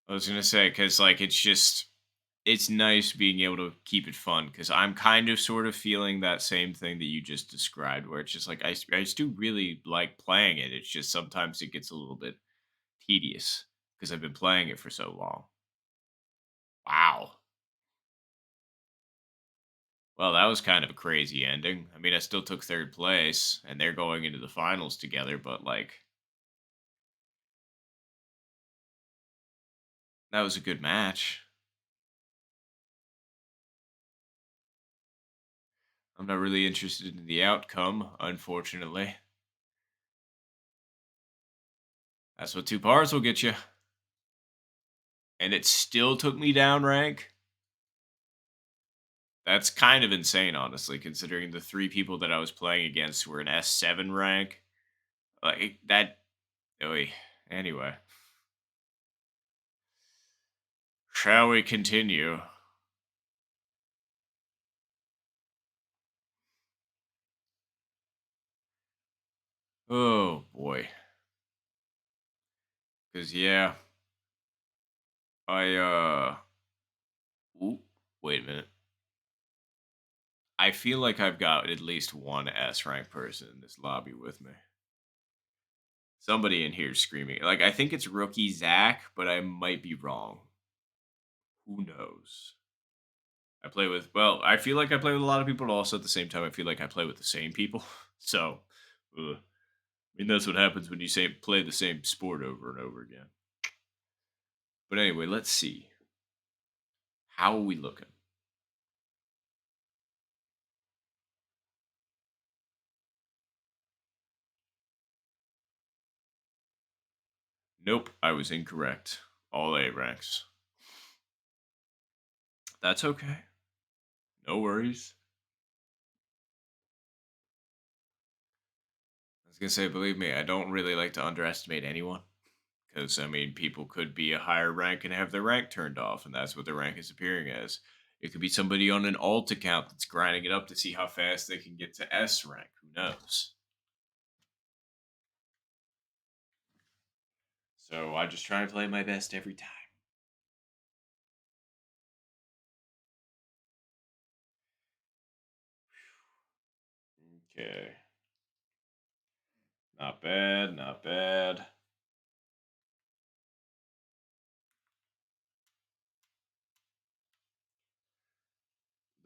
I was gonna say, because like it's nice being able to keep it fun because I'm kind of sort of feeling that same thing that you just described, where it's just like I just do really like playing it. It's just sometimes it gets a little bit tedious because I've been playing it for so long. Wow. Well, that was kind of a crazy ending. I mean, I still took third place, and they're going into the finals together, but like that was a good match. I'm not really interested in the outcome, unfortunately. That's what two pars will get you. And it still took me down rank. That's kind of insane, honestly, considering the three people that I was playing against were an S7 rank. Like that. Oy. Anyway, shall we continue? Oh boy. Cause yeah, I Ooh, wait a minute. I feel like I've got at least one S rank person in this lobby with me. Somebody in here screaming. Like I think it's rookie Zach, but I might be wrong. Who knows? I play with well, I feel like I play with a lot of people, but also at the same time, I feel like I play with the same people. So, I mean, that's what happens when you say play the same sport over and over again. But anyway, let's see. How are we looking? Nope, I was incorrect. All A ranks. That's okay. No worries. I was gonna say, believe me, I don't really like to underestimate anyone. Because, I mean, people could be a higher rank and have their rank turned off, and that's what their rank is appearing as. It could be somebody on an alt account that's grinding it up to see how fast they can get to S rank. Who knows? So I just try and play my best every time. Okay. Not bad, not bad.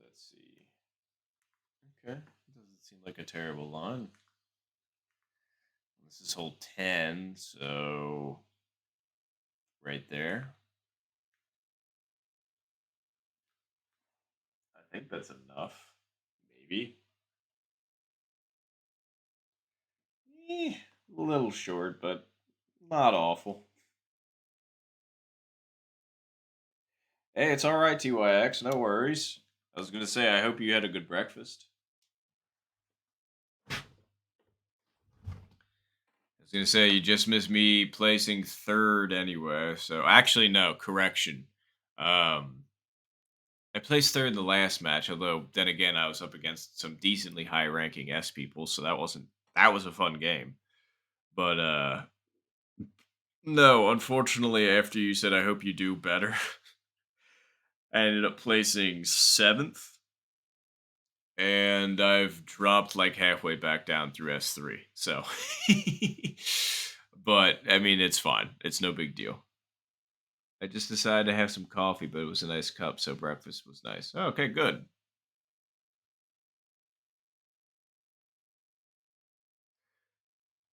Let's see. Okay. Doesn't seem like a terrible line. This is hole 10, so right there. I think that's enough. Maybe. A little short, but not awful. Hey, it's all right, TYX. No worries. I was gonna say, I hope you had a good breakfast. I was gonna say you just missed me placing third anyway. So actually, no, correction. Um, I placed third in the last match. Although then again, I was up against some decently high-ranking S people, so that was a fun game. But no, unfortunately, after you said I hope you do better, I ended up placing seventh. And I've dropped like halfway back down through S3. So, but I mean, it's fine. It's no big deal. I just decided to have some coffee, but it was a nice cup, so breakfast was nice. Okay, good.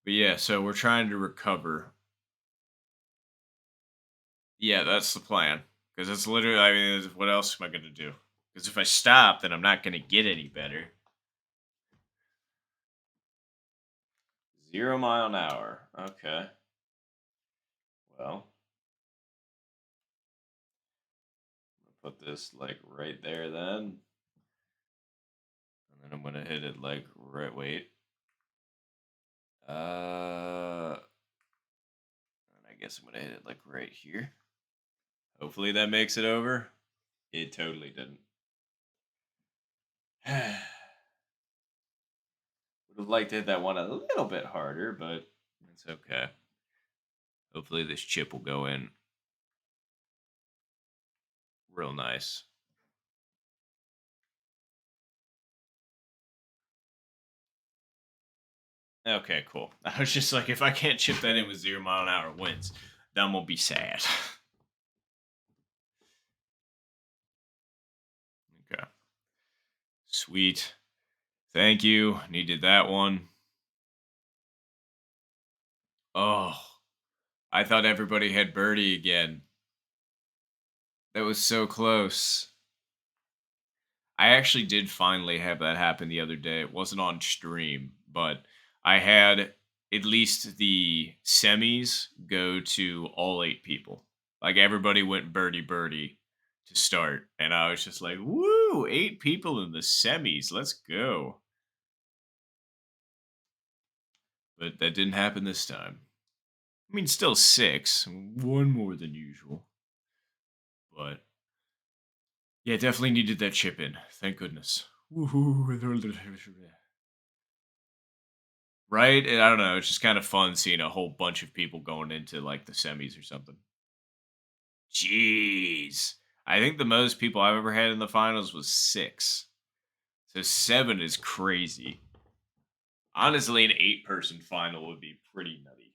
But yeah, so we're trying to recover. Yeah, that's the plan. Because it's literally, I mean, what else am I going to do? Because if I stop, then I'm not going to get any better. 0 mile an hour. Okay. Well, I'll put this like right there then. And then I'm going to hit it like right, wait. And I guess I'm going to hit it like right here. Hopefully that makes it over. It totally didn't. Would have liked to hit that one a little bit harder, but it's okay. Hopefully this chip will go in real nice. Okay, cool. I was just like, if I can't chip that in with 0 mile an hour wins, then we'll be sad. Okay. Sweet. Thank you. Needed that one. Oh, I thought everybody had birdie again. That was so close. I actually did finally have that happen the other day. It wasn't on stream, but I had at least the semis go to all 8 people. Like everybody went birdie birdie to start. And I was just like, woo, 8 people in the semis. Let's go. But that didn't happen this time. I mean, still 6, one more than usual. But yeah, definitely needed that chip in. Thank goodness. Right? And I don't know. It's just kind of fun seeing a whole bunch of people going into like the semis or something. Jeez. I think the most people I've ever had in the finals was 6. So 7 is crazy. Honestly, an 8-person final would be pretty nutty.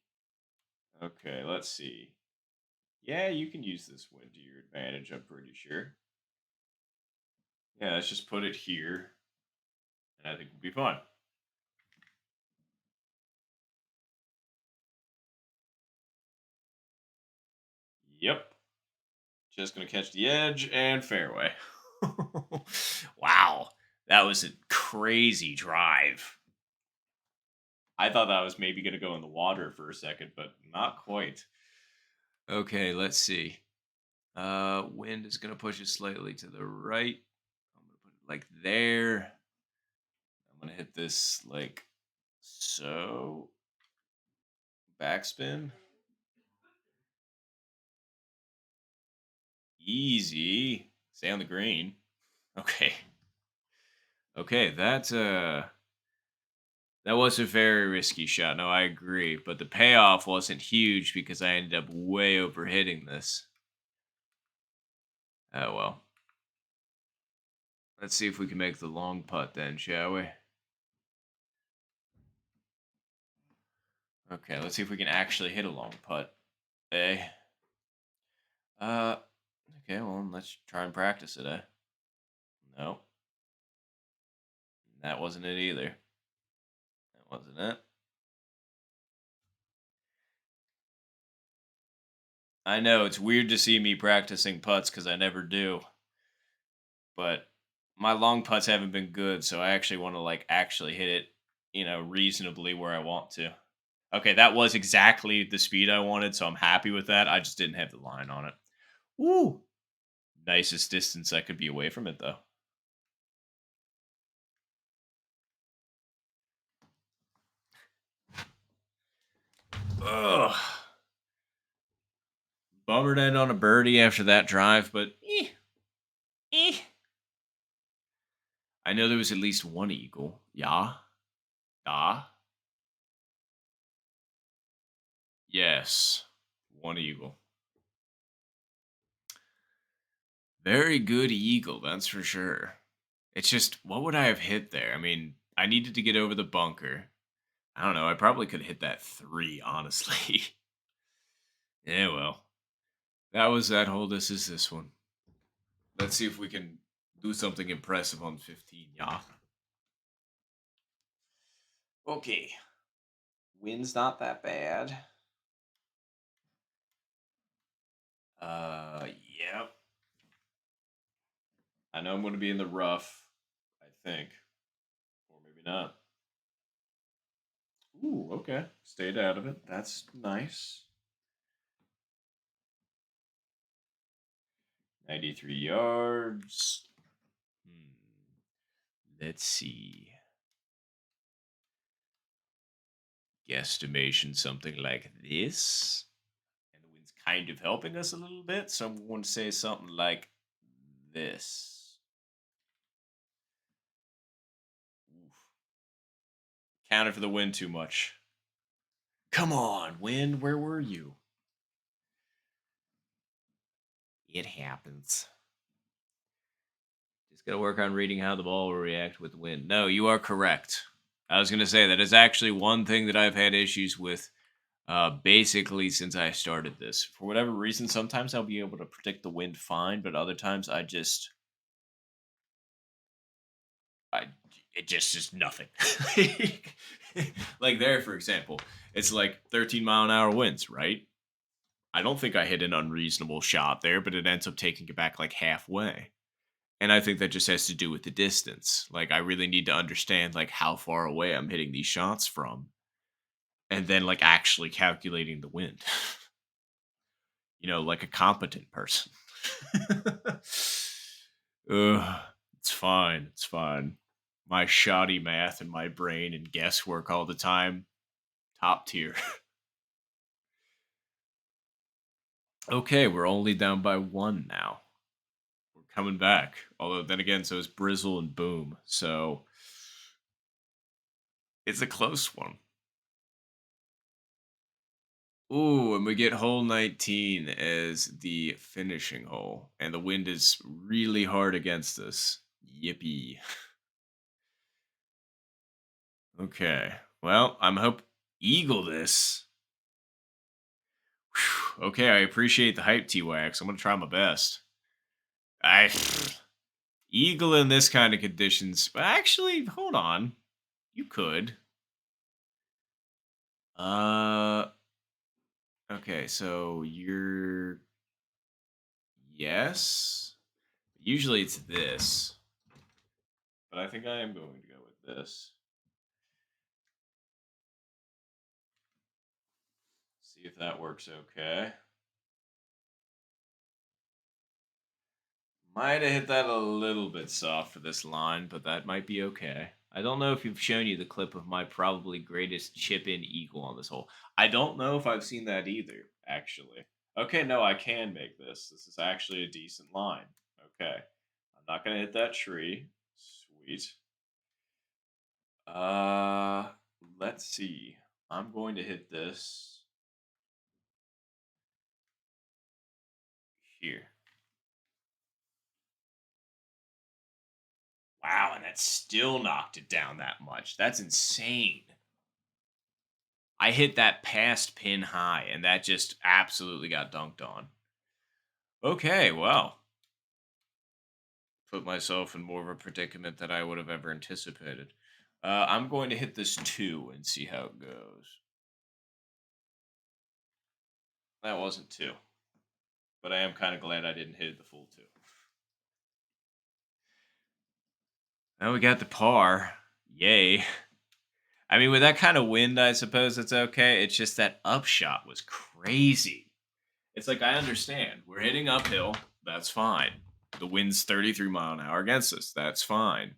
Okay, let's see. Yeah, you can use this win to your advantage, I'm pretty sure. Yeah, let's just put it here. And I think we'll be fine. Yep. Just going to catch the edge and fairway. Wow. That was a crazy drive. I thought that was maybe going to go in the water for a second, but not quite. Okay, let's see. Wind is going to push it slightly to the right. I'm going to put it like there. I'm gonna hit this like so. Backspin. Easy. Stay on the green. Okay. Okay, that was a very risky shot. No, I agree, but the payoff wasn't huge because I ended up way overhitting this. Oh well. Let's see if we can make the long putt then, shall we? Okay, let's see if we can actually hit a long putt. Eh? Uh, okay, well, let's try and practice it, eh? No, that wasn't it either. That wasn't it. I know, it's weird to see me practicing putts because I never do, but my long putts haven't been good, so I actually want to, like, actually hit it, reasonably where I want to. Okay, that was exactly the speed I wanted, so I'm happy with that. I just didn't have the line on it. Woo! Nicest distance I could be away from it, though. Ugh. Bummer to end on a birdie after that drive, but eh. I know there was at least one eagle. Yeah. Ah. Yes. One eagle. Very good eagle, that's for sure. It's just, what would I have hit there? I mean, I needed to get over the bunker. I don't know. I probably could have hit that three, honestly. Yeah, well. That was that hole. This is this one. Let's see if we can do something impressive on 15. Yeah. Okay. Wind's not that bad. Yep. I know I'm going to be in the rough, I think. Or maybe not. Ooh, okay. Stayed out of it. That's nice. 93 yards. Let's see. Guesstimation something like this. And the wind's kind of helping us a little bit, so I'm going to say something like this. Oof. Counted for the wind too much. Come on, wind, where were you? It happens. Just got to work on reading how the ball will react with wind. No, you are correct. I was going to say that is actually one thing that I've had issues with basically since I started this. For whatever reason, sometimes I'll be able to predict the wind fine, but other times I it just is nothing. Like there, for example, it's like 13-mile-an-hour winds, right? I don't think I hit an unreasonable shot there, but it ends up taking it back like halfway. And I think that just has to do with the distance. Like I really need to understand like how far away I'm hitting these shots from and then like actually calculating the wind. Like a competent person. Ugh, it's fine. It's fine. My shoddy math and my brain and guesswork all the time. Top tier. Okay, we're only down by one now. We're coming back. Although then again, so is Brizzle and Boom. So it's a close one. Ooh, and we get hole 19 as the finishing hole. And the wind is really hard against us. Yippee. Okay. Well, I'm hope eagle this. Whew. Okay, I appreciate the hype, T-Wax. I'm gonna try my best. I eagle in this kind of conditions. But actually, hold on. You could. Uh okay, so you're yes. Usually it's this. But I think I am going to go with this. See if that works okay. Might have hit that a little bit soft for this line, but that might be okay. I don't know if you've shown you the clip of my probably greatest chip in eagle on this hole. I don't know if I've seen that either, actually. Okay, no, I can make this. This is actually a decent line. Okay. I'm not going to hit that tree. Sweet. Uh, let's see. I'm going to hit this here. Wow, and that still knocked it down that much. That's insane. I hit that past pin high, and that just absolutely got dunked on. Okay, well, put myself in more of a predicament than I would have ever anticipated. I'm going to hit this two and see how it goes. That wasn't two, but I am kind of glad I didn't hit it the full two. Now we got the par. Yay. I mean, with that kind of wind, I suppose it's okay. It's just that upshot was crazy. It's like, I understand. We're hitting uphill. That's fine. The wind's 33-mile-an-hour against us. That's fine.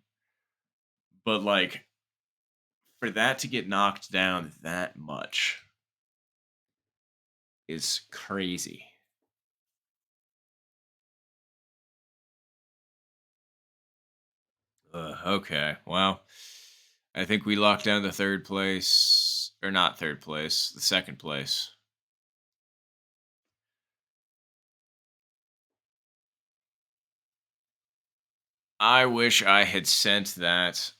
But, like, for that to get knocked down that much is crazy. Okay. Well, I think we locked down the third place. Or not third place, the second place. I wish I had sent that.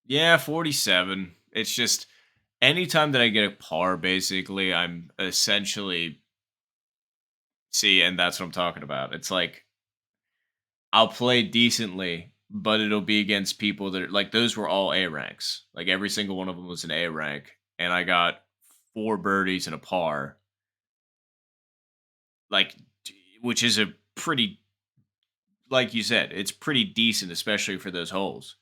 Yeah, 47. It's just anytime that I get a par, basically, I'm essentially see, and that's what I'm talking about. It's like I'll play decently, but it'll be against people that are like those were all A ranks. Like every single one of them was an A rank, and I got four birdies and a par, like which is a pretty, like you said, it's pretty decent, especially for those holes.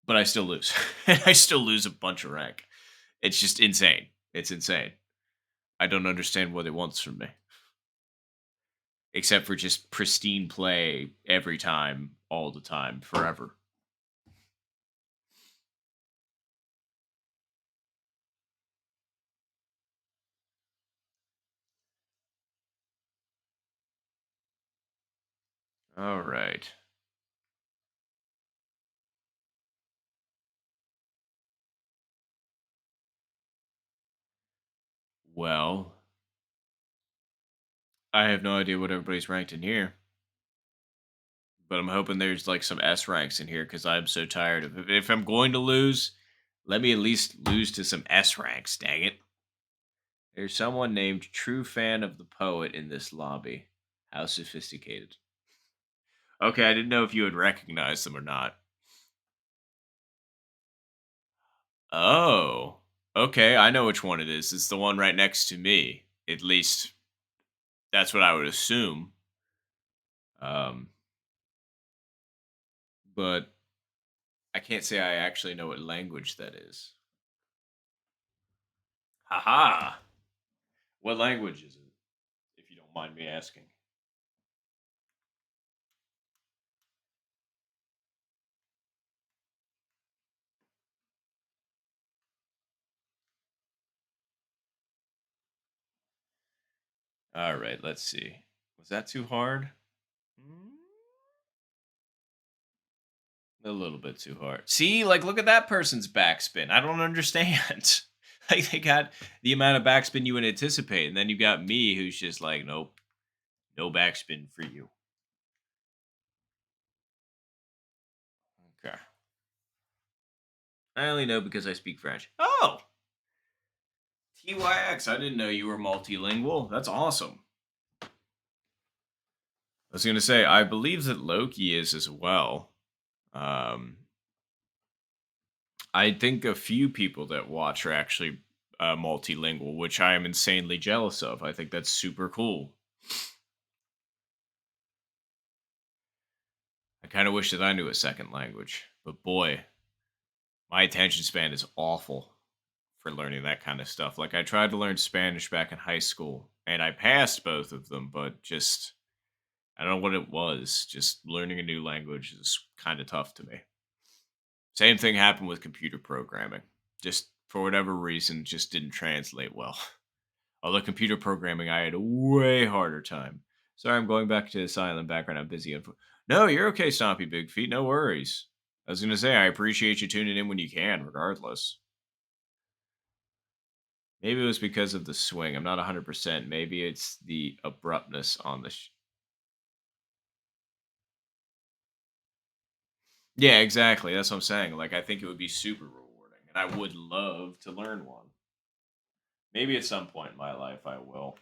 But I still lose. I still lose a bunch of rank. It's just insane. It's insane. I don't understand what it wants from me, except for just pristine play every time, all the time, forever. All right. Well, I have no idea what everybody's ranked in here, but I'm hoping there's like some S ranks in here because I'm so tired of it. If I'm going to lose, let me at least lose to some S ranks. Dang it. There's someone named True Fan of the Poet in this lobby. How sophisticated. Okay, I didn't know if you would recognize them or not. Oh, okay. I know which one it is. It's the one right next to me. At least that's what I would assume. Um, but I can't say I actually know what language that is. Haha. What language is it, if you don't mind me asking? All right, let's see. Was that too hard? Mm, a little bit too hard. See, like, look at that person's backspin. I don't understand. Like, they got the amount of backspin you would anticipate, and then you got me, who's just like, nope, no backspin for you. Okay. I only know because I speak French. Oh, TYX. I didn't know you were multilingual. That's awesome. I was gonna say, I believe that Loki is as well. Um, I think a few people that watch are actually multilingual, which I am insanely jealous of. I think that's super cool. I kind of wish that I knew a second language, but boy, my attention span is awful for learning that kind of stuff. Like I tried to learn Spanish back in high school, and I passed both of them, but just I don't know what it was. Just learning a new language is kind of tough to me. Same thing happened with computer programming. Just for whatever reason, just didn't translate well. Although computer programming, I had a way harder time. Sorry, I'm going back to the silent background. I'm busy. No, you're okay, Stompy Big Feet. No worries. I was going to say, I appreciate you tuning in when you can, regardless. Maybe it was because of the swing. I'm not 100%. Maybe it's the abruptness on the. Yeah, exactly. That's what I'm saying. Like, I think it would be super rewarding, and I would love to learn one. Maybe at some point in my life I will.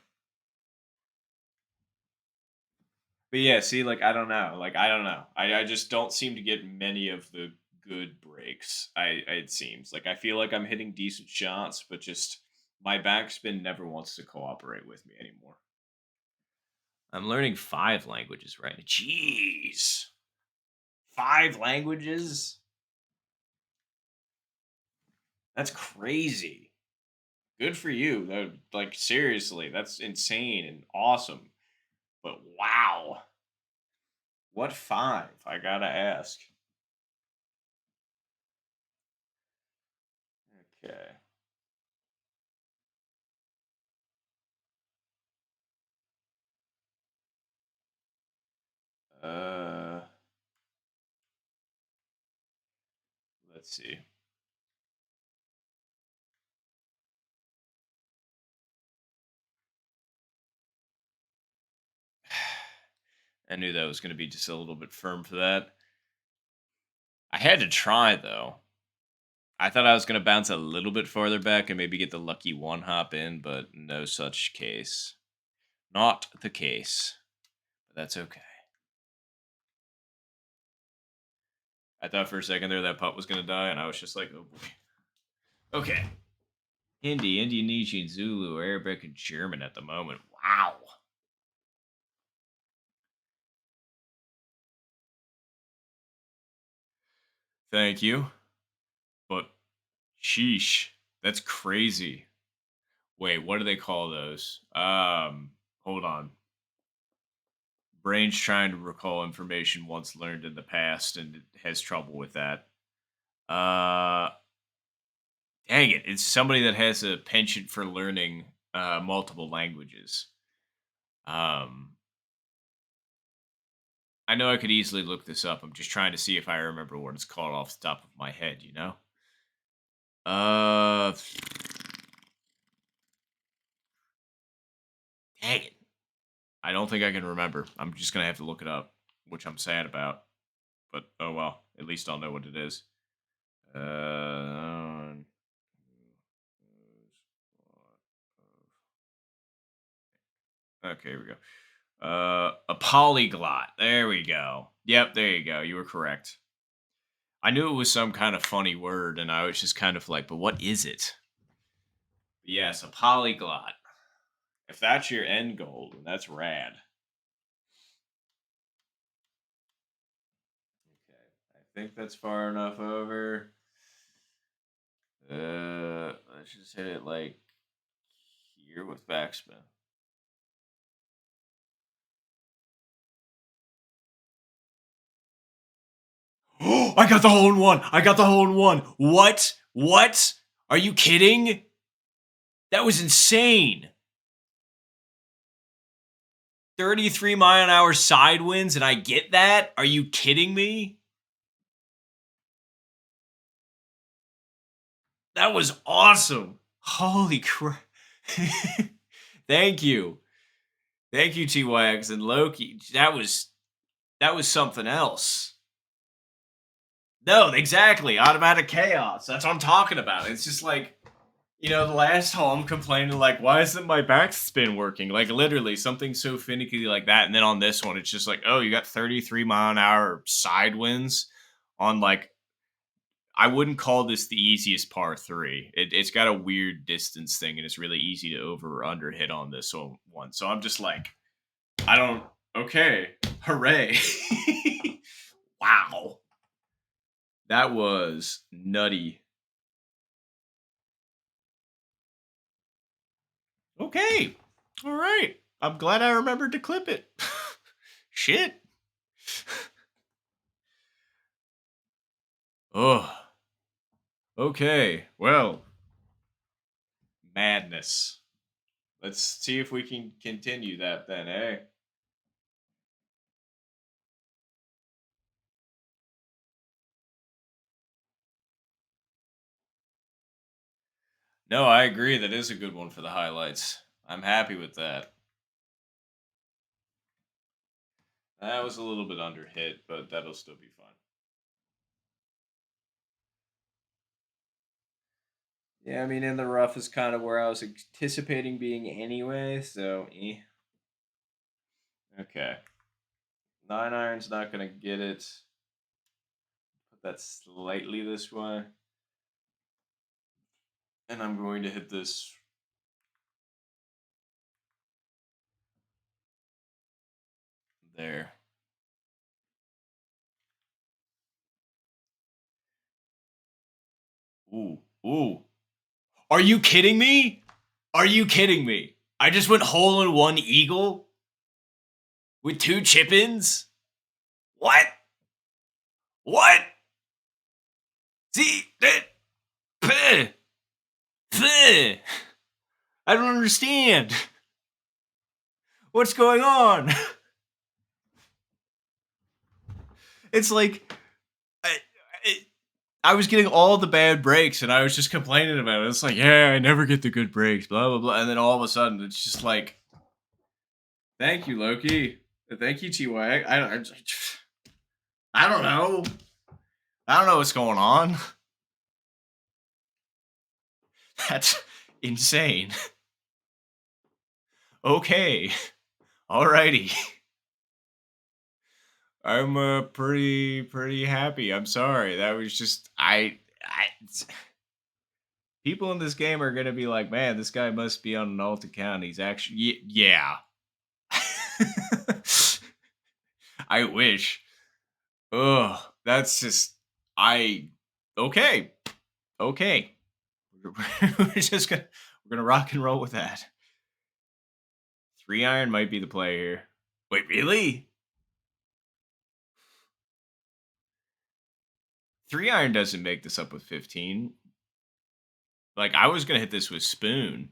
But yeah, see, like I don't know. Like I don't know. I just don't seem to get many of the good breaks. It seems. Like I feel like I'm hitting decent shots, but just my backspin never wants to cooperate with me anymore. I'm learning 5 languages right now. Jeez. 5 languages? That's crazy. Good for you. Like seriously, that's insane and awesome. But wow. What 5? I gotta ask. Okay. Uh, let's see. I knew that was going to be just a little bit firm for that. I had to try though. I thought I was going to bounce a little bit farther back and maybe get the lucky one hop in, but no such case. Not the case. But that's okay. I thought for a second there that putt was going to die, and I was just like, oh boy. Okay. Hindi, Indonesian, Zulu, Arabic, and German at the moment. Wow. Thank you. But sheesh. That's crazy. Wait, what do they call those? Hold on. Brain's trying to recall information once learned in the past and it has trouble with that. Uh, Dang it! It's somebody that has a penchant for learning multiple languages. Um, I know I could easily look this up. I'm just trying to see if I remember what it's called off the top of my head. You know. Uh, Dang it! I don't think I can remember. I'm just gonna have to look it up, which I'm sad about. But oh well. At least I'll know what it is. Uh, okay, here we go. A polyglot. There we go. Yep, there you go. You were correct. I knew it was some kind of funny word, and I was just kind of like, but what is it? But yes, a polyglot. If that's your end goal, then that's rad. Okay, I think that's far enough over. Let's just hit it like here with backspin. Oh, I got the hole in one. I got the hole in one. What? What? Are you kidding? That was insane. 33 mile an hour side winds, and I get that? Are you kidding me? That was awesome. Holy crap. Thank you. Thank you, T-Wags and Loki. That was something else. No, exactly. Automatic chaos. That's what I'm talking about. It's just like, the last hole I'm complaining, like, why isn't my backspin working? Like, literally, something so finicky like that. And then on this one, it's just like, oh, you got 33 mile an hour side winds on, like, I wouldn't call this the easiest par three. It's got a weird distance thing, and it's really easy to over or under hit on this one. So I'm just like, I don't. Okay, hooray! Wow, that was nutty. Okay, all right. I'm glad I remembered to clip it. Shit. Oh, okay. Well, madness. Let's see if we can continue that then, eh? No, I agree. That is a good one for the highlights. I'm happy with that. That was a little bit under hit, but that'll still be fun. Yeah, I mean, in the rough is kind of where I was anticipating being anyway, so Okay. 9 iron's not going to get it. Put that slightly this way. And I'm going to hit this there. Ooh, ooh. Are you kidding me? Are you kidding me? I just went hole in one eagle with two chip ins? What? What? See? That. Peh, peh. I don't understand. What's going on? It's like I, I, I was getting all the bad breaks and I was just complaining about it. It's like, yeah, I never get the good breaks, blah, blah, blah. And then all of a sudden, it's just like, thank you, Loki. Thank you, TY. I don't know. I don't know what's going on. That's insane. Okay. Alrighty. I'm pretty happy. I'm sorry. That was just people in this game are gonna be like, man, this guy must be on an alt account. He's actually yeah. I wish. Ugh, that's just I okay. Okay. We're just gonna we're gonna rock and roll with that. 3 iron might be the play here. Wait, really? 3 iron doesn't make this up with 15. Like I was gonna hit this with spoon.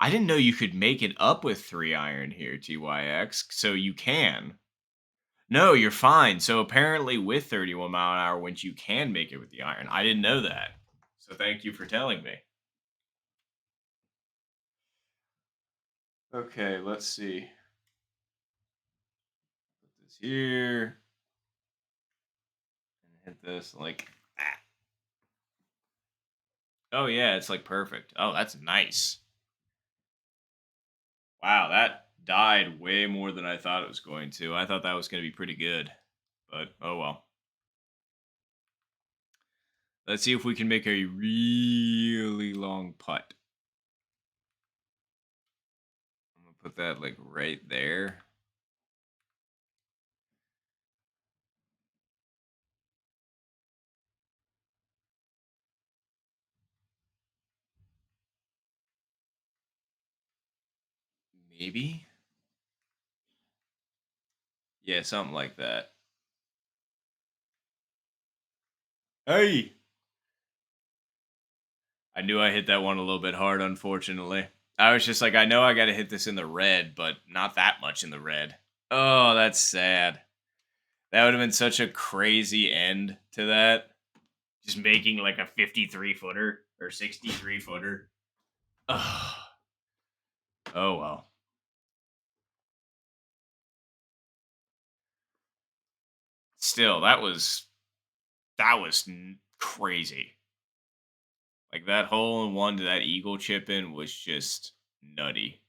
I didn't know you could make it up with 3 iron here, TYX. So you can. No, you're fine. So apparently with 31 mile an hour winds, you can make it with the iron. I didn't know that. So thank you for telling me. Okay, let's see. Put this here. And hit this like that. Oh yeah, it's like perfect. Oh, that's nice. Wow, that died way more than I thought it was going to. I thought that was going to be pretty good. But oh well. Let's see if we can make a really long putt. I'm going to put that like right there. Maybe? Yeah, something like that. Hey! I knew I hit that one a little bit hard, unfortunately. I was just like, I know I got to hit this in the red, but not that much in the red. Oh, that's sad. That would have been such a crazy end to that. Just making like a 53 footer or 63 footer. Oh, oh well. Still, that was crazy. Like that hole in one to that eagle chip in was just nutty.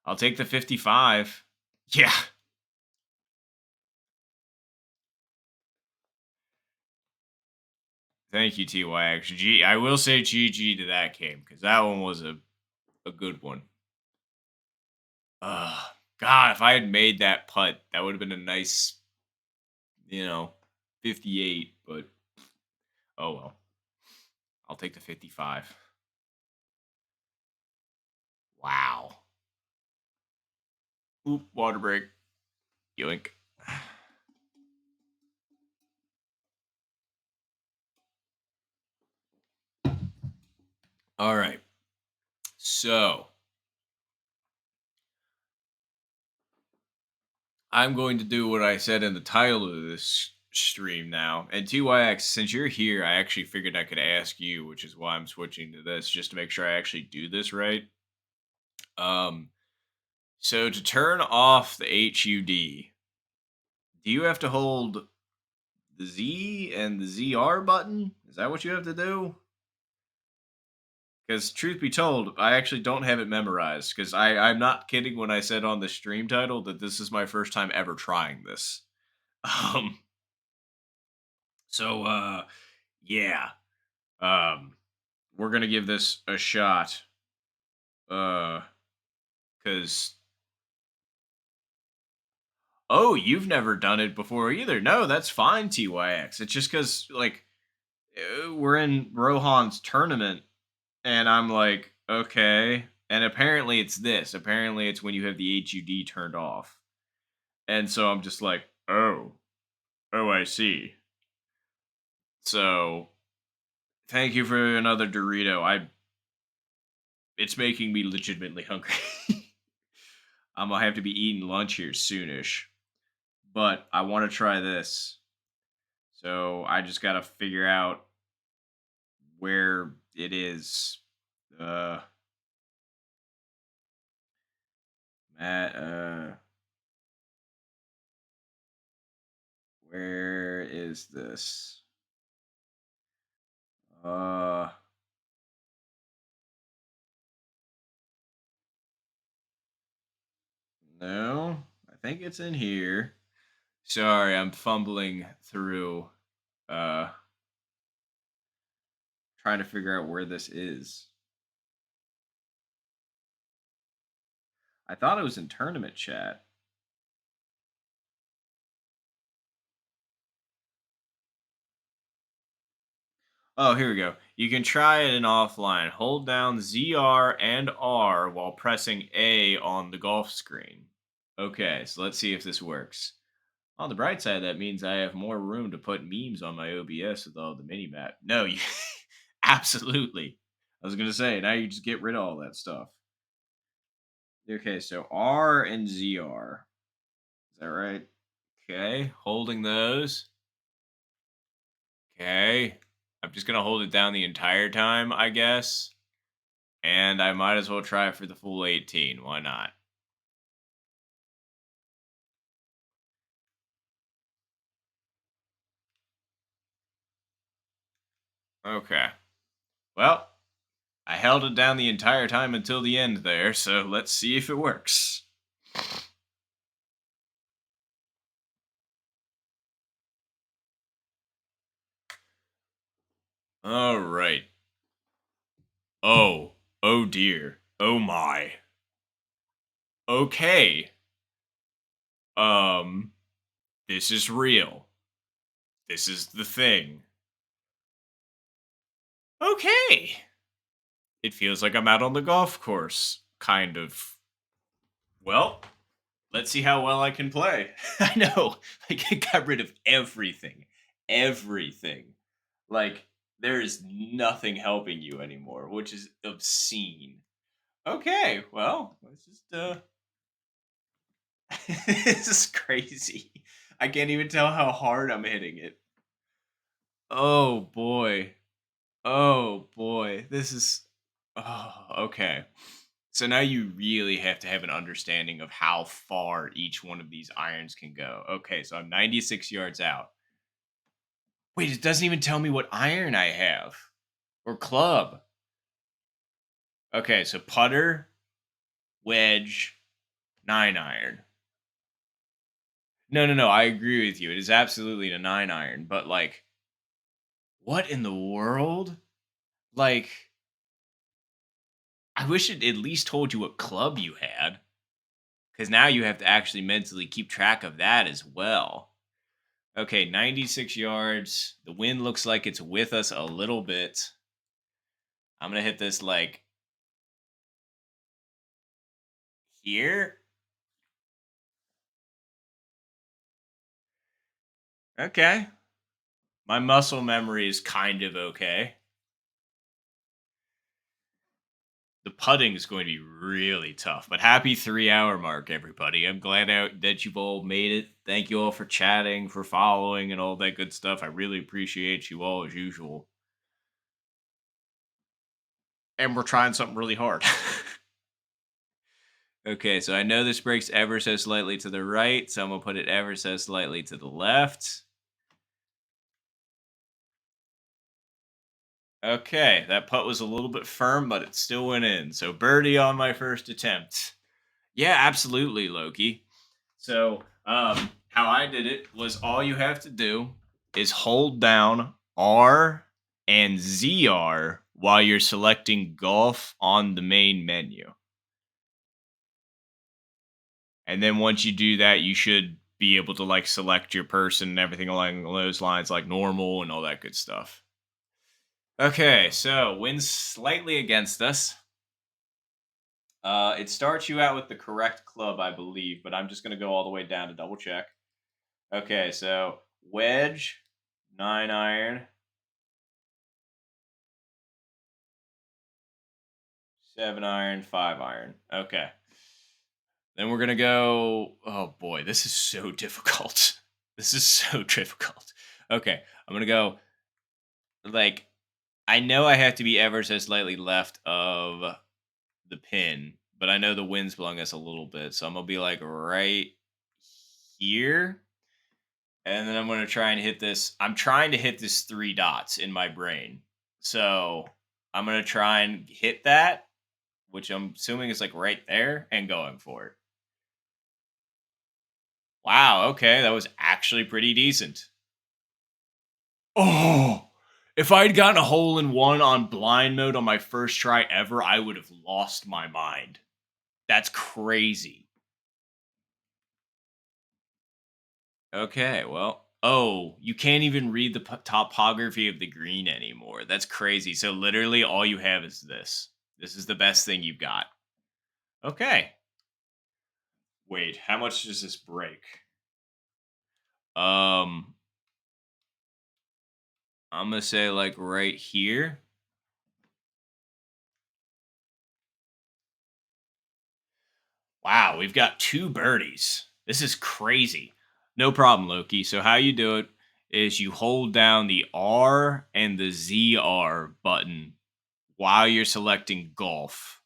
I'll take the 55. Yeah. Thank you, TYX. I will say GG to that game because that one was a good one. God, if I had made that putt, that would have been a nice, 58. But oh well. I'll take the 55. Wow. Oop, water break. Yoink. All right. So I'm going to do what I said in the title of this stream now. And TYX, since you're here, I actually figured I could ask you, which is why I'm switching to this, just to make sure I actually do this right. Um, so to turn off the HUD, do you have to hold the Z and the ZR button? Is that what you have to do? Because truth be told, I actually don't have it memorized. Because I'm not kidding when I said on the stream title that this is my first time ever trying this. Um, so yeah. Um, we're gonna give this a shot. Because oh, you've never done it before either. No, that's fine, TYX. It's just because like we're in Rohan's tournament, and I'm like, okay. And apparently it's this. Apparently it's when you have the HUD turned off. And so I'm just like, oh, oh, I see. So thank you for another Dorito. It's making me legitimately hungry. I'm gonna have to be eating lunch here soonish. But I want to try this. So I just gotta figure out where it is. Uh, Matt, where is this? Uh, no, I think it's in here. Sorry, I'm fumbling through, uh, trying to figure out where this is. I thought it was in tournament chat. Oh, here we go. You can try it in offline. Hold down ZR and R while pressing A on the golf screen. Okay, so let's see if this works. On the bright side, that means I have more room to put memes on my OBS with all the mini map. No, you absolutely. I was gonna say now you just get rid of all that stuff. Okay, so R and ZR. Is that right? Okay, holding those. Okay. I'm just gonna hold it down the entire time, I guess. And I might as well try it for the full 18. Why not? Okay. Well, I held it down the entire time until the end there, so let's see if it works. All right. Oh. Oh dear. Oh my. Okay. Um, this is real. This is the thing. Okay. It feels like I'm out on the golf course. Kind of. Well, let's see how well I can play. I know. Like, I got rid of everything. Everything. Like, there is nothing helping you anymore, which is obscene. Okay, well, let's just this is crazy. I can't even tell how hard I'm hitting it. Oh boy. Oh boy. This is oh, okay. So now you really have to have an understanding of how far each one of these irons can go. Okay, so I'm 96 yards out. Wait, it doesn't even tell me what iron I have or club. Okay, so putter, wedge, 9 iron. No, no, no. I agree with you. It is absolutely a 9 iron, but like, what in the world? Like, I wish it at least told you what club you had, because now you have to actually mentally keep track of that as well. Okay, 96 yards. The wind looks like it's with us a little bit. I'm gonna hit this like here. Okay. My muscle memory is kind of okay. The putting is going to be really tough, but happy 3 hour mark, everybody. I'm glad that you've all made it. Thank you all for chatting, for following, and all that good stuff. I really appreciate you all as usual. And we're trying something really hard. Okay, so I know this breaks ever so slightly to the right, so I'm gonna put it ever so slightly to the left. Okay, that putt was a little bit firm, but it still went in. So birdie on my first attempt. Yeah, absolutely, Loki. So, how I did it was all you have to do is hold down R and ZR while you're selecting golf on the main menu. And then once you do that, you should be able to like select your person and everything along those lines, like normal and all that good stuff. Okay, so winds slightly against us. It starts you out with the correct club, I believe, but I'm just going to go all the way down to double check. Okay, so wedge, 9 iron, 7 iron, 5 iron. Okay. Then we're going to go. Oh boy, this is so difficult. This is so difficult. Okay, I'm going to go like I know I have to be ever so slightly left of the pin, but I know the wind's blowing us a little bit, so I'm gonna be like right here, and then I'm gonna try and hit this. I'm trying to hit this 3 dots in my brain, so I'm gonna try and hit that, which I'm assuming is like right there, and going for it. Wow, okay, that was actually pretty decent. Oh, if I'd gotten a hole in one on blind mode on my first try ever, I would have lost my mind. That's crazy. Okay, well, oh, you can't even read the topography of the green anymore. That's crazy. So literally all you have is this. This is the best thing you've got. Okay. Wait, how much does this break? Um, I'm gonna say like right here. Wow, we've got 2 birdies. This is crazy. No problem, Loki. So how you do it is you hold down the R and the ZR button while you're selecting golf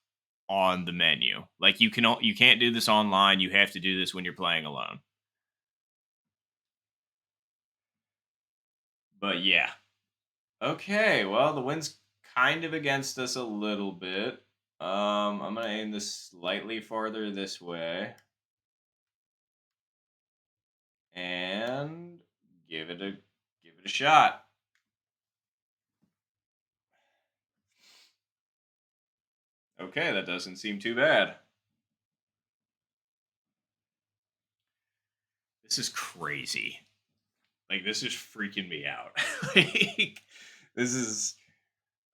on the menu. Like you can't do this online. You have to do this when you're playing alone. But yeah. Okay, well, the wind's kind of against us a little bit. I'm gonna aim this slightly farther this way and give it a shot. Okay, that doesn't seem too bad. This is crazy. Like this is freaking me out. Like this is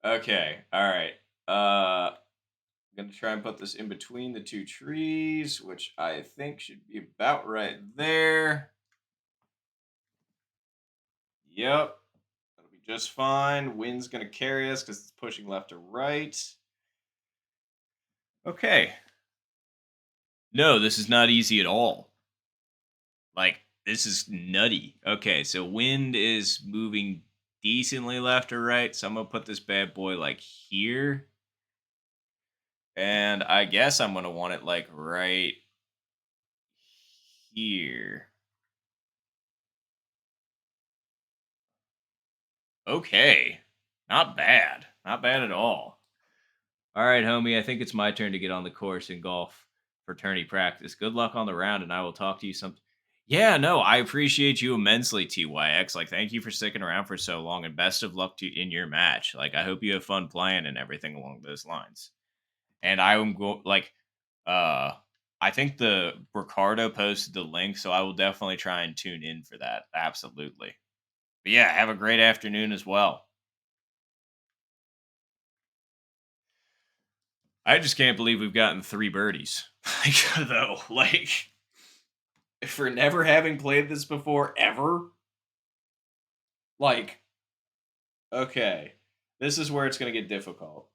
okay. All right. I'm gonna try and put this in between the 2 trees, which I think should be about right there. Yep. That'll be just fine. Wind's gonna carry us because it's pushing left to right. Okay. No, this is not easy at all. Like, this is nutty. Okay, so wind is moving decently left or right. So I'm gonna put this bad boy like here. And I guess I'm gonna want it like right here. Okay. Not bad. Not bad at all. All right, homie. I think it's my turn to get on the course in golf for tourney practice. Good luck on the round, and I will talk to you some. Yeah, no, I appreciate you immensely, TYX. Like, thank you for sticking around for so long, and best of luck to in your match. Like, I hope you have fun playing and everything along those lines. And I am uh, I think the Ricardo posted the link, so I will definitely try and tune in for that. Absolutely. But yeah, have a great afternoon as well. I just can't believe we've gotten 3 birdies. Like, though, like, for never having played this before ever, Like, okay, this is where it's gonna get difficult.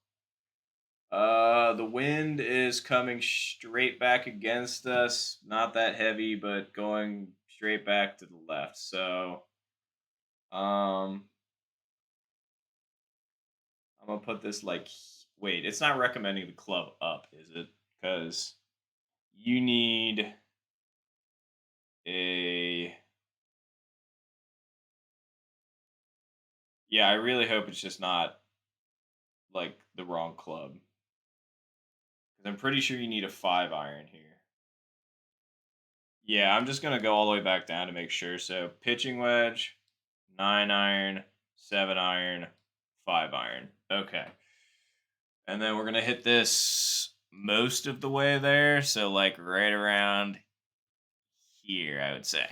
The wind is coming straight back against us. Not that heavy, but going straight back to the left. So, um, I'm gonna put this like. Wait, it's not recommending the club up, is it? Because you need a. Yeah, I really hope it's just not like the wrong club. Because I'm pretty sure you need a 5 iron here. Yeah, I'm just gonna go all the way back down to make sure. So pitching wedge, 9 iron, 7 iron, 5 iron. Okay. And then we're gonna hit this most of the way there. So like right around here, I would say.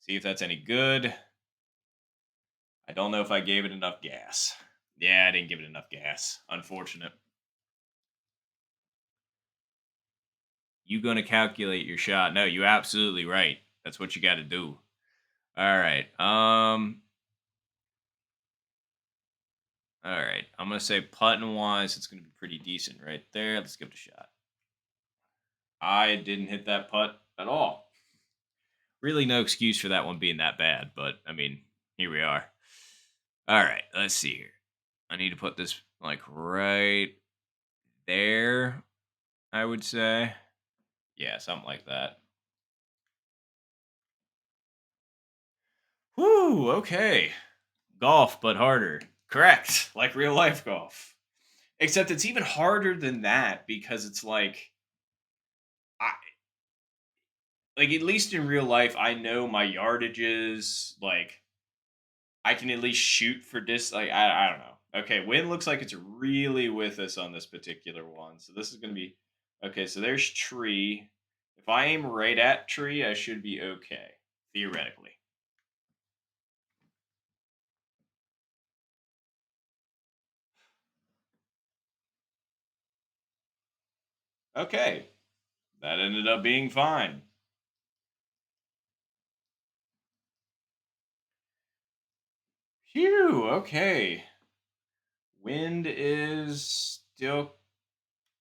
See if that's any good. I don't know if I gave it enough gas. Yeah, I didn't give it enough gas. Unfortunate. You gonna calculate your shot. No, you absolutely right. That's what you gotta do. All right. All right. I'm gonna say putting wise, it's gonna be pretty decent right there. Let's give it a shot. I didn't hit that putt at all. Really, no excuse for that one being that bad, but I mean, here we are. All right. Let's see here. I need to put this like right there. I would say, yeah, something like that. Whoo. Okay. Golf, but harder. Correct. Like real life golf. Except it's even harder than that because it's I like at least in real life I know my yardages, like I can at least shoot for like I don't know. Okay, wind looks like it's really with us on this particular one. So this is going to be okay, so there's tree. If I aim right at tree, I should be okay theoretically. Okay. That ended up being fine. Phew, okay. Wind is still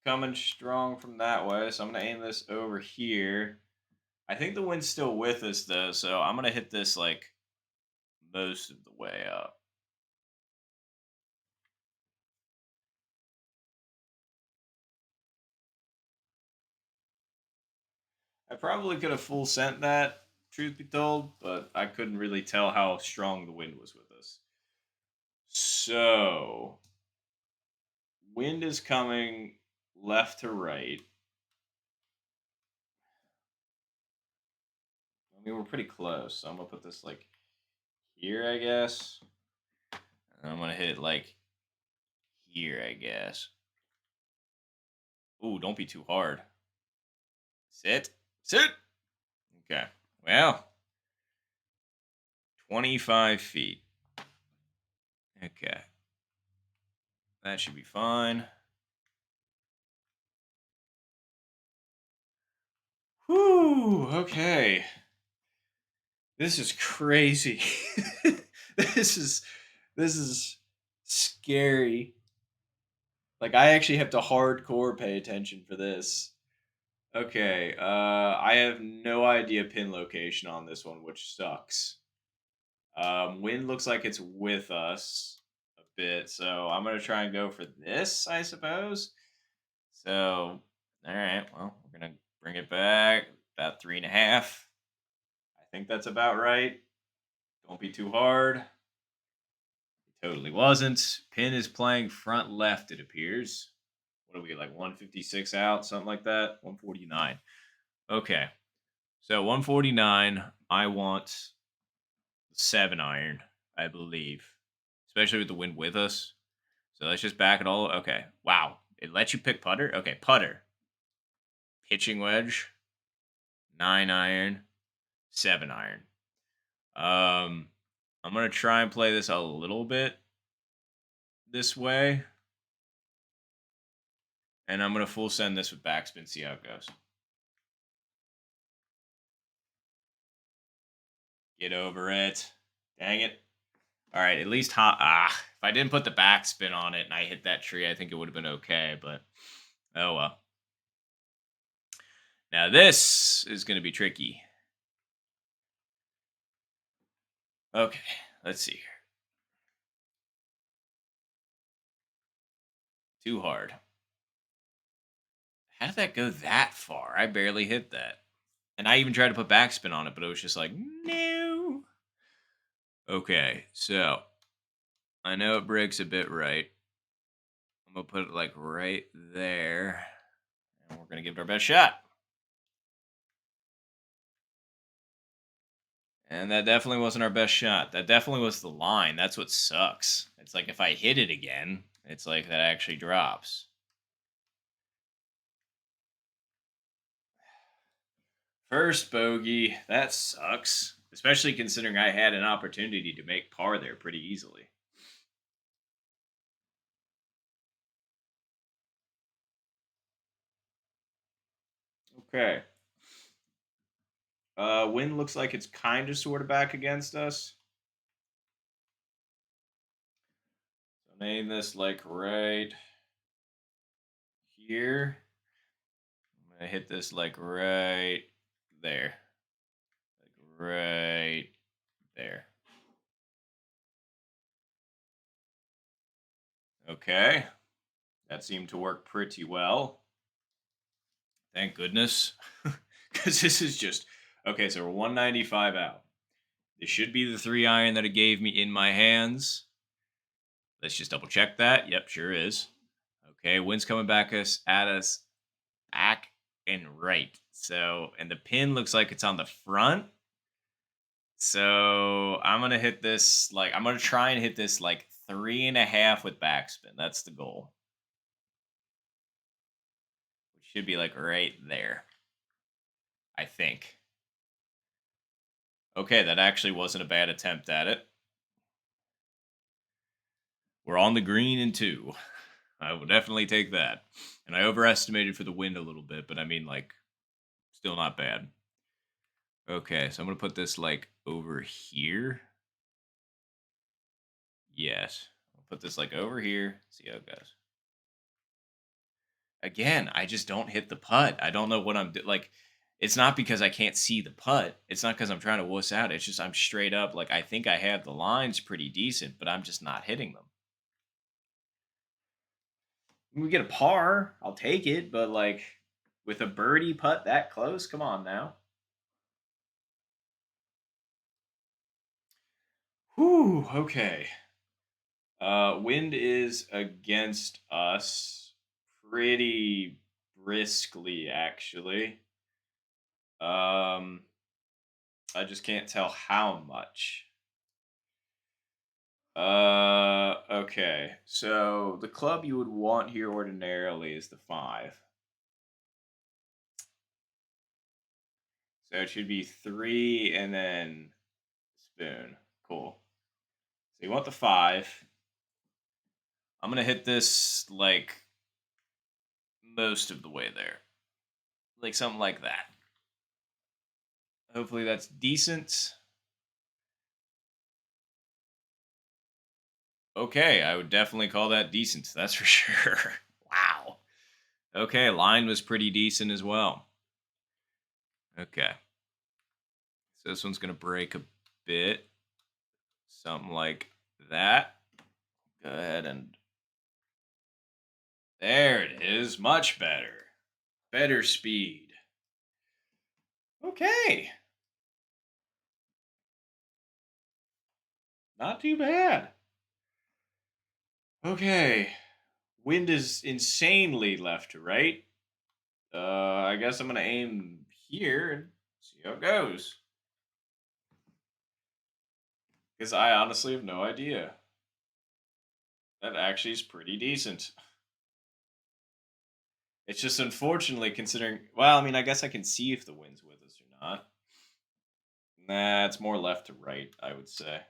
coming strong from that way, so I'm gonna aim this over here. I think the wind's still with us though, so I'm gonna hit this like most of the way up. I probably could have full sent that, truth be told, but I couldn't really tell how strong the wind was with us. So, wind is coming left to right. I mean, we're pretty close, so I'm gonna put this like here, I guess. And I'm gonna hit it like here, I guess. Ooh, don't be too hard. Sit. Sit. Okay. Well, 25 feet. Okay. That should be fine. Whew. Okay. This is crazy. this is this is scary. Like I actually have to hardcore pay attention for this. Okay. I have no idea pin location on this one, which sucks. Wind looks like it's with us a bit, so I'm gonna try and go for this, I suppose. So, all right, well, we're gonna bring it back about 3.5. I think that's about right. Don't be too hard. It totally wasn't. Pin is playing front left, it appears. What do we get, like 156 out, something like that? 149. Okay, so 149. I want 7 iron, I believe, especially with the wind with us. So let's just back it all. Okay. Wow. It lets you pick putter? Okay. Putter. Pitching wedge. 9 iron. 7 iron. I'm going to try and play this a little bit this way. And I'm going to full send this with backspin, see how it goes. Get over it. Dang it. All right, at least hot. If I didn't put the backspin on it and I hit that tree, I think it would have been okay. But oh well. Now this is going to be tricky. Okay, let's see here. Too hard. How did that go that far? I barely hit that. And I even tried to put backspin on it, but it was just like, no. Okay, so I know it breaks a bit right. I'm going to put it like right there. And we're going to give it our best shot. And that definitely wasn't our best shot. That definitely was the line. That's what sucks. It's like if I hit it again, it's like that actually drops. First bogey. That sucks. Especially considering I had an opportunity to make par there pretty easily. Okay. Wind looks like it's kind of sort of back against us. So name this like right here. I'm gonna hit this like right there. Like right there. Okay. That seemed to work pretty well. Thank goodness. Because this is just okay, so we're 195 out. This should be the 3-iron that it gave me in my hands. Let's just double check that. Yep, sure is. Okay, wind's coming back at us back and right. So, and the pin looks like it's on the front. So I'm gonna hit this like I'm gonna try and hit this like 3.5 with backspin. That's the goal. Which should be like right there. I think. Okay, that actually wasn't a bad attempt at it. We're on the green in 2. I will definitely take that. And I overestimated for the wind a little bit, but I mean, like, still not bad. Okay, so I'm going to put this, like, over here. Yes. I'll put this, like, over here. See how it goes. Again, I just don't hit the putt. I don't know what I'm doing. Like, it's not because I can't see the putt. It's not because I'm trying to wuss out. It's just I'm straight up. Like, I think I have the lines pretty decent, but I'm just not hitting them. We get a par, I'll take it, but like with a birdie putt that close, come on now. Whew, okay. Wind is against us pretty briskly, actually. I just can't tell how much. Okay. So the club you would want here ordinarily is the 5. So it should be 3 and then spoon. Cool. So you want the 5. I'm going to hit this like most of the way there. Like something like that. Hopefully that's decent. Okay, I would definitely call that decent. That's for sure. Wow. Okay, line was pretty decent as well. Okay. So this one's going to break a bit. Something like that. Go ahead and there it is. Much better. Better speed. Okay. Not too bad. Okay. Wind is insanely left to right. I guess I'm going to aim here and see how it goes. Because I honestly have no idea. That actually is pretty decent. It's just unfortunately considering. Well, I mean, I guess I can see if the wind's with us or not. Nah, it's more left to right, I would say.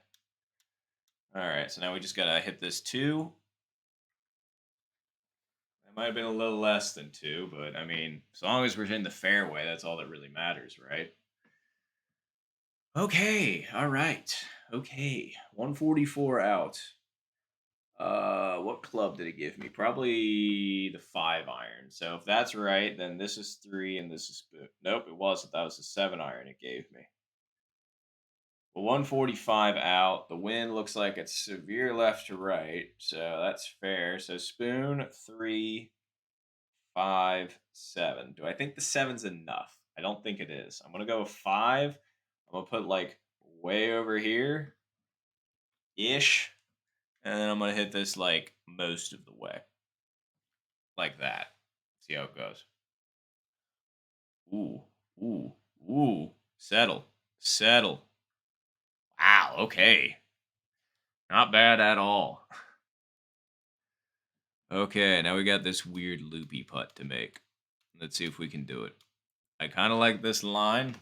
All right, so now we just gotta hit this 2. It might have been a little less than 2, but I mean, as long as we're in the fairway, that's all that really matters, right? Okay, all right. Okay, 144 out. What club did it give me? Probably the 5 iron. So if that's right, then this is 3 and this is nope, it wasn't. That was the 7 iron it gave me. Well, 145 out. The wind looks like it's severe left to right, so that's fair. So spoon 3, 5, 7. Do I think the seven's enough? I don't think it is. I'm gonna go with 5. I'm gonna put like way over here ish, and then I'm gonna hit this like most of the way, like that. See how it goes. Ooh, ooh, ooh. Settle, settle. Wow. Okay, not bad at all. Okay, now we got this weird loopy putt to make. Let's see if we can do it. I kind of like this line.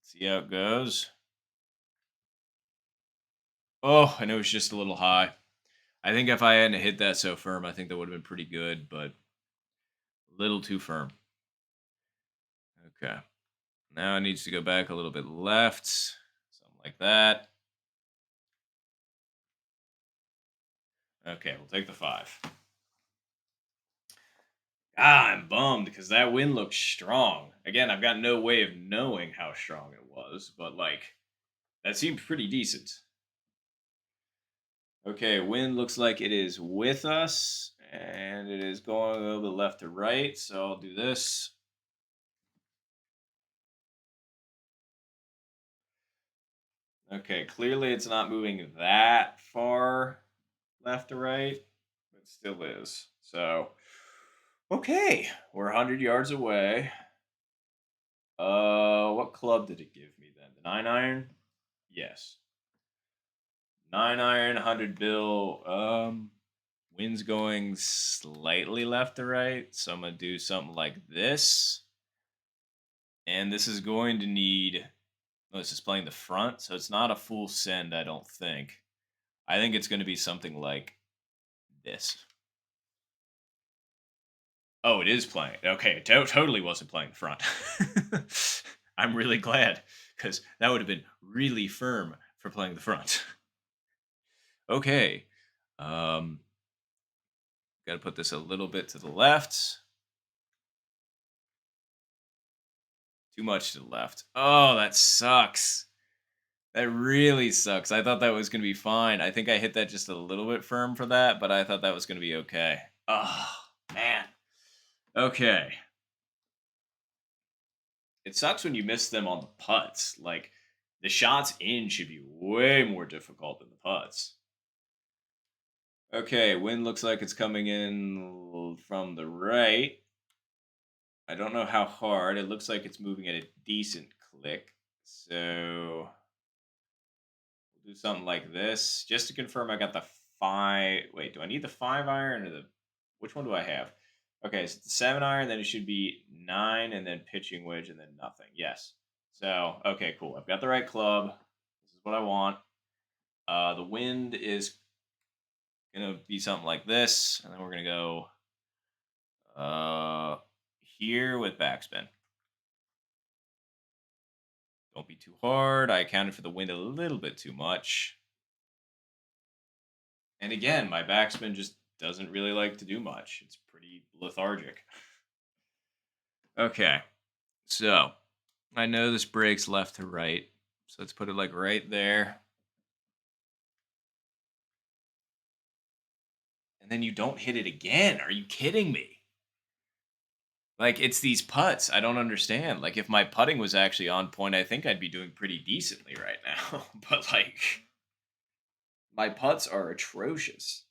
See how it goes. Oh, I know it's just a little high. I think if I hadn't hit that so firm, I think that would have been pretty good, but a little too firm. Okay. Now it needs to go back a little bit left. Something like that. Okay, we'll take the 5. I'm bummed because that wind looks strong. Again, I've got no way of knowing how strong it was, but like that seemed pretty decent. Okay, wind looks like it is with us, and it is going a little bit left to right. So I'll do this. Okay, clearly it's not moving that far left to right, but still is. So, okay, we're 100 yards away. What club did it give me then? The 9 iron? Yes. 9 iron, 100 bill. Wind's going slightly left to right. So I'm going to do something like this. And this is going to need. Oh, this is playing the front. So it's not a full send, I don't think. I think it's going to be something like this. Oh, it is playing. Okay, it totally wasn't playing the front. I'm really glad because that would have been really firm for playing the front. Okay. Um, Got to put this a little bit to the left. Too much to the left. Oh, that sucks. That really sucks. I thought that was going to be fine. I think I hit that just a little bit firm for that, but I thought that was going to be okay. Oh, man. Okay. It sucks when you miss them on the putts. Like, the shots in should be way more difficult than the putts. Okay, wind looks like it's coming in from the right. I don't know how hard. It looks like it's moving at a decent click. So we'll do something like this. Just to confirm I got the 5. Wait, do I need the 5 iron or the which one do I have? Okay, so the 7 iron, then it should be 9 and then pitching wedge and then nothing. Yes. So, okay, cool. I've got the right club. This is what I want. The wind is gonna be something like this, and then we're gonna go here with backspin. Don't be too hard. I accounted for the wind a little bit too much. And again, my backspin just doesn't really like to do much. It's pretty lethargic. Okay, so I know this breaks left to right. So let's put it like right there. And then you don't hit it again. Are you kidding me? Like, it's these putts. I don't understand. Like, if my putting was actually on point, I think I'd be doing pretty decently right now. But, like, my putts are atrocious.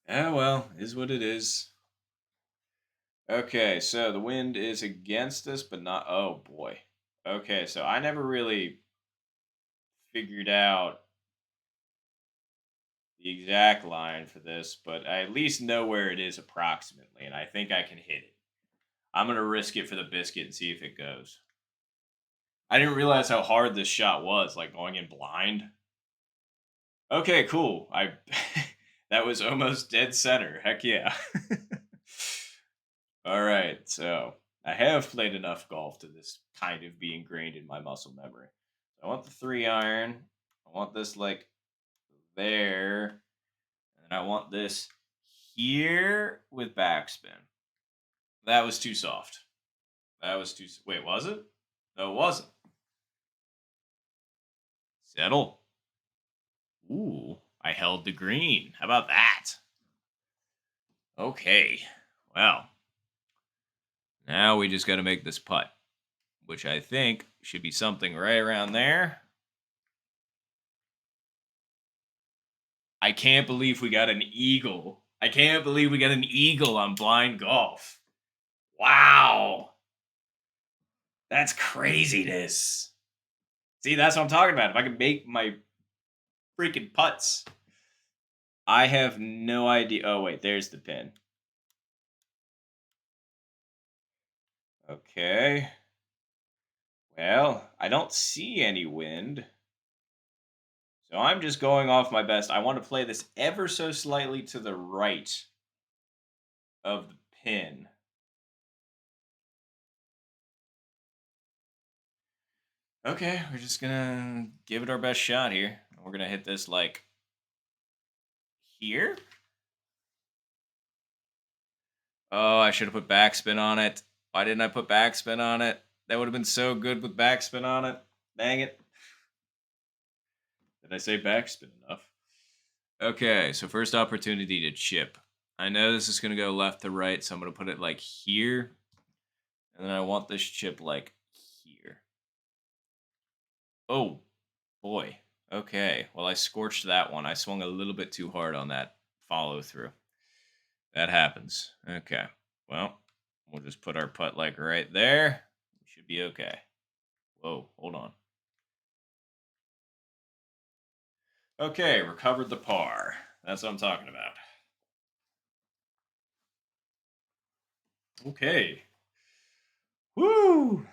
Oh, well, is what it is. Okay, so the wind is against us, but not. Oh, boy. Okay, so I never really figured out the exact line for this, but I at least know where it is approximately, and I think I can hit it. I'm going to risk it for the biscuit and see if it goes. I didn't realize how hard this shot was, like going in blind. Okay, cool. I that was almost dead center. Heck yeah. All right, so I have played enough golf to this kind of be ingrained in my muscle memory. I want the 3 iron. I want this like there. And I want this here with backspin. That was too soft. That was too. Wait, was it? No, it wasn't. Settle. Ooh, I held the green. How about that? Okay. Well, now we just got to make this putt, which I think should be something right around there. I can't believe we got an eagle. I can't believe we got an eagle on blind golf. Wow. That's craziness. See, that's what I'm talking about. If I could make my freaking putts. I have no idea. Oh, wait, there's the pin. Okay. Well, I don't see any wind. So I'm just going off my best. I want to play this ever so slightly to the right of the pin. Okay, we're just gonna give it our best shot here. We're gonna hit this like here. Oh, I should have put backspin on it. Why didn't I put backspin on it? That would have been so good with backspin on it. Dang it. Did I say backspin enough? Okay, so first opportunity to chip. I know this is going to go left to right, so I'm going to put it like here. And then I want this chip like here. Oh, boy. Okay, well, I scorched that one. I swung a little bit too hard on that follow through. That happens. Okay, well, we'll just put our putt like right there. We should be okay. Whoa, hold on. Okay, recovered the par. That's what I'm talking about. Okay. Woo!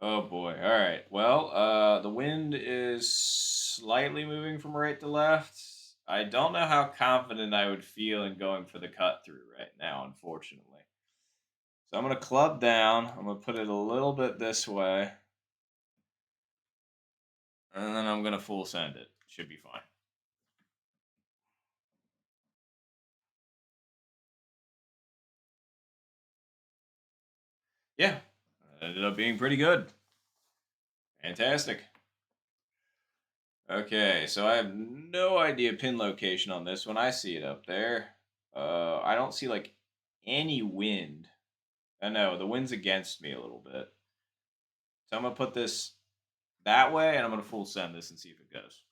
Oh boy. All right. Well, the wind is slightly moving from right to left. I don't know how confident I would feel in going for the cut through right now, unfortunately. So I'm going to club down. I'm going to put it a little bit this way. And then I'm going to full send it. Should be fine. Yeah. It ended up being pretty good. Fantastic. Okay, so I have no idea pin location on this one. I see it up there. I don't see like any wind. I know the wind's against me a little bit. So I'm gonna put this that way, and I'm gonna full send this and see if it goes.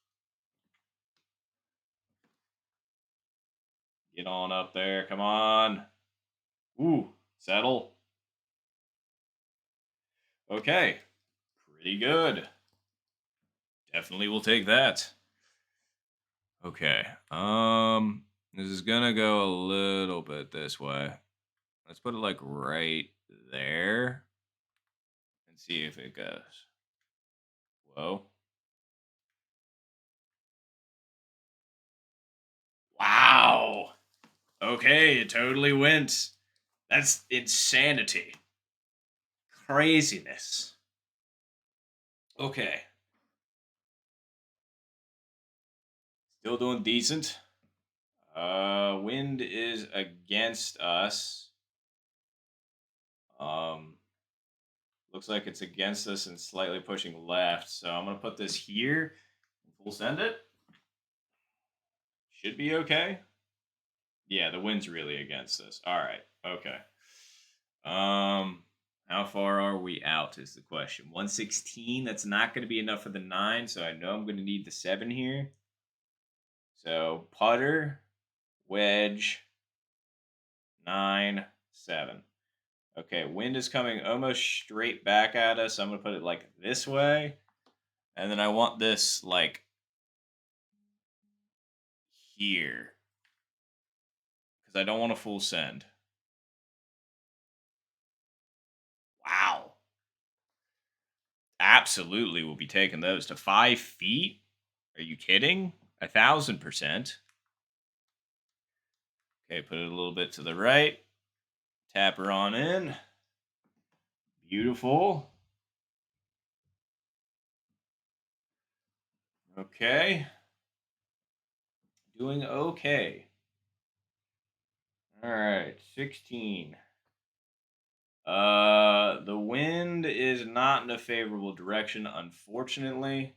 Get on up there, come on. Ooh, settle. Okay, pretty good. Definitely will take that. Okay, this is gonna go a little bit this way. Let's put it like right there and see if it goes. Whoa. Wow. Okay, it totally went. That's insanity. Craziness. Okay. Still doing decent. Wind is against us. Um, looks like it's against us and slightly pushing left. So I'm gonna put this here. Full send it. Should be okay. Yeah, the wind's really against us. All right. Okay. How far are we out is the question. 116. That's not going to be enough for the 9, so I know I'm going to need the 7 here. So putter, wedge, 9, 7. Okay, wind is coming almost straight back at us. I'm going to put it like this way. And then I want this like here. Because I don't want a full send. Wow. Absolutely will be taking those to 5 feet. Are you kidding? 1,000%. Okay, put it a little bit to the right. Tap her on in. Beautiful. Okay. Doing okay. All right, 16. The wind is not in a favorable direction, unfortunately.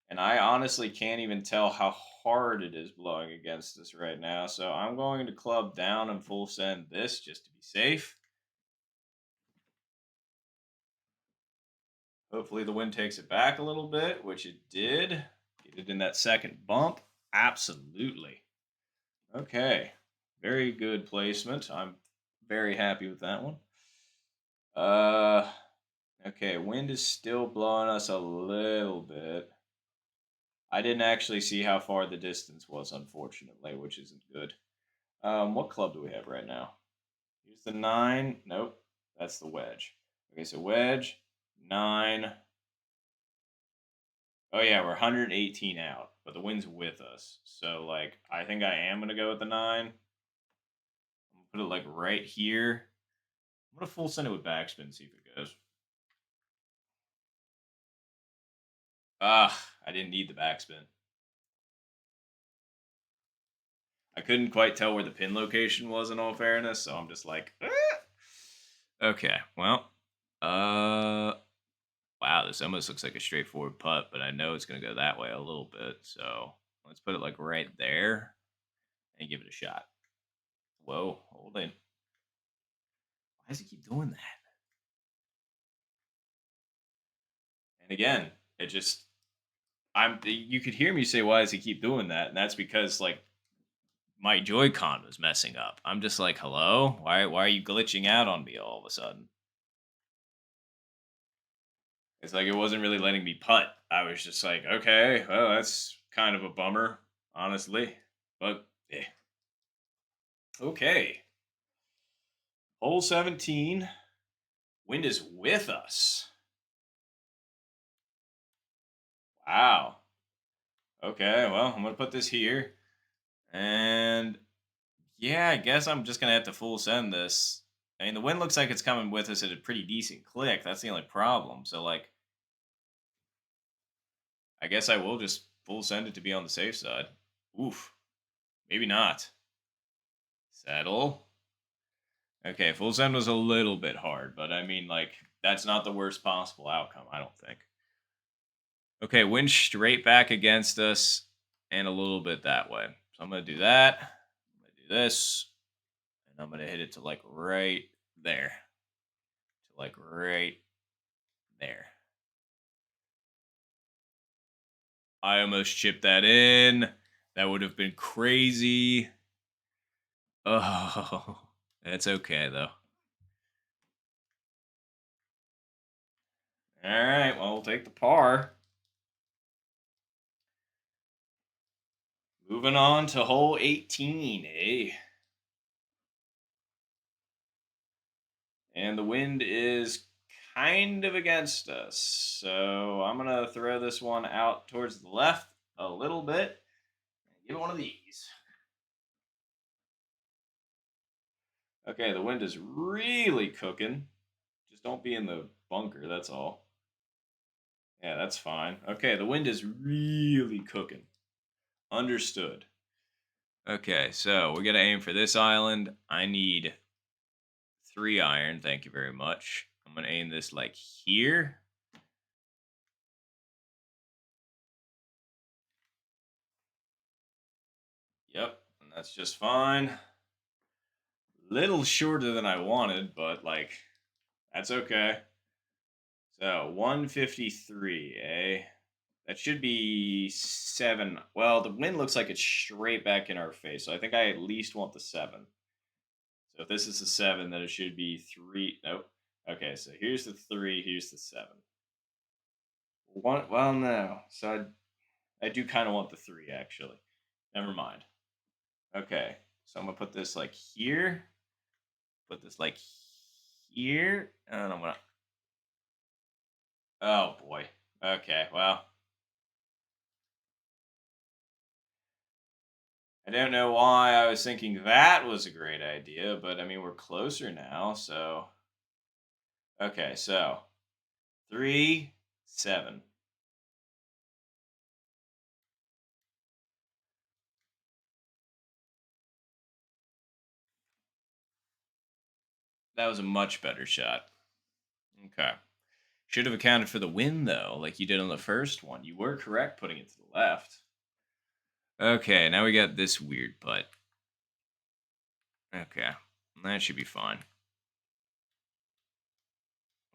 And I honestly can't even tell how hard it is blowing against us right now. So I'm going to club down and full send this just to be safe. Hopefully the wind takes it back a little bit, which it did. Get it in that second bump. Absolutely. Okay. Very good placement. I'm very happy with that one. Okay, wind is still blowing us a little bit. I didn't actually see how far the distance was, unfortunately, which isn't good. What club do we have right now? Here's the 9. Nope, that's the wedge. Okay, so wedge, 9. Oh yeah, we're 118 out, but the wind's with us. So like, I think I am gonna go with the 9. I'm gonna put it like right here. I'm gonna full send it with backspin, see if it goes. Ah, I didn't need the backspin. I couldn't quite tell where the pin location was in all fairness, so I'm just like, ah. Okay, well, wow, this almost looks like a straightforward putt, but I know it's going to go that way a little bit. So let's put it like right there and give it a shot. Whoa, hold in. Why does he keep doing that? And again, it just, you could hear me say, why does he keep doing that? And that's because like my Joy-Con was messing up. I'm just like, hello? Why are you glitching out on me all of a sudden? It's like it wasn't really letting me putt. I was just like, okay, well, that's kind of a bummer, honestly. But eh. Okay. Hole 17. Wind is with us. Wow. Okay, well, I'm going to put this here. And yeah, I guess I'm just going to have to full send this. I mean, the wind looks like it's coming with us at a pretty decent click. That's the only problem. So, like, I guess I will just full send it to be on the safe side. Oof. Maybe not. Settle. Okay, full send was a little bit hard, but I mean, like, that's not the worst possible outcome, I don't think. Okay, wind straight back against us and a little bit that way. So I'm going to do that. I'm going to do this. And I'm going to hit it to like right there. To like right there. I almost chipped that in. That would have been crazy. Oh, that's okay though. All right, well, we'll take the par. Moving on to hole 18, eh? And the wind is kind of against us. So I'm going to throw this one out towards the left a little bit and give it one of these. Okay, the wind is really cooking. Just don't be in the bunker, that's all. Yeah, that's fine. Okay, the wind is really cooking. Understood. Okay, so we're going to aim for this island. I need 3 iron. Thank you very much. I'm going to aim this like here. Yep, and that's just fine. Little shorter than I wanted, but like, that's okay. So 153, eh? That should be 7. Well, the wind looks like it's straight back in our face, so I think I at least want the 7. So if this is a 7, then it should be 3. Nope. Okay, so here's the 3, here's the 7. Well, no. So I do kind of want the 3, actually. Never mind. Okay, so I'm going to put this like here. Put this like here. And I'm going to... Oh, boy. Okay, well. I don't know why I was thinking that was a great idea, but I mean, we're closer now, so. Okay, so 3, 7. That was a much better shot. Okay. Should have accounted for the wind, though, like you did on the first one. You were correct putting it to the left. Okay, now we got this weird putt. Okay, that should be fine.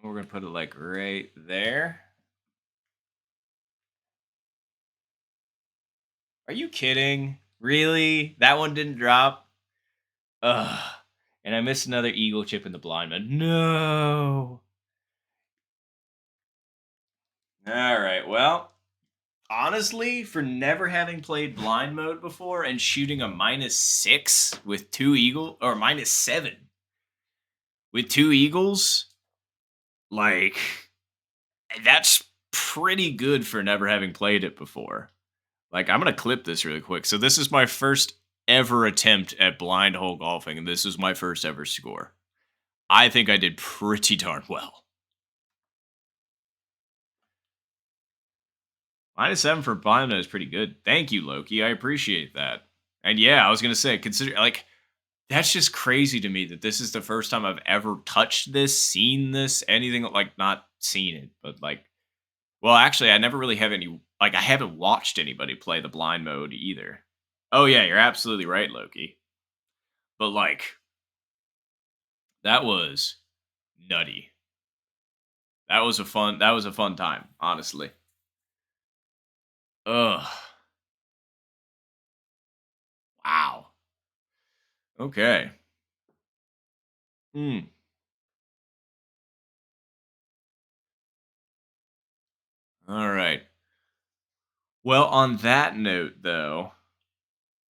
We're going to put it like right there. Are you kidding? Really? That one didn't drop? Ugh. And I missed another eagle chip in the blind man. No. All right. Well, honestly, for never having played blind mode before and shooting a -6 with two eagle or -7 with two eagles, like that's pretty good for never having played it before. Like, I'm gonna clip this really quick. So this is my first ever attempt at blind hole golfing, and this is my first ever score. I think I did pretty darn well. -7 for blind is pretty good. Thank you, Loki. I appreciate that. And yeah, I was gonna say, consider like that's just crazy to me that this is the first time I've ever touched this, seen this, anything like not seen it, but like, well, actually, I never really have any. Like, I haven't watched anybody play the blind mode either. Oh yeah, you're absolutely right, Loki. But like, that was nutty. That was a fun time, honestly. Ugh. Wow. Okay. Hmm. All right. Well, on that note, though,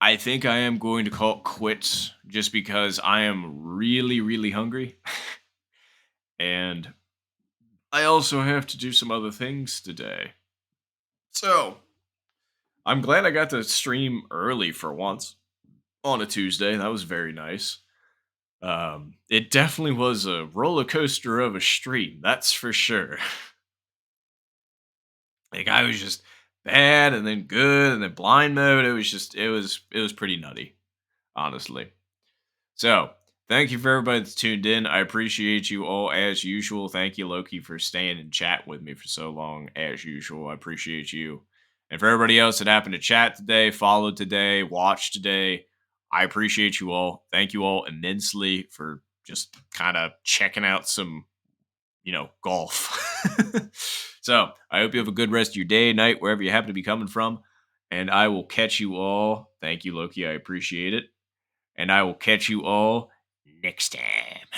I think I am going to call it quits just because I am really, really hungry. And I also have to do some other things today. So I'm glad I got to stream early for once on a Tuesday. That was very nice. It definitely was a roller coaster of a stream, that's for sure. Like I was just bad and then good and then blind mode. It was pretty nutty, honestly. So, thank you for everybody that's tuned in. I appreciate you all as usual. Thank you, Loki, for staying and chat with me for so long as usual. I appreciate you. And for everybody else that happened to chat today, followed today, watched today, I appreciate you all. Thank you all immensely for just kind of checking out some, golf. So, I hope you have a good rest of your day, night, wherever you happen to be coming from. And I will catch you all. Thank you, Loki. I appreciate it and I will catch you all next time.